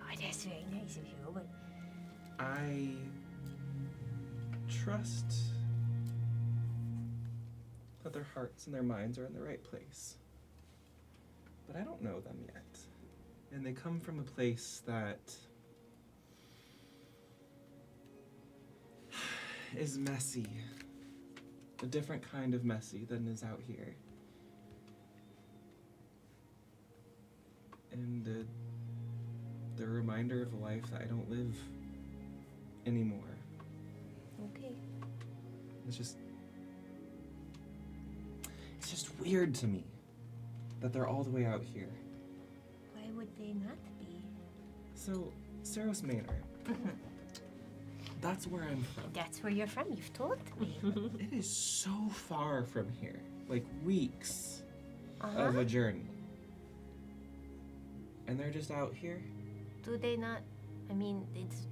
Oh, that's very nice of you, but I trust that their hearts and their minds are in the right place. But I don't know them yet. And they come from a place that is messy. A different kind of messy than is out here. And the reminder of a life that I don't live anymore. okay. It's just weird to me that they're all the way out here. Why would they not be? So, Saros Manor. That's where I'm from. That's where you're from. You've told me. It is so far from here. Like weeks Uh-huh. of a journey. And they're just out here? Do they not? I mean, it's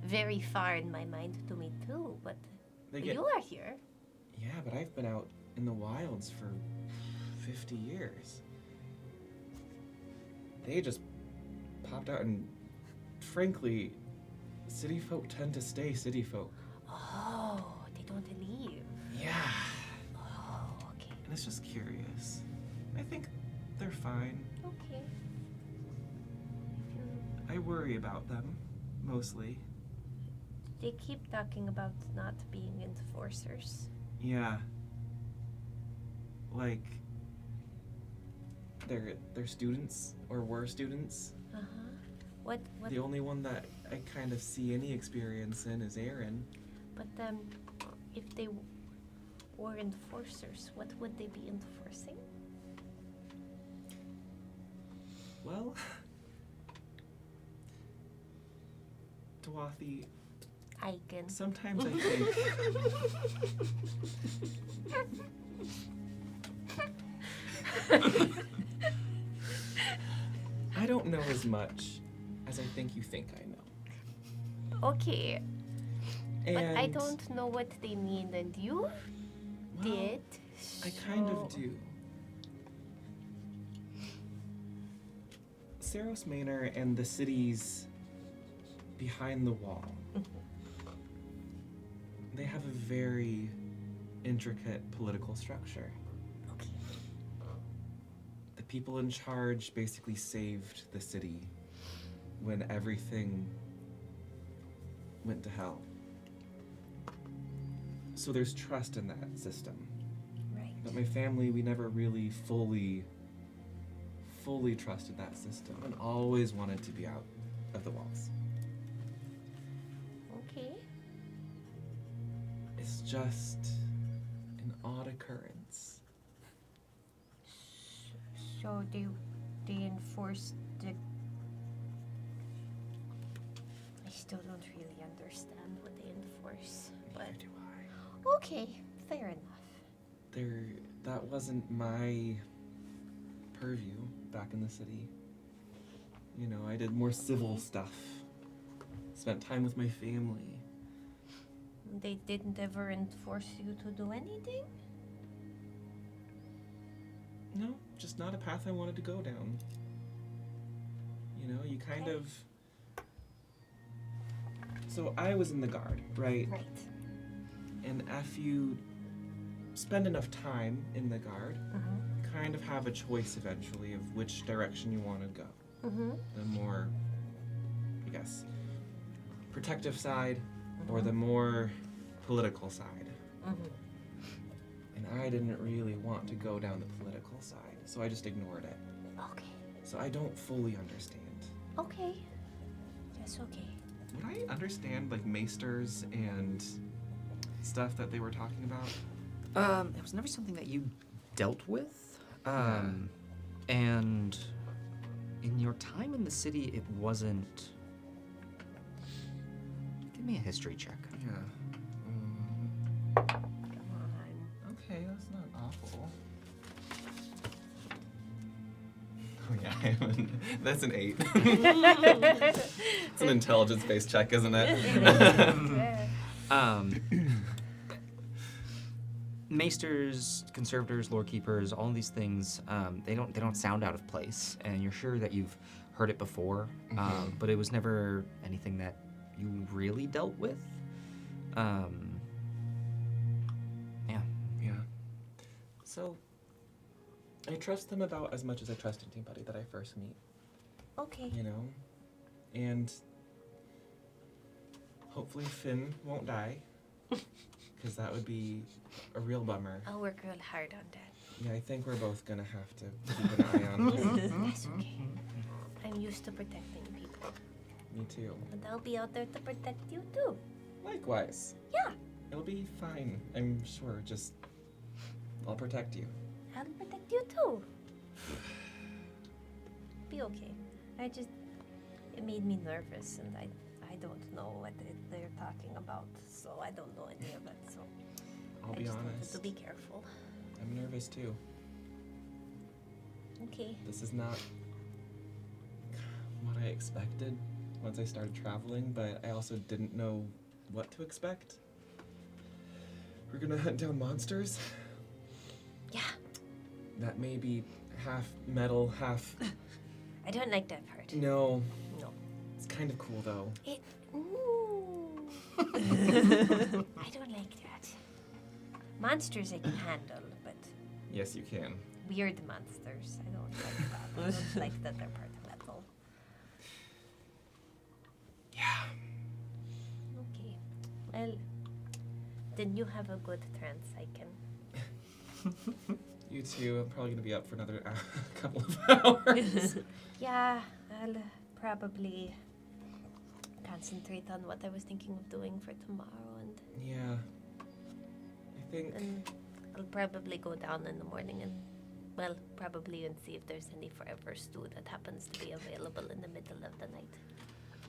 very far in my mind to me too, but They get you are here. Yeah, but I've been out in the wilds for 50 years. They just popped out, and frankly, city folk tend to stay city folk. Oh, they don't leave. Yeah. Oh, okay. And it's just curious. I think they're fine. Okay. I worry about them, mostly. They keep talking about not being enforcers. Yeah. Like, they're students, or were students. Uh-huh. What? The only one that I kind of see any experience in is Aaron. But if they were enforcers, what would they be enforcing? Well, Dwathi, I can. sometimes I think I don't know as much as I think you think I know. Okay. And But I don't know what they mean, and you well, did. I kind of so- do. Saros Manor and the cities behind the wall, they have a very intricate political structure. Okay. The people in charge basically saved the city when everything went to hell. So there's trust in that system. Right. But my family, we never really fully trusted that system and always wanted to be out of the walls. Okay. It's just an odd occurrence. So they enforce the. I still don't really understand what they enforce, but Neither do I. okay, fair enough. That wasn't my purview back in the city. You know, I did more civil stuff. Spent time with my family. They didn't ever enforce you to do anything? No, just not a path I wanted to go down. You know, you kind Okay. of. So I was in the guard, right? Right. And if you spend enough time in the guard, Mm-hmm. kind of have a choice eventually of which direction you want to go. Mm-hmm. The more, I guess, protective side or the more political side. Mm-hmm. And I didn't really want to go down the political side, so I just ignored it. Okay. So I don't fully understand. Okay. That's okay. Would I understand like maesters and stuff that they were talking about? It was never something that you dealt with. And in your time in the city, it wasn't. Give me a history check. Yeah. Come on. Okay, that's not awful. Oh yeah, that's an 8. It's an intelligence-based check, isn't it? Yeah. Maesters, conservators, lore keepers, all of these things, they don't sound out of place, and you're sure that you've heard it before, but it was never anything that you really dealt with. Yeah. Yeah. So, I trust them about as much as I trust anybody that I first meet, Okay. you know? And hopefully Finn won't die, because that would be a real bummer. I'll work real hard on that. Yeah, I think we're both gonna have to keep an eye on him. That's okay. I'm used to protecting people. Me too. And I'll be out there to protect you too. Likewise. Yeah. It'll be fine, I'm sure. Just, I'll protect you. I'll protect you too. Be okay. It made me nervous, and I don't know what they're talking about, so I don't know any of it. So I'll I be just wanted honest. to be careful. I'm nervous too. Okay. This is not what I expected once I started traveling, but I also didn't know what to expect. We're gonna hunt down monsters Yeah. that may be half metal, half... I don't like that part. No. No. It's kind of cool though. Ooh. I don't like that. Monsters I can handle, but Yes, you can. weird monsters, I don't like that. I don't like that they're part of metal. Yeah. Okay. Well, then you have a good trance, I can. You too. I'm probably gonna be up for another couple of hours. Yeah, I'll probably concentrate on what I was thinking of doing for tomorrow, Yeah. I think... and I'll probably go down in the morning and, well, probably and see if there's any forever stew that happens to be available in the middle of the night.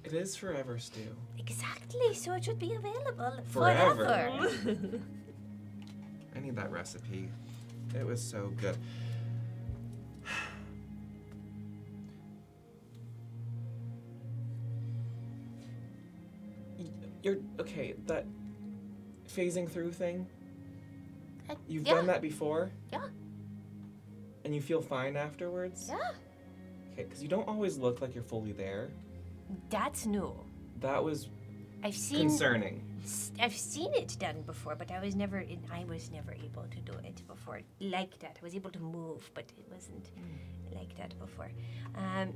It is forever stew. Exactly, so it should be available Forever. forever. I need that recipe. It was so good. You're okay, that phasing through thing, you've yeah. done that before? Yeah. And you feel fine afterwards? Yeah. Okay, because you don't always look like you're fully there. That's new. That was I've seen concerning. I've seen it done before, but I was never able to do it before like that. I was able to move, but it wasn't like that before.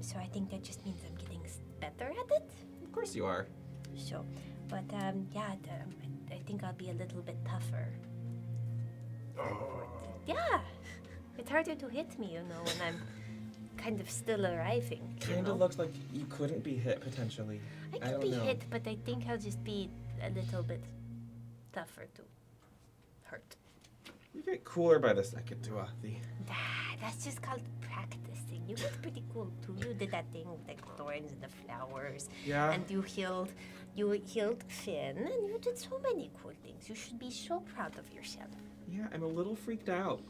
So I think that just means I'm getting better at it. Of course you are. So, but yeah, I think I'll be a little bit tougher. Yeah, it's harder to hit me, when I'm kind of still arriving. Kind of looks like you couldn't be hit potentially. I I could don't be know. hit, but I think I'll just be a little bit tougher to hurt. You get cooler by the second, Duathi. That's just called practicing. You get pretty cool too. You did that thing with the thorns and the flowers, Yeah. and you healed Finn, and you did so many cool things. You should be so proud of yourself. Yeah, I'm a little freaked out.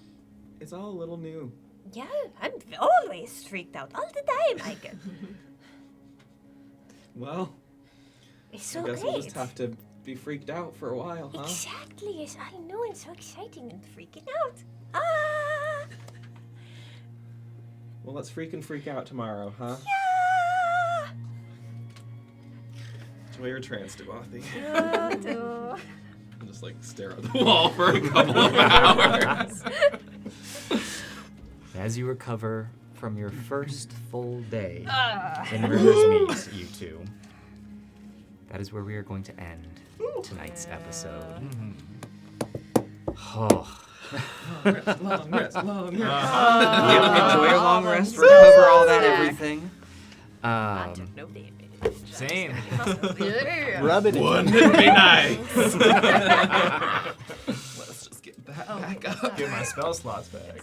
It's all a little new. Yeah, I'm always freaked out all the time. I get. Well, It's so I guess great. we'll just have to be freaked out for a while, huh? Exactly, it's all new and so exciting and freaking out. Ah! Well, let's freak out tomorrow, huh? Yeah! Enjoy your trance, Duathi. No. And just stare at the wall for a couple of hours. As you recover from your first full day in River's Meet, you two, that is where we are going to end tonight's episode. Oh. Long rest. Enjoy a long rest, recover all that everything. I took no damage. Same. Yeah. Rub it in. Wouldn't it be nice? Let's just get that back up. Get my spell slots back.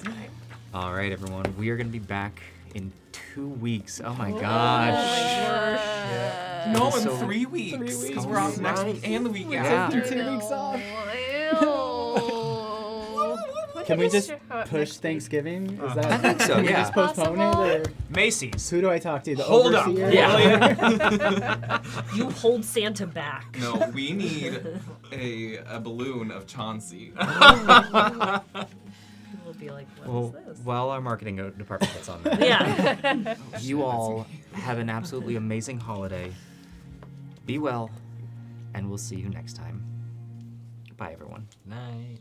All right, everyone. We are going to be back in 2 weeks. Oh my gosh. No, It's in so- 3 weeks. 3 weeks. Because we're off next week and the week Yeah. after. 2 weeks off. Look Can at we this just shirt push next week. Thanksgiving? Is that? I think so, Can we yeah. just postpone it, or Macy's. who do I talk to? The Hold up. overseer? Yeah. You hold Santa back. No, we need a balloon of Chauncey. We'll be like, what Well, is this? while our marketing department gets on that, Yeah. you all have an absolutely amazing holiday. Be well, and we'll see you next time. Bye, everyone. Night.